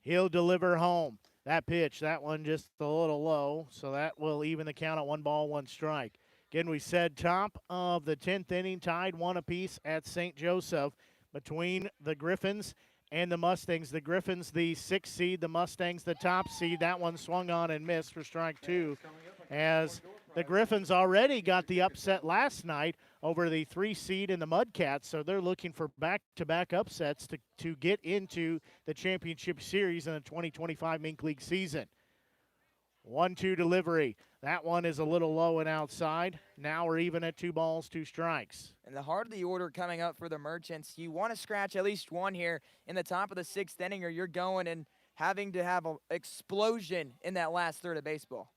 He'll deliver home. That pitch, that one just a little low, so that will even the count at 1 ball, 1 strike. Again, we said top of the 10th inning, tied 1 apiece at St. Joseph between the Griffins and the Mustangs. The Griffins, the 6th seed, the Mustangs, the top seed. That one swung on and missed for strike 2, as the Griffins already got the upset last night over the 3 seed in the Mudcats, so they're looking for back-to-back upsets to get into the championship series in the 2025 Mink League season. 1-2 delivery. That one is a little low and outside. Now we're even at 2 balls, 2 strikes. And the heart of the order coming up for the Merchants, you want to scratch at least 1 here in the top of the 6th inning, or you're going and having to have an explosion in that last third of baseball.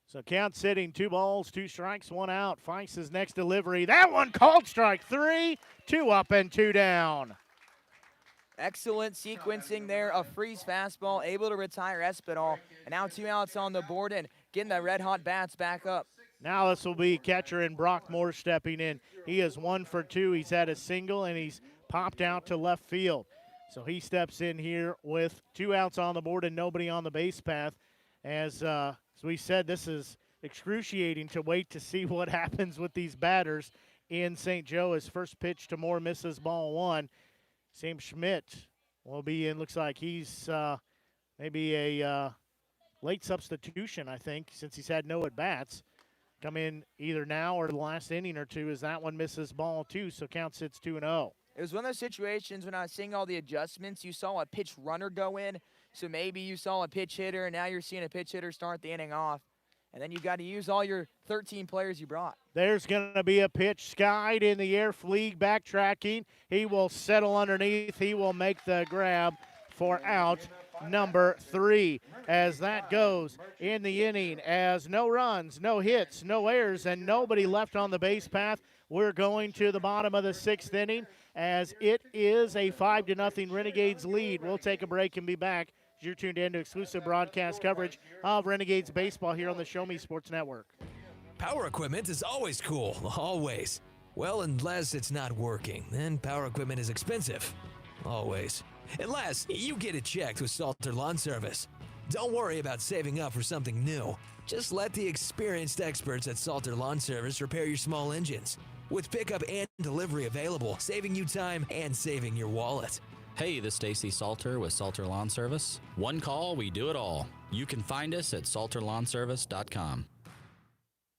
So count sitting, 2 balls, 2 strikes, 1 out. Feist's next delivery. That one called strike 3. 2 up and 2 down. Excellent sequencing there. A freeze fastball, able to retire Espinal. And now 2 outs on the board. And getting the red-hot bats back up. Now this will be catcher and Brock Moore stepping in. He is 1 for 2. He's had a single, and he's popped out to left field. So he steps in here with 2 outs on the board and nobody on the base path. As we said, this is excruciating to wait to see what happens with these batters in St. Joe. His first pitch to Moore misses ball 1. Sam Schmidt will be in. Looks like he's maybe a late substitution, I think, since he's had no at-bats. Come in either now or the last inning or two as that one misses ball 2, so count sits 2-0. It was one of those situations when I was seeing all the adjustments, you saw a pitch runner go in, so maybe you saw a pitch hitter, and now you're seeing a pitch hitter start the inning off. And then you got to use all your 13 players you brought. There's going to be a pitch skied in the air, Fleeg backtracking. He will settle underneath. He will make the grab for out number 3 as that goes in the inning. As no runs, no hits, no errors, and nobody left on the base path. We're going to the bottom of the 6th inning as it is a 5-0 Renegades lead. We'll take a break and be back. You're tuned in to exclusive broadcast coverage of Renegades baseball here on the Show Me Sports Network. Power equipment is always cool, always. Well, unless it's not working, then power equipment is expensive, always. Unless you get it checked with Salter Lawn Service. Don't worry about saving up for something new. Just let the experienced experts at Salter Lawn Service repair your small engines. With pickup and delivery available, saving you time and saving your wallet. Hey, this is Stacy Salter with Salter Lawn Service. One call, we do it all. You can find us at salterlawnservice.com.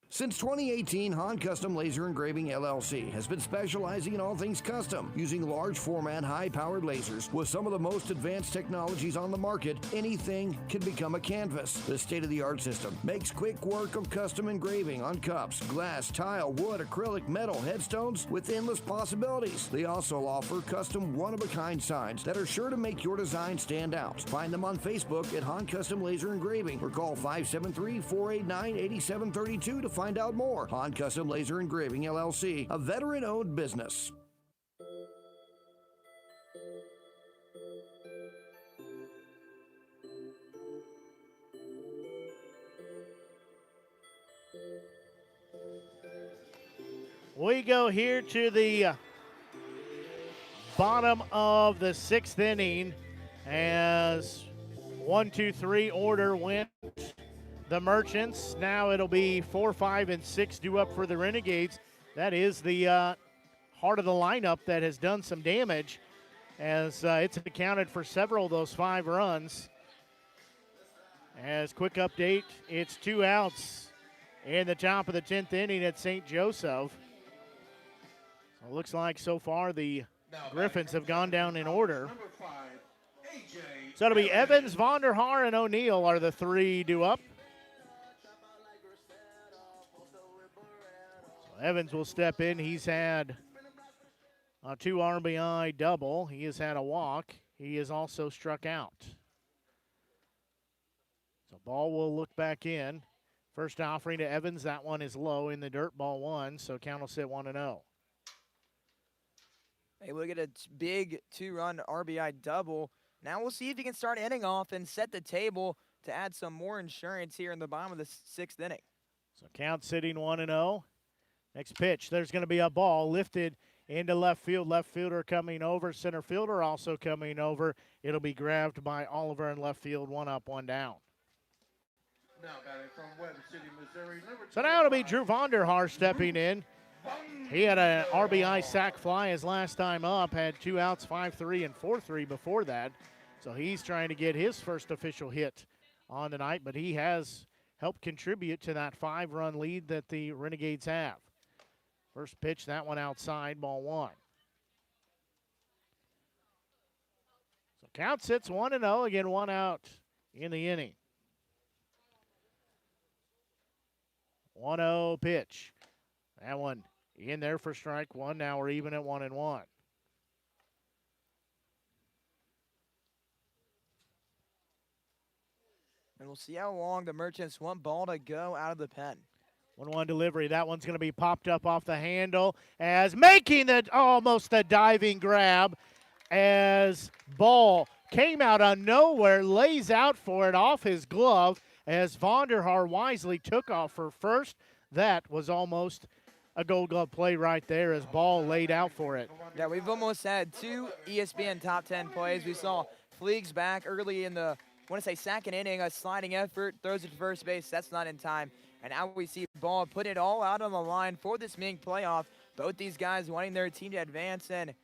Since 2018, Han Custom Laser Engraving LLC has been specializing in all things custom, using large format, high-powered lasers. With some of the most advanced technologies on the market, anything can become a canvas. This state-of-the-art system makes quick work of custom engraving on cups, glass, tile, wood, acrylic, metal, headstones with endless possibilities. They also offer custom one-of-a-kind signs that are sure to make your design stand out. Find them on Facebook at Han Custom Laser Engraving or call 573-489-8732 to find out more. Han Custom Laser Engraving LLC, a veteran-owned business. We go here to the bottom of the 6th inning as 1-2-3 order went the Merchants. Now it'll be 4, 5, and 6 due up for the Renegades. That is the heart of the lineup that has done some damage as it's accounted for several of those 5 runs. As quick update, it's 2 outs in the top of the 10th inning at St. Joseph. So it looks like so far the Griffins have gone down in order. So it'll be Evans, Vonderhaar, and O'Neill are the 3 due up. Evans will step in. He's had a 2 RBI double. He has had a walk. He is also struck out. So ball will look back in. First offering to Evans. That one is low in the dirt, ball 1. So count will sit 1-0. Hey, we'll get a big 2-run RBI double. Now we'll see if he can start inning off and set the table to add some more insurance here in the bottom of the 6th inning. So count sitting 1-0. Next pitch, there's going to be a ball lifted into left field. Left fielder coming over. Center fielder also coming over. It'll be grabbed by Oliver in left field. 1 up, 1 down. Now batting from Webb City, Missouri. So now it'll be Drew Vonderhaar stepping in. He had an RBI sac fly his last time up. Had 2 outs, 5-3 and 4-3 before that. So he's trying to get his first official hit on the night, but he has helped contribute to that 5-run lead that the Renegades have. First pitch, that one outside, ball 1. So count sits 1-0, again 1 out in the inning. 1-0 pitch. That one in there for strike 1. Now we're even at 1-1. And we'll see how long the Merchants want ball to go out of the pen. 1-1 delivery. That one's going to be popped up off the handle as making almost a diving grab as ball came out of nowhere, lays out for it off his glove as Vonderhaar wisely took off for first. That was almost a Gold Glove play right there as Ball laid out for it. Yeah, we've almost had 2 ESPN top 10 plays. We saw Fleegs back early in the, I want to say second inning, a sliding effort, throws it to first base. That's not in time. And now we see Ball put it all out on the line for this MINK playoff. Both these guys wanting their team to advance. And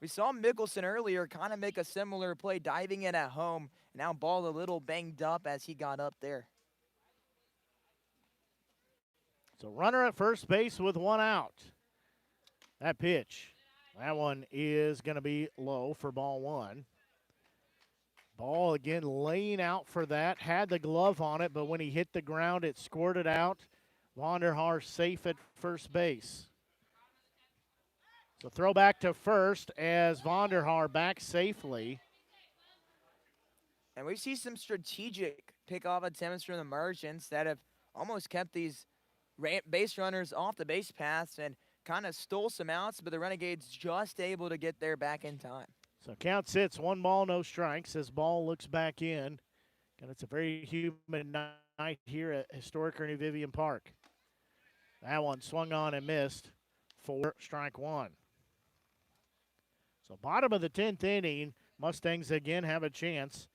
we saw Mickelson earlier kind of make a similar play, diving in at home. Now Ball a little banged up as he got up there. So runner at first base with 1 out. That pitch, that one is going to be low for ball 1. Ball again laying out for that, had the glove on it, but when he hit the ground, it squirted out. Vonderhaar safe at first base. So throw back to first as Vonderhaar back safely. And we see some strategic pickoff attempts from the Merchants that have almost kept these base runners off the base paths and kind of stole some outs, but the Renegades just able to get there back in time. So count sits, 1 ball, no strikes as Ball looks back in. And it's a very humid night here at historic Ernie Vivian Park. That one swung on and missed for strike 1. So bottom of the 10th inning, Mustangs again have a chance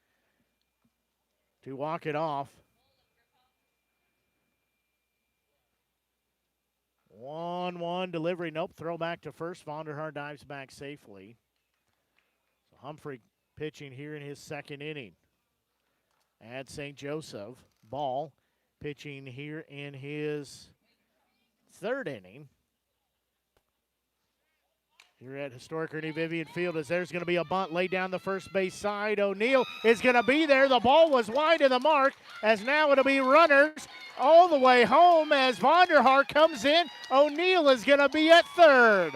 to walk it off. 1-1 delivery. Nope. Throw back to first. Vonderhaar dives back safely. So Humphrey pitching here in his second inning. At St. Joseph. Ball pitching here in his third inning. Here at historic Ernie Vivian Field as there's going to be a bunt laid down the first base side. O'Neill is going to be there. The ball was wide of the mark as now it'll be runners all the way home as Vonderhaar comes in. O'Neill is going to be at third.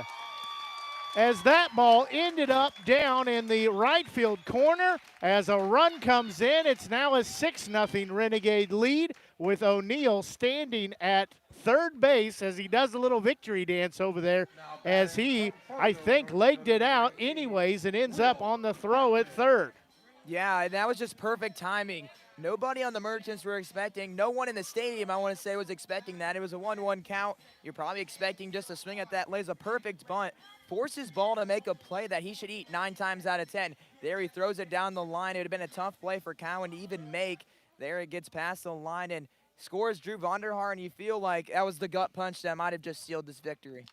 As that ball ended up down in the right field corner as a run comes in. It's now a 6-0 Renegade lead with O'Neill standing at third base as he does a little victory dance over there as he, I think, legged it out anyways and ends up on the throw at third. Yeah, and that was just perfect timing. Nobody on the Merchants were expecting, no one in the stadium, I want to say, was expecting that. It was a 1-1 count. You're probably expecting just a swing at that, lays a perfect bunt, forces Ball to make a play that he should eat 9 times out of 10. There he throws it down the line. It would have been a tough play for Cowan to even make. There it gets past the line and scores Drew Vonderhaar, and you feel like that was the gut punch that might have just sealed this victory.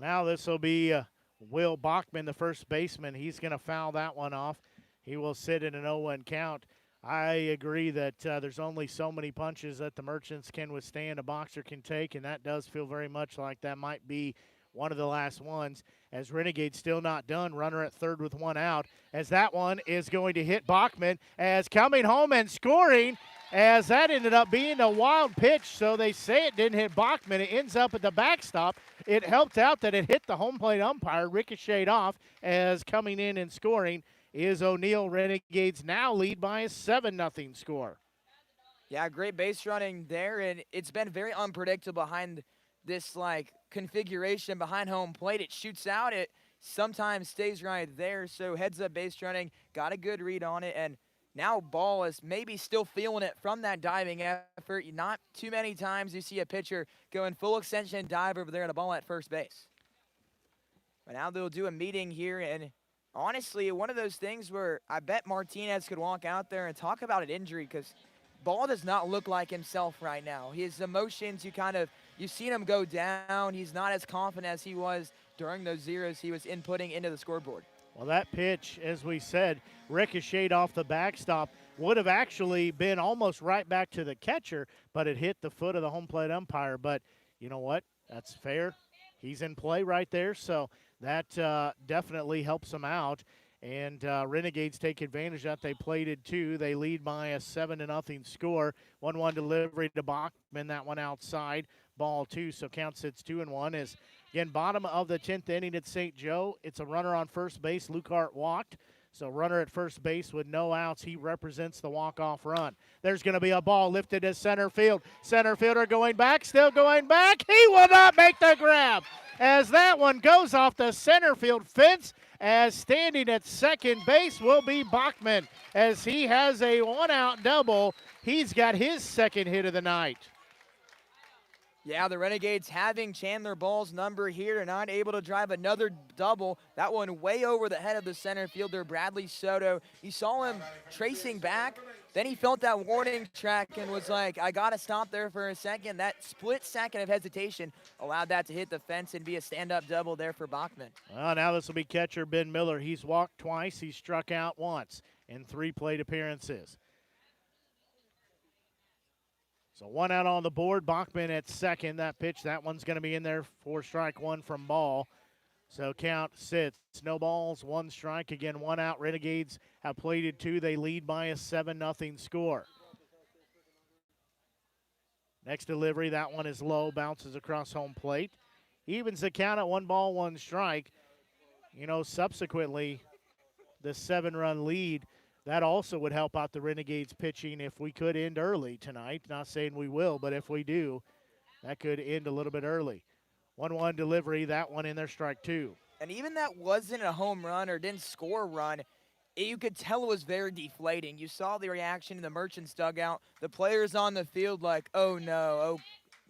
Now this will be Will Bachman, the first baseman. He's going to foul that one off. He will sit in an 0-1 count. I agree that there's only so many punches that the Merchants can withstand, a boxer can take, and that does feel very much like that might be one of the last ones. As Renegade still not done, runner at third with 1 out, as that one is going to hit Bachman, as coming home and scoring, as that ended up being a wild pitch, so they say it didn't hit Bachman. It ends up at the backstop. It helped out that it hit the home plate umpire, ricocheted off, as coming in and scoring is O'Neill. Renegades now lead by a 7-0 score. Yeah, great base running there, and it's been very unpredictable behind this, configuration behind home plate. It shoots out, it sometimes stays right there, so heads-up base running, got a good read on it, and now Ball is maybe still feeling it from that diving effort. Not too many times you see a pitcher going full extension dive over there and a ball at first base. But now they'll do a meeting here, and honestly, one of those things where I bet Martinez could walk out there and talk about an injury because Ball does not look like himself right now. His emotions, you've seen him go down. He's not as confident as he was during those zeros he was inputting into the scoreboard. Well, that pitch, as we said, ricocheted off the backstop, would have actually been almost right back to the catcher, but it hit the foot of the home plate umpire. But you know what? That's fair. He's in play right there, so that definitely helps him out. And Renegades take advantage of that. They played it too. They lead by a 7-0 score. 1-1 delivery to Bachman. That one outside. Ball 2, so count sits 2-1 as, again, bottom of the 10th inning at St. Joe. It's a runner on first base. Lukart walked. So runner at first base with no outs. He represents the walk-off run. There's going to be a ball lifted to center field. Center fielder going back, still going back. He will not make the grab as that one goes off the center field fence as standing at second base will be Bachman, as he has a one-out double. He's got his second hit of the night. Yeah, the Renegades having Chandler Ball's number here, not able to drive another double. That one way over the head of the center fielder, Bradley Soto. You saw him tracing back. Then he felt that warning track and was like, I got to stop there for a second. That split second of hesitation allowed that to hit the fence and be a stand-up double there for Bachman. Well, now this will be catcher Ben Miller. He's walked twice. He's struck out once in 3 plate appearances. So 1 out on the board. Bachman at second. That pitch, that one's going to be in there for strike 1 from Ball. So count sits. No balls, 1 strike. Again, 1 out. Renegades have plated 2. They lead by a 7-0 score. Next delivery, that one is low. Bounces across home plate. Evens the count at 1 ball, 1 strike. You know, subsequently, the 7-run lead, that also would help out the Renegades pitching if we could end early tonight. Not saying we will, but if we do, that could end a little bit early. 1-1 delivery, that one in there, strike 2. And even that wasn't a home run or didn't score a run, you could tell it was very deflating. You saw the reaction in the Merchants dugout. The players on the field like, oh no, oh,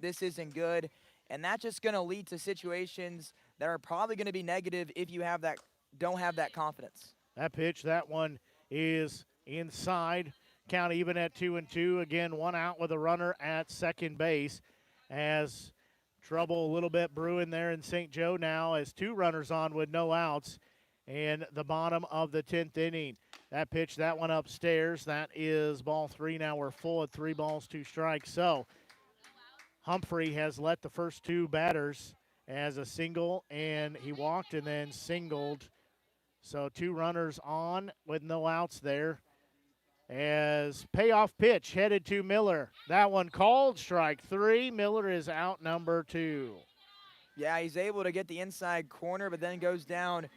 this isn't good. And that's just going to lead to situations that are probably going to be negative if you don't have that confidence. That pitch, that one is inside. Count even at 2-2. Again, 1 out with a runner at second base, as trouble a little bit brewing there in St. Joe now, as 2 runners on with no outs in the bottom of the 10th inning. That pitch, that one upstairs. That is ball 3. Now we're full at 3 balls, 2 strikes. So Humphrey has let the first 2 batters as a single, and he walked and then singled. So 2 runners on with no outs there. As payoff pitch headed to Miller. That one called strike 3. Miller is out number 2. Yeah, he's able to get the inside corner, but then goes down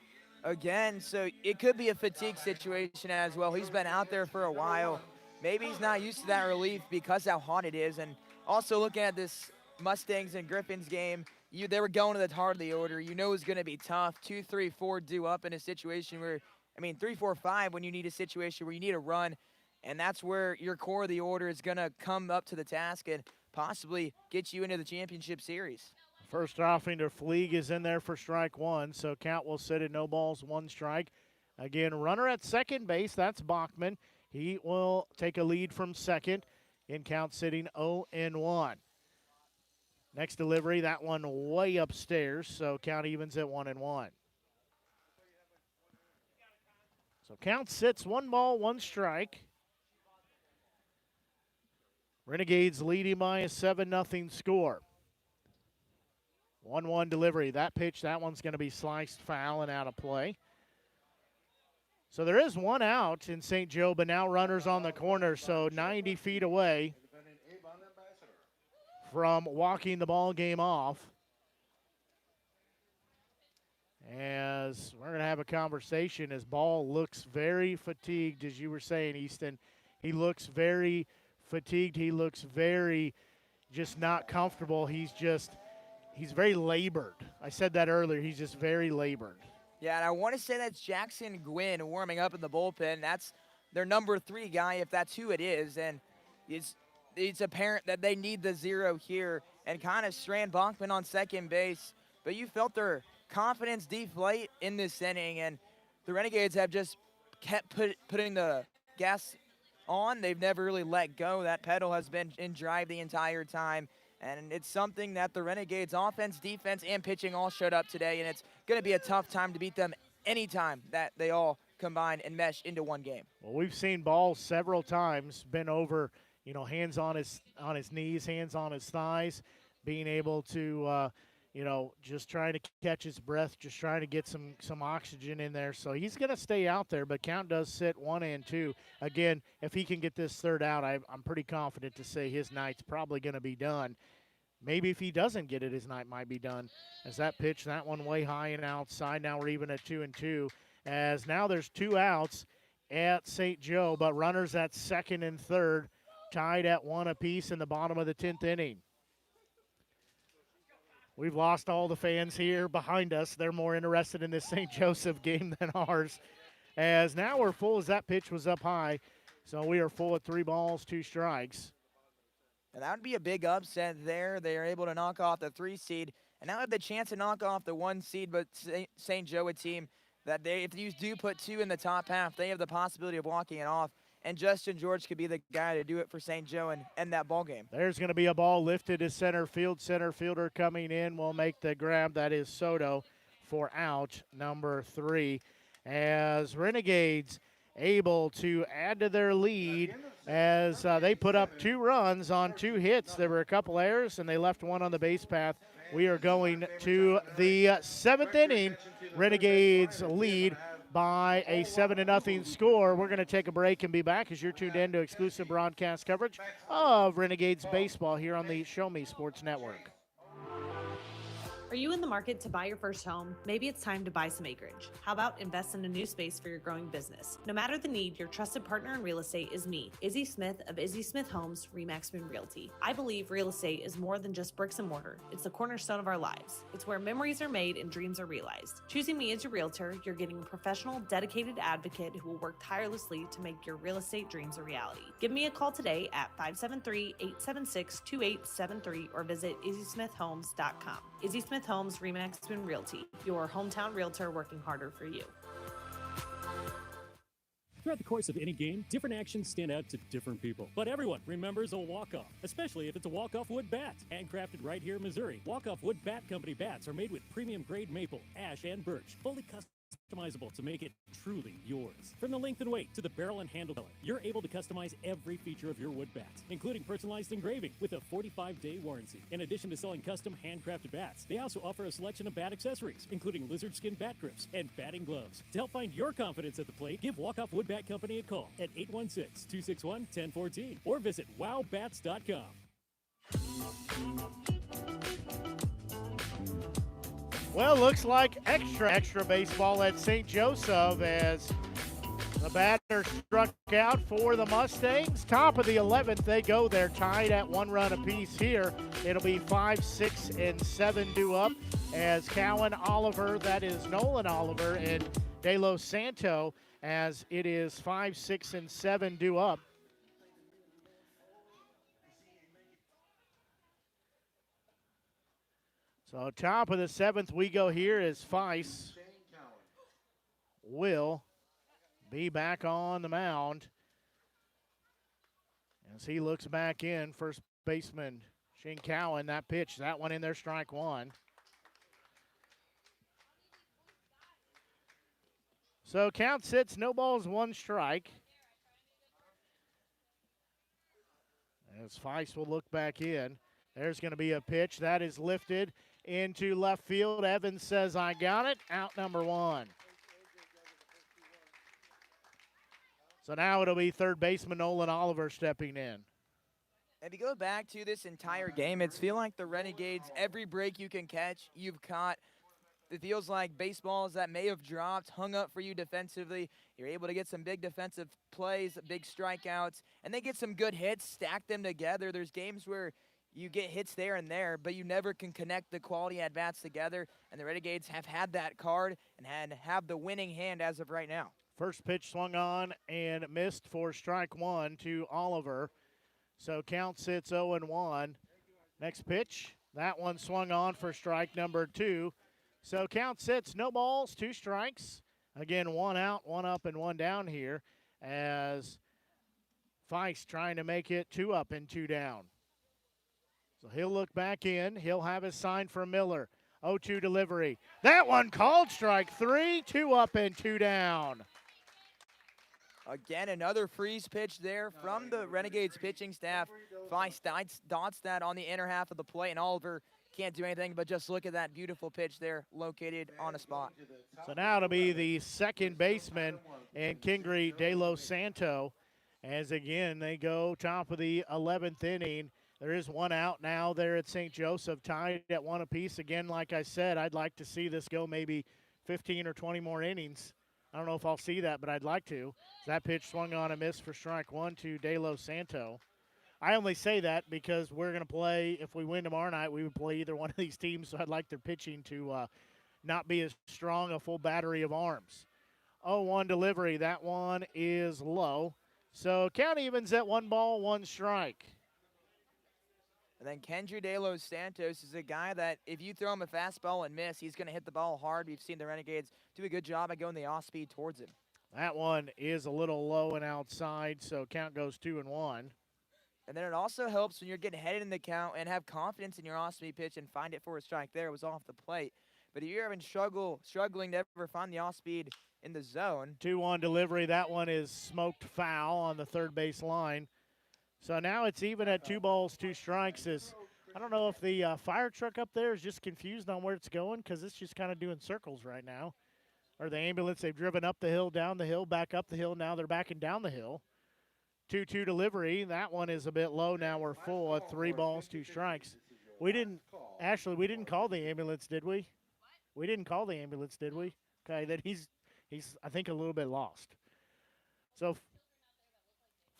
again. So it could be a fatigue situation as well. He's been out there for a while. Maybe he's not used to that relief because how hot it is. And also looking at this Mustangs and Griffins game, they were going to the heart of the order. You know it's going to be tough. 2, 3, 4 due up in a situation where, 3, 4, 5 when you need a situation where you need a run. And that's where your core of the order is going to come up to the task and possibly get you into the championship series. First offender Fleeg is in there for strike 1, so count will sit at no balls, 1 strike. Again, runner at second base, that's Bachman. He will take a lead from second in count sitting 0-1. Next delivery, that one way upstairs, so count evens at 1-1. So count sits 1 ball, 1 strike. Renegades leading by a 7-0 score. 1-1 delivery. That pitch, that one's going to be sliced foul and out of play. So there is 1 out in St. Joe, but now runners on the corner, so 90 feet away from walking the ball game off. As we're going to have a conversation as Ball looks very fatigued, as you were saying, Easton. He looks very fatigued. He looks very just not comfortable. He's very labored. I said that earlier. He's just very labored. Yeah, and I want to say that's Jackson Gwynn warming up in the bullpen. That's their number 3 guy, if that's who it is. And it's apparent that they need the 0 here and kind of strand Bachman on second base. But you felt their confidence deflate in this inning, and the Renegades have just kept putting the gas on. They've never really let go. That pedal has been in drive the entire time. And it's something that the Renegades offense, defense, and pitching all showed up today, and it's going to be a tough time to beat them anytime that they all combine and mesh into one game. Well, we've seen Ball several times been over, hands on his knees, hands on his thighs, being able to, just trying to catch his breath, just trying to get some oxygen in there. So he's going to stay out there, but count does sit 1-2. Again, if he can get this 3rd out, I'm pretty confident to say his night's probably going to be done. Maybe if he doesn't get it, his night might be done. As that pitch, that one way high and outside. Now we're even at 2-2. As now there's 2 outs at St. Joe, but runners at second and third, tied at 1 apiece in the bottom of the 10th inning. We've lost all the fans here behind us. They're more interested in this St. Joseph game than ours. As now we're full as that pitch was up high. So we are full at 3 balls, 2 strikes. And that would be a big upset there. They are able to knock off the 3 seed and now have the chance to knock off the 1 seed, but St. Joe, a team that if you do put 2 in the top half, they have the possibility of walking it off. And Justin George could be the guy to do it for St. Joe and end that ball game. There's going to be a ball lifted to center field. Center fielder coming in will make the grab. That is Soto for out number 3. As Renegades able to add to their lead as they put up 2 runs on 2 hits. There were a couple errors, and they left 1 on the base path. We are going to the 7th inning. Renegades lead by a 7-0 score. We're going to take a break and be back as you're tuned in to exclusive broadcast coverage of Renegades baseball here on the Show Me Sports Network. Are you in the market to buy your first home? Maybe it's time to buy some acreage. How about invest in a new space for your growing business? No matter the need, your trusted partner in real estate is me, Izzy Smith of Izzy Smith Homes, Remax Moon Realty. I believe real estate is more than just bricks and mortar. It's the cornerstone of our lives. It's where memories are made and dreams are realized. Choosing me as your realtor, you're getting a professional, dedicated advocate who will work tirelessly to make your real estate dreams a reality. Give me a call today at 573-876-2873 or visit izzysmithhomes.com. Izzy Smith Homes, Remax Spoon Realty, your hometown realtor working harder for you. Throughout the course of any game, different actions stand out to different people. But everyone remembers a walk-off, especially if it's a walk-off wood bat. Handcrafted right here in Missouri, Walk-Off Wood Bat Company bats are made with premium grade maple, ash, and birch, fully customizable to make it truly yours. From the length and weight to the barrel and handle color, you're able to customize every feature of your wood bat, including personalized engraving with a 45-day warranty. In addition to selling custom handcrafted bats, they also offer a selection of bat accessories, including lizard skin bat grips and batting gloves. To help find your confidence at the plate, give Walk-Off Wood Bat Company a call at 816-261-1014 or visit wowbats.com. Well, looks like extra baseball at St. Joseph as the batter struck out for the Mustangs. Top of the 11th, they go. They're tied at 1 run apiece here. It'll be 5, 6, and 7 due up as Cowan, Oliver, that is Nolan Oliver, and De Los Santo as it is 5, 6, and 7 due up. So top of the 7th we go here as Feist will be back on the mound as he looks back in. First baseman Shane Cowan, that pitch, that one in there, strike 1. So count sits, no balls, 1 strike. As Feist will look back in. There's going to be a pitch that is lifted into left field. Evans says, I got it. Out number 1. So now it'll be third baseman Nolan Oliver stepping in. If you go back to this entire game, it's feel like the Renegades, every break you can catch, you've caught. It feels like baseballs that may have dropped, hung up for you defensively. You're able to get some big defensive plays, big strikeouts, and they get some good hits, stack them together. There's games where you get hits there and there, but you never can connect the quality at-bats together, and the Renegades have had that card and have the winning hand as of right now. First pitch swung on and missed for strike 1 to Oliver. So count sits 0-1. Next pitch, that one swung on for strike number 2. So count sits, no balls, 2 strikes. Again, 1 out, 1 up, and 1 down here as Feist trying to make it 2 up and 2 down. So he'll look back in. He'll have his sign for Miller. 0-2 delivery. That one called strike 3, 2 up and 2 down. Again, another freeze pitch there from the Renegades pitching staff. Feist dots that on the inner half of the plate, and Oliver can't do anything but just look at that beautiful pitch there located on a spot. So now it'll be the second baseman and Kingry De Los Santo as again they go top of the 11th inning. There is 1 out now there at St. Joseph, tied at 1 apiece. Again, like I said, I'd like to see this go maybe 15 or 20 more innings. I don't know if I'll see that, but I'd like to. That pitch swung on a miss for strike 1 to De Los Santo. I only say that because we're going to play, if we win tomorrow night, we would play either one of these teams, so I'd like their pitching to not be as strong a full battery of arms. 0-1 delivery. That one is low. So count evens at 1 ball, 1 strike. And then Kendry De Los Santos is a guy that if you throw him a fastball and miss, he's going to hit the ball hard. We've seen the Renegades do a good job at going the off-speed towards him. That one is a little low and outside, so count goes 2-1. And then it also helps when you're getting headed in the count and have confidence in your off-speed pitch and find it for a strike there. It was off the plate. But if you're having struggling to ever find the off-speed in the zone. 2-1 delivery. That one is smoked foul on the third base line. So now it's even at 2 balls, 2 strikes. I don't know if the fire truck up there is just confused on where it's going because it's just kind of doing circles right now. Or the ambulance, they've driven up the hill, down the hill, back up the hill. Now they're backing down the hill. 2-2 delivery. That one is a bit low. Now we're full at 3 balls, 2 strikes. We didn't call the ambulance, did we? We didn't call the ambulance, did we? Okay, then he's I think a little bit lost. So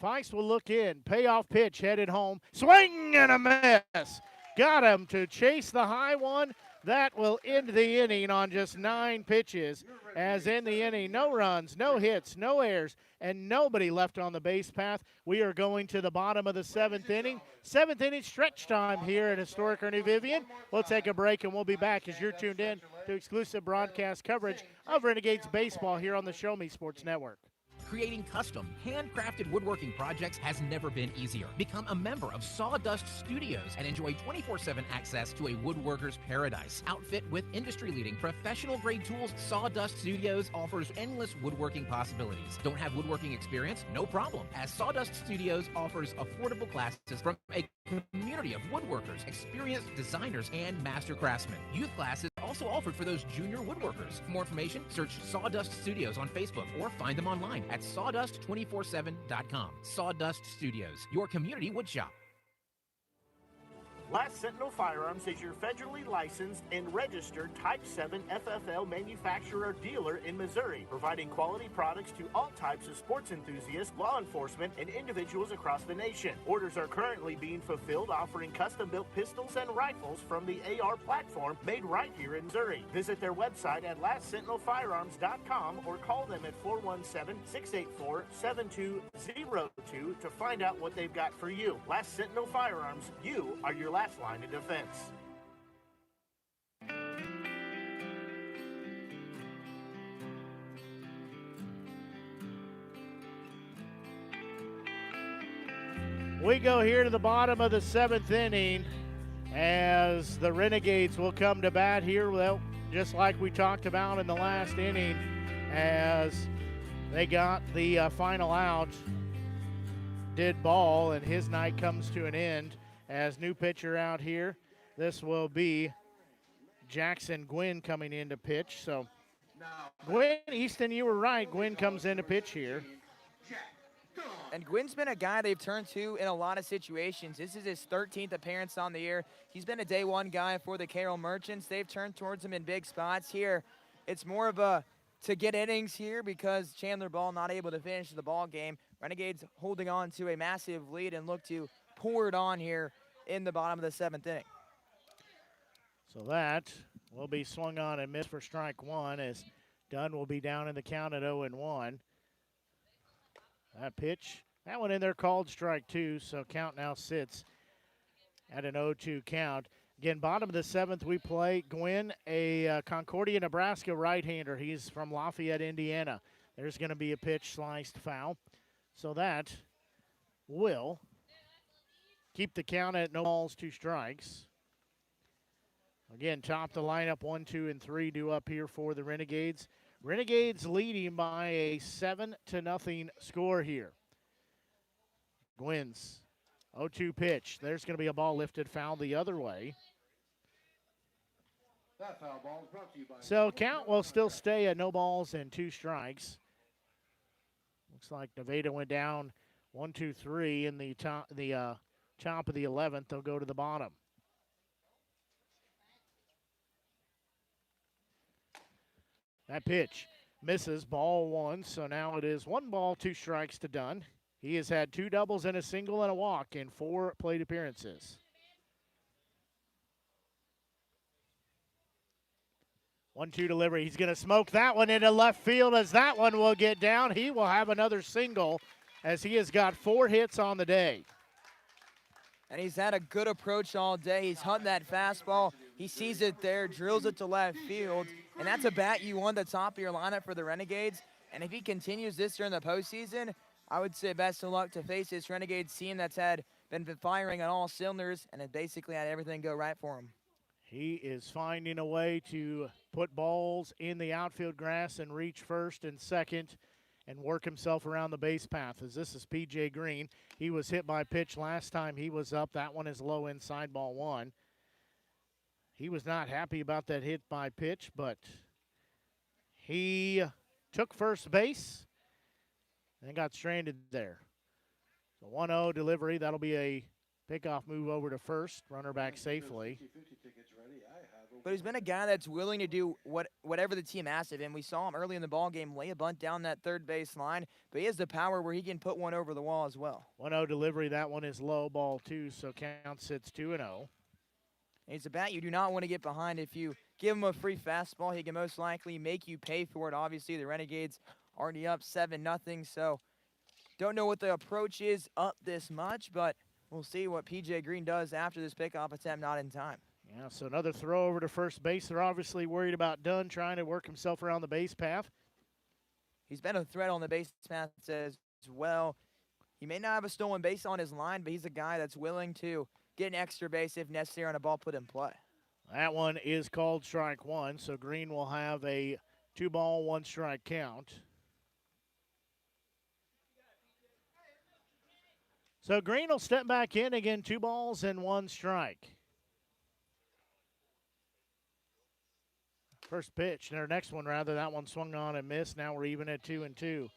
Feist will look in. Payoff pitch headed home. Swing and a miss. Got him to chase the high one. That will end the inning on just 9 pitches. As in the inning, no runs, no hits, no errors, and nobody left on the base path. We are going to the bottom of the 7th inning. 7th inning stretch time here at Historic Ernie Vivian. We'll take a break and we'll be back as you're tuned in to exclusive broadcast coverage of Renegades baseball here on the Show Me Sports Network. Creating custom, handcrafted woodworking projects has never been easier. Become a member of Sawdust Studios and enjoy 24/7 access to a woodworker's paradise. Outfit with industry-leading professional-grade tools, Sawdust Studios offers endless woodworking possibilities. Don't have woodworking experience? No problem, as Sawdust Studios offers affordable classes from a community of woodworkers, experienced designers, and master craftsmen. Youth classes also offered for those junior woodworkers. For more information, search Sawdust Studios on Facebook or find them online at sawdust247.com. Sawdust Studios, your community woodshop. Last Sentinel Firearms is your federally licensed and registered Type 7 FFL manufacturer dealer in Missouri, providing quality products to all types of sports enthusiasts, law enforcement, and individuals across the nation. Orders are currently being fulfilled, offering custom-built pistols and rifles from the AR platform made right here in Missouri. Visit their website at lastsentinelfirearms.com or call them at 417-684-7202 to find out what they've got for you. Last Sentinel Firearms, you are your last line of defense. We go here to the bottom of the 7th inning as the Renegades will come to bat here. Well, just like we talked about in the last inning, as they got the final out, did Ball, and his night comes to an end. As new pitcher out here, this will be Jackson Gwynn coming in to pitch. So, Gwynn, Easton, you were right. Gwynn comes in to pitch here. And Gwynn's been a guy they've turned to in a lot of situations. This is his 13th appearance on the year. He's been a day one guy for the Carroll Merchants. They've turned towards him in big spots here. It's more of a to get innings here because Chandler Ball not able to finish the ball game. Renegades holding on to a massive lead and look to pour it on here in the bottom of the 7th inning. So that will be swung on and missed for strike 1 as Dunn will be down in the count at 0-1. That pitch, that one in there called strike 2, so count now sits at an 0-2 count. Again, bottom of the 7th, we play Gwynn, a Concordia, Nebraska right-hander. He's from Lafayette, Indiana. There's going to be a pitch sliced foul. So that will keep the count at no balls, 2 strikes. Again, top the lineup, 1, 2, and 3 due up here for the Renegades. Renegades leading by a 7-0 score here. Gwynn's 0-2 pitch. There's going to be a ball lifted foul the other way. That foul ball is brought to you by So count will still stay at no balls and 2 strikes. Looks like Nevada went down 1, 2, 3 in the top of the 11th. They'll go to the bottom. That pitch misses, ball 1. So now it is 1 ball, 2 strikes to Dunn. He has had 2 doubles and a single and a walk in 4 plate appearances. 1-2 delivery. He's going to smoke that one into left field as that one will get down. He will have another single as he has got 4 hits on the day. And he's had a good approach all day. He's hunting that fastball. He sees it there, drills it to left field, and that's a bat you want at the top of your lineup for the Renegades. And if he continues this during the postseason, I would say best of luck to face this Renegades team that's been firing on all cylinders and has basically had everything go right for him. He is finding a way to put balls in the outfield grass and reach first and second and work himself around the base path, as this is P.J. Green. He was hit by pitch last time he was up. That one is low inside, ball 1. He was not happy about that hit by pitch, but he took first base and got stranded there. So 1-0 delivery. That'll be a pickoff move over to first, runner back safely. But he's been a guy that's willing to do whatever the team asks of him. We saw him early in the ball game lay a bunt down that third base line, but he has the power where he can put one over the wall as well. 1-0 delivery. That one is low, ball 2, so count sits 2-0. It's a bat you do not want to get behind. If you give him a free fastball, he can most likely make you pay for it. Obviously, the Renegades already up 7-0, so don't know what the approach is up this much, but we'll see what P.J. Green does after this pickoff attempt, not in time. Yeah, so another throw over to first base. They're obviously worried about Dunn trying to work himself around the base path. He's been a threat on the base path as well. He may not have a stolen base on his line, but he's a guy that's willing to get an extra base if necessary on a ball put in play. That one is called strike 1, so Green will have a 2-ball, 1-strike count. So Green will step back in again, 2 balls and 1 strike. First pitch, their next one rather, that one swung on and missed. Now we're even at 2-2.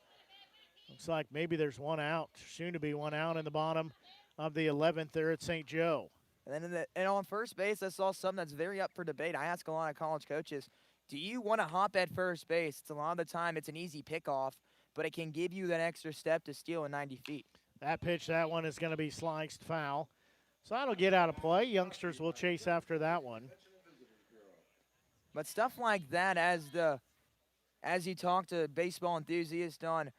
Looks like maybe there's 1 out, soon to be 1 out in the bottom of the 11th there at St. Joe. And then on first base, I saw something that's very up for debate. I ask a lot of college coaches, do you want to hop at first base? It's a lot of the time it's an easy pickoff, but it can give you that extra step to steal in 90 feet. That pitch, that one is going to be sliced foul. So that'll get out of play. Youngsters will chase after that one. But stuff like that, as you talk to baseball enthusiasts on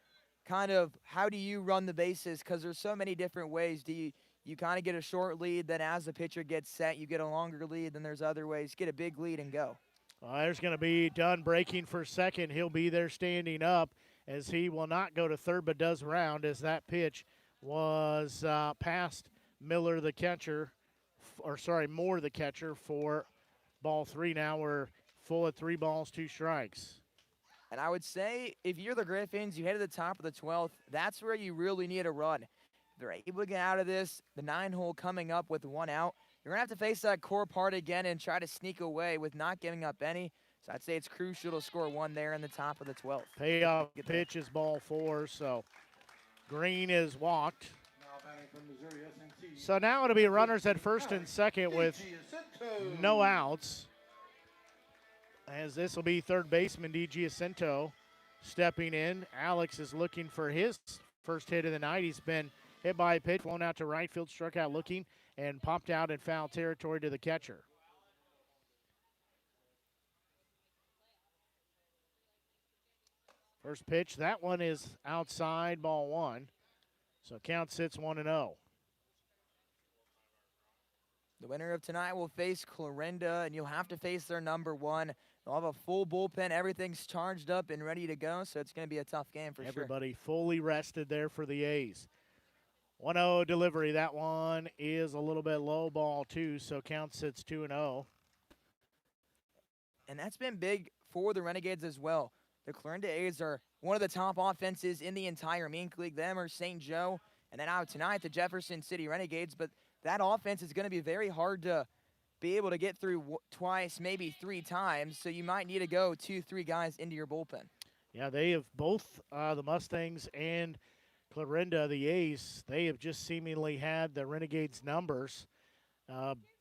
kind of how do you run the bases, because there's so many different ways. Do you kind of get a short lead, then as the pitcher gets set, you get a longer lead, then there's other ways. Get a big lead and go. There's going to be Dunn breaking for second. He'll be there standing up as he will not go to third but does round as that pitch was past Miller the catcher, Moore the catcher for ball 3. Now we're full at 3 balls, 2 strikes. And I would say if you're the Griffins, you head to the top of the 12th, that's where you really need a run. If they're able to get out of this, the 9-hole coming up with 1 out, you're going to have to face that core part again and try to sneak away with not giving up any. So I'd say it's crucial to score 1 there in the top of the 12th. Payoff pitch is ball 4, so Green is walked. So now it'll be runners at first and second with no outs. As this will be third baseman D.G. Jacinto stepping in. Alex is looking for his first hit of the night. He's been hit by a pitch, flown out to right field, struck out looking, and popped out in foul territory to the catcher. First pitch, that one is outside, ball 1. So count sits 1-0. The winner of tonight will face Clarinda, and you'll have to face their number 1. They'll have a full bullpen. Everything's charged up and ready to go, so it's going to be a tough game for sure. Everybody fully rested there for the A's. 1-0 delivery. That one is a little bit low, ball 2, so count sits 2-0. And that's been big for the Renegades as well. The Clarinda A's are one of the top offenses in the entire MINK League. Them or St. Joe, and then out tonight the Jefferson City Renegades. But that offense is going to be very hard to be able to get through twice, maybe 3 times. So you might need to go 2-3 guys into your bullpen. Yeah, they have both the Mustangs and Clarinda, the A's, they have just seemingly had the Renegades' numbers.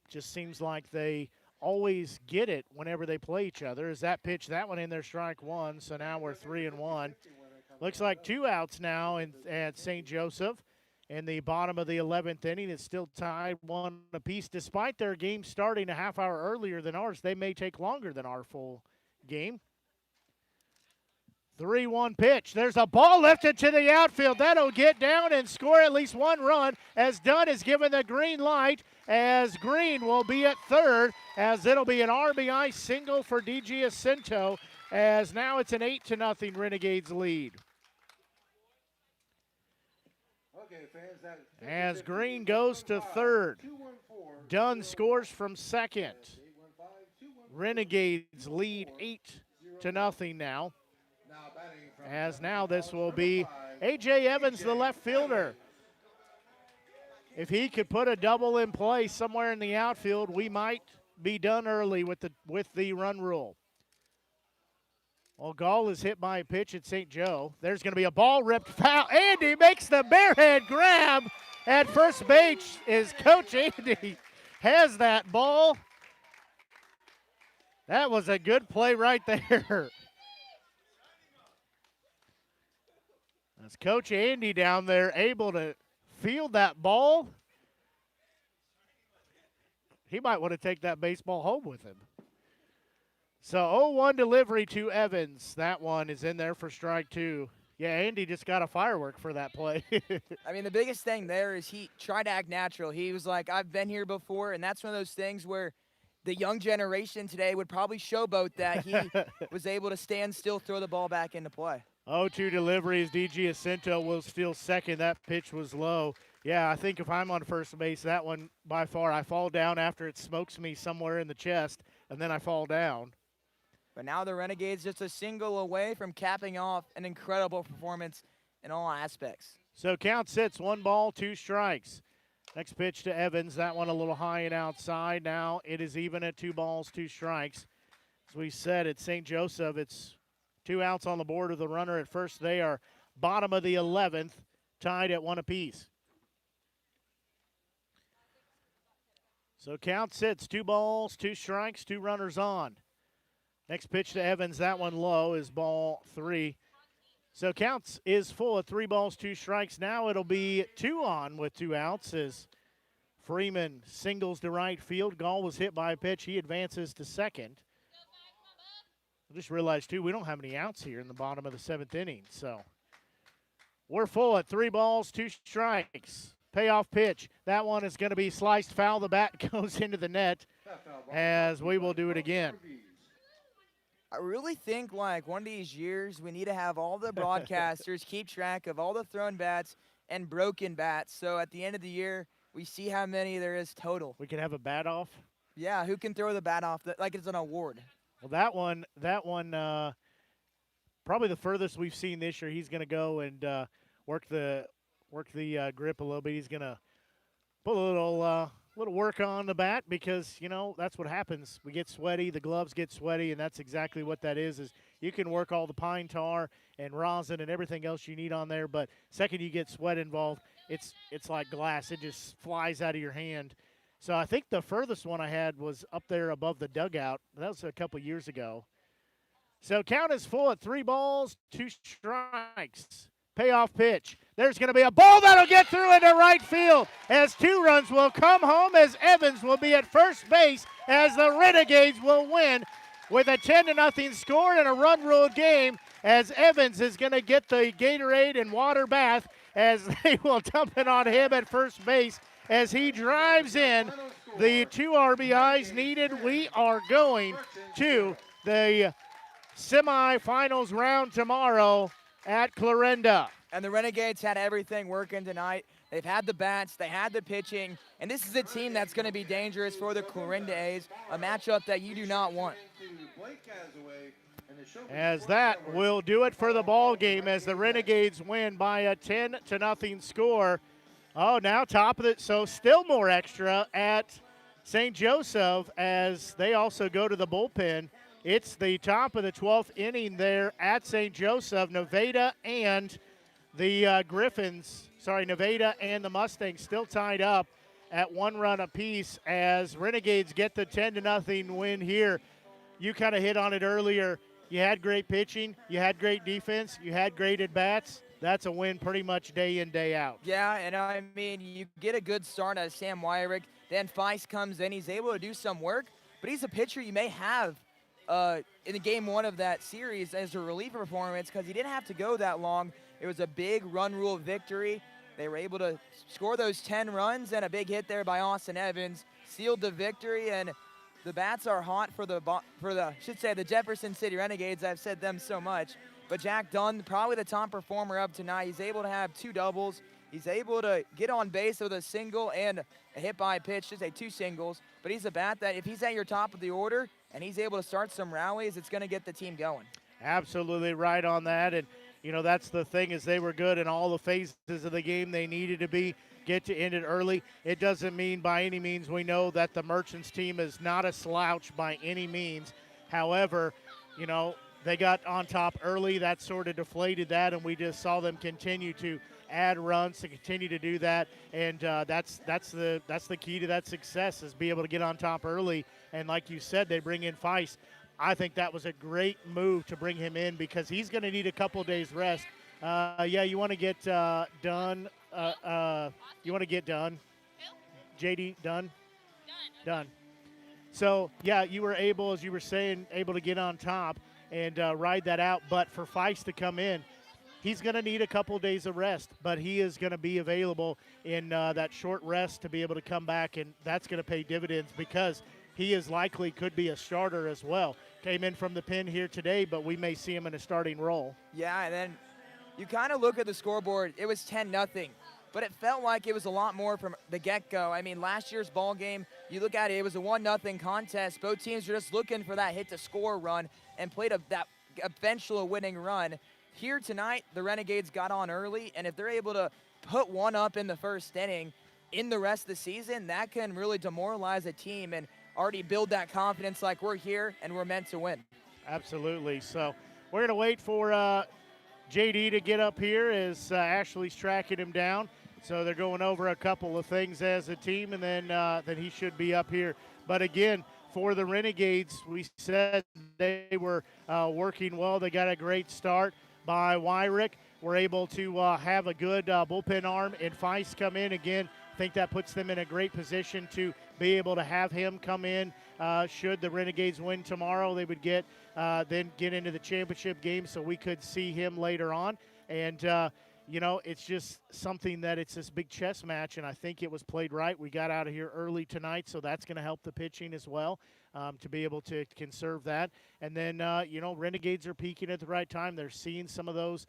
Just seems like they always get it whenever they play each other. As that pitch, that one in there, strike 1. So now we're 3-1. Looks like 2 outs now at St. Joseph. In the bottom of the 11th inning, it's still tied 1 apiece. Despite their game starting a half hour earlier than ours, they may take longer than our full game. 3-1 pitch. There's a ball lifted to the outfield. That'll get down and score at least 1 run as Dunn is given the green light, as Green will be at third, as it'll be an RBI single for D.G. Jacinto, as now it's an 8-0 Renegades lead. As Green goes to third, Dunn scores from second. Renegades lead 8-0 now. As now this will be A.J. Evans, the left fielder. If he could put a double in play somewhere in the outfield, we might be done early with the run rule. Well, Gall is hit by a pitch at St. Joe. There's going to be a ball ripped foul. Andy makes the barehead grab at first base. Is Coach Andy has that ball. That was a good play right there. That's Coach Andy down there able to field that ball. He might want to take that baseball home with him. So 0-1 delivery to Evans. That one is in there for strike 2. Yeah, Andy just got a firework for that play. I mean, the biggest thing there is he tried to act natural. He was like, I've been here before, and that's one of those things where the young generation today would probably showboat that he was able to stand still, throw the ball back into play. 0-2 delivery as D.G. Jacinto will steal second. That pitch was low. Yeah, I think if I'm on first base, that one by far, I fall down after it smokes me somewhere in the chest, and then I fall down. But now the Renegades just a single away from capping off an incredible performance in all aspects. So count sits, 1 ball, 2 strikes. Next pitch to Evans, that one a little high and outside. Now it is even at 2 balls, 2 strikes. As we said, at St. Joseph, it's 2 outs on the board of the runner at first. They are bottom of the 11th, tied at 1 apiece. So count sits, 2 balls, 2 strikes, 2 runners on. Next pitch to Evans, that one low, is ball 3. So counts is full at 3 balls, 2 strikes. Now it'll be 2 on with 2 outs as Freeman singles to right field. Gall was hit by a pitch. He advances to second. I just realized, too, we don't have any outs here in the bottom of the 7th inning. So we're full at 3 balls, 2 strikes. Payoff pitch. That one is going to be sliced foul. The bat goes into the net as we will do it again. I really think, like, one of these years we need to have all the broadcasters keep track of all the thrown bats and broken bats. So at the end of the year, we see how many there is total. We can have a bat off? Yeah, who can throw the bat off like it's an award. Well, that one, probably the furthest we've seen this year. He's going to go and work the grip a little bit. He's going to put a little work on the bat because, you know, that's what happens. We get sweaty, the gloves get sweaty, and that's exactly what that is you can work all the pine tar and rosin and everything else you need on there, but second you get sweat involved, it's like glass. It just flies out of your hand. So I think the furthest one I had was up there above the dugout. That was a couple years ago. So count is full at 3 balls, 2 strikes. Payoff pitch. There's going to be a ball that'll get through into right field as 2 runs will come home as Evans will be at first base as the Renegades will win with a 10-0 score and a run-ruled game as Evans is going to get the Gatorade and water bath as they will dump it on him at first base as he drives in the 2 RBIs needed. We are going to the semifinals round tomorrow at Clarinda. And the Renegades had everything working tonight. They've had the bats, they had the pitching, and this is a team that's going to be dangerous for the Clarinda A's, a matchup that you do not want. As that will do it for the ball game as the Renegades win by a 10-0 score. Oh, now top of it, so still more extra at St. Joseph as they also go to the bullpen. It's the top of the 12th inning there at St. Joseph. Nevada and the Nevada and the Mustangs still tied up at 1 run apiece as Renegades get the 10-0 win here. You kind of hit on it earlier. You had great pitching. You had great defense. You had great at-bats. That's a win pretty much day in, day out. Yeah, and I mean, you get a good start out of Sam Wyrick. Then Feist comes in. He's able to do some work, but he's a pitcher you may have in the game one of that series as a reliever performance because he didn't have to go that long. It was a big run rule victory. They were able to score those 10 runs, and a big hit there by Austin Evans sealed the victory. And the bats are hot for the Jefferson City Renegades. I've said them so much. But Jack Dunn, probably the top performer of tonight. He's able to have 2 doubles. He's able to get on base with a single and a hit by pitch, just say 2 singles. But he's a bat that if he's at your top of the order and he's able to start some rallies, it's going to get the team going. Absolutely right on that. And, you know, that's the thing is they were good in all the phases of the game they needed to be. Get to end it early. It doesn't mean by any means we know that the Merchants team is not a slouch by any means. However, you know, they got on top early. That sort of deflated that, and we just saw them continue to add runs to continue to do that. And that's the key to that success is be able to get on top early. And like you said, they bring in Feist. I think that was a great move to bring him in because he's going to need a couple days rest. Yeah, you want to get done. You want to get done. JD, done? Done. So, yeah, you were able, as you were saying, able to get on top and ride that out. But for Feist to come in, he's going to need a couple days of rest, but he is going to be available in that short rest to be able to come back, and that's going to pay dividends because he is likely could be a starter as well. Came in from the pen here today, but we may see him in a starting role. Yeah, and then you kind of look at the scoreboard. It was 10-0, but it felt like it was a lot more from the get-go. I mean, last year's ball game, you look at it, it was a 1-0 contest. Both teams were just looking for that hit-to-score run and played that eventual winning run. Here tonight, the Renegades got on early, and if they're able to put one up in the first inning in the rest of the season, that can really demoralize a team and already build that confidence like we're here and we're meant to win. Absolutely. So we're going to wait for JD to get up here as Ashley's tracking him down. So they're going over a couple of things as a team, and then he should be up here. But again, for the Renegades, we said they were working well. They got a great start by Wyrick. We're able to have a good bullpen arm, and Feist come in again. I think that puts them in a great position to be able to have him come in. Should the Renegades win tomorrow, they would then get into the championship game, so we could see him later on. And, you know, it's just something that it's this big chess match, and I think it was played right. We got out of here early tonight, so that's going to help the pitching as well to be able to conserve that. And then, you know, Renegades are peaking at the right time. They're seeing some of those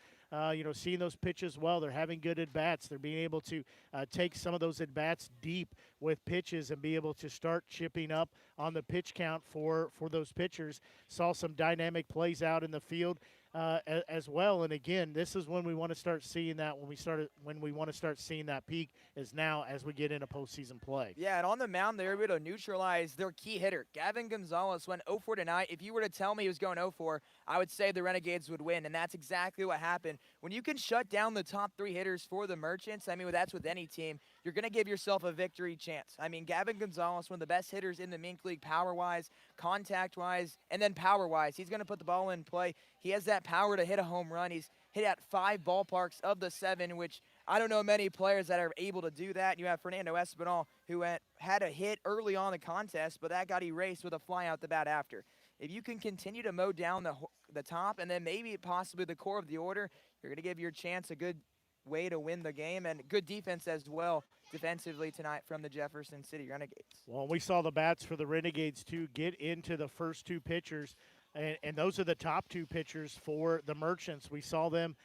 seeing those pitches well. They're having good at-bats. They're being able to take some of those at-bats deep with pitches and be able to start chipping up on the pitch count for those pitchers. Saw some dynamic plays out in the field as well. And again, this is when we want to start seeing that. When we want to start seeing that peak is now as we get into postseason play. Yeah, and on the mound, they were able to neutralize their key hitter. Gavin Gonzalez went 0-4 tonight. If you were to tell me he was going 0-4, I would say the Renegades would win, and that's exactly what happened. When you can shut down the top 3 hitters for the Merchants, I mean, that's with any team, you're going to give yourself a victory chance. I mean, Gavin Gonzalez, one of the best hitters in the MINK League power-wise, contact-wise, and then power-wise. He's going to put the ball in play. He has that power to hit a home run. He's hit at 5 ballparks of the 7, which I don't know many players that are able to do that. You have Fernando Espinal, who had a hit early on the contest, but that got erased with a fly out the bat after. If you can continue to mow down the top and then maybe possibly the core of the order, you're going to give your chance a good way to win the game, and good defense as well defensively tonight from the Jefferson City Renegades. Well, we saw the bats for the Renegades, too, get into the first 2 pitchers, and those are the top 2 pitchers for the Merchants. We saw them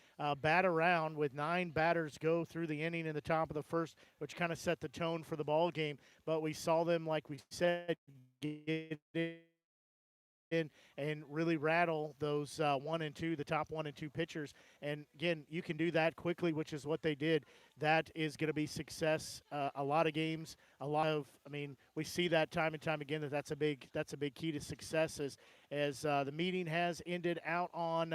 bat around with 9 batters go through the inning in the top of the first, which kind of set the tone for the ball game. But we saw them, like we said, get in and really rattle those 1 and 2, the top 1 and 2 pitchers. And again, you can do that quickly, which is what they did. That is going to be success. A lot of games, we see that time and time again that's a big key to success as the meeting has ended out on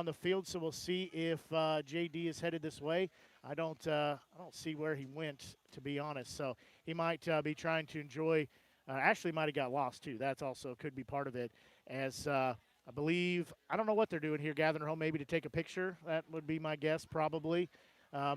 the field. So we'll see if JD is headed this way. I don't see where he went, to be honest. So he might be trying to enjoy. Ashley might have got lost too. That's also could be part of it. As I believe, I don't know what they're doing here, gathering home maybe to take a picture. That would be my guess, probably. I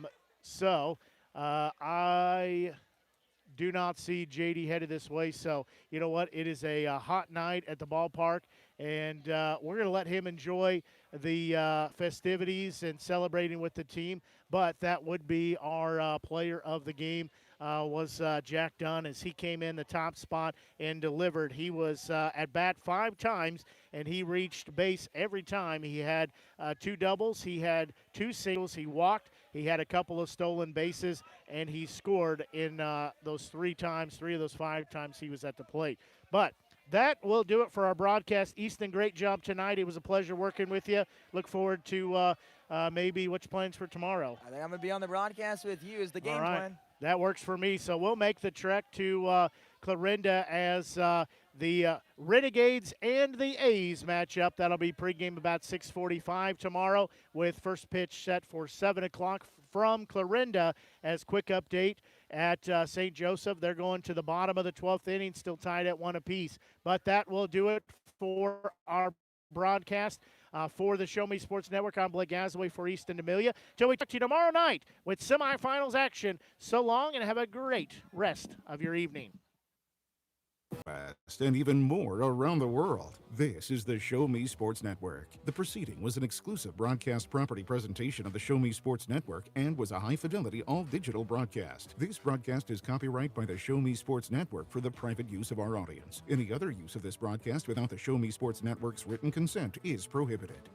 do not see JD headed this way. So, you know what? It is a hot night at the ballpark, and we're going to let him enjoy the festivities and celebrating with the team. But that would be our player of the game. Was Jack Dunn, as he came in the top spot and delivered. He was at bat 5 times, and he reached base every time. He had 2 doubles. He had 2 singles. He walked. He had a couple of stolen bases, and he scored in those 3 times, 3 of those 5 times he was at the plate. But that will do it for our broadcast. Easton, great job tonight. It was a pleasure working with you. Look forward to maybe what's plans for tomorrow. I think I'm going to be on the broadcast with you as the game All right. plan. That works for me. So we'll make the trek to Clarinda as the Renegades and the A's match up. That'll be pregame about 6:45 tomorrow, with first pitch set for 7 o'clock from Clarinda. As quick update at St. Joseph, they're going to the bottom of the 12th inning, still tied at 1 apiece. But that will do it for our broadcast. For the Show Me Sports Network, I'm Blake Gazaway for Easton Amelia. Till we talk to you tomorrow night with semifinals action. So long, and have a great rest of your evening. And even more around the world. This is the Show Me Sports Network. The proceeding was an exclusive broadcast property presentation of the Show Me Sports Network and was a high-fidelity, all-digital broadcast. This broadcast is copyright by the Show Me Sports Network for the private use of our audience. Any other use of this broadcast without the Show Me Sports Network's written consent is prohibited.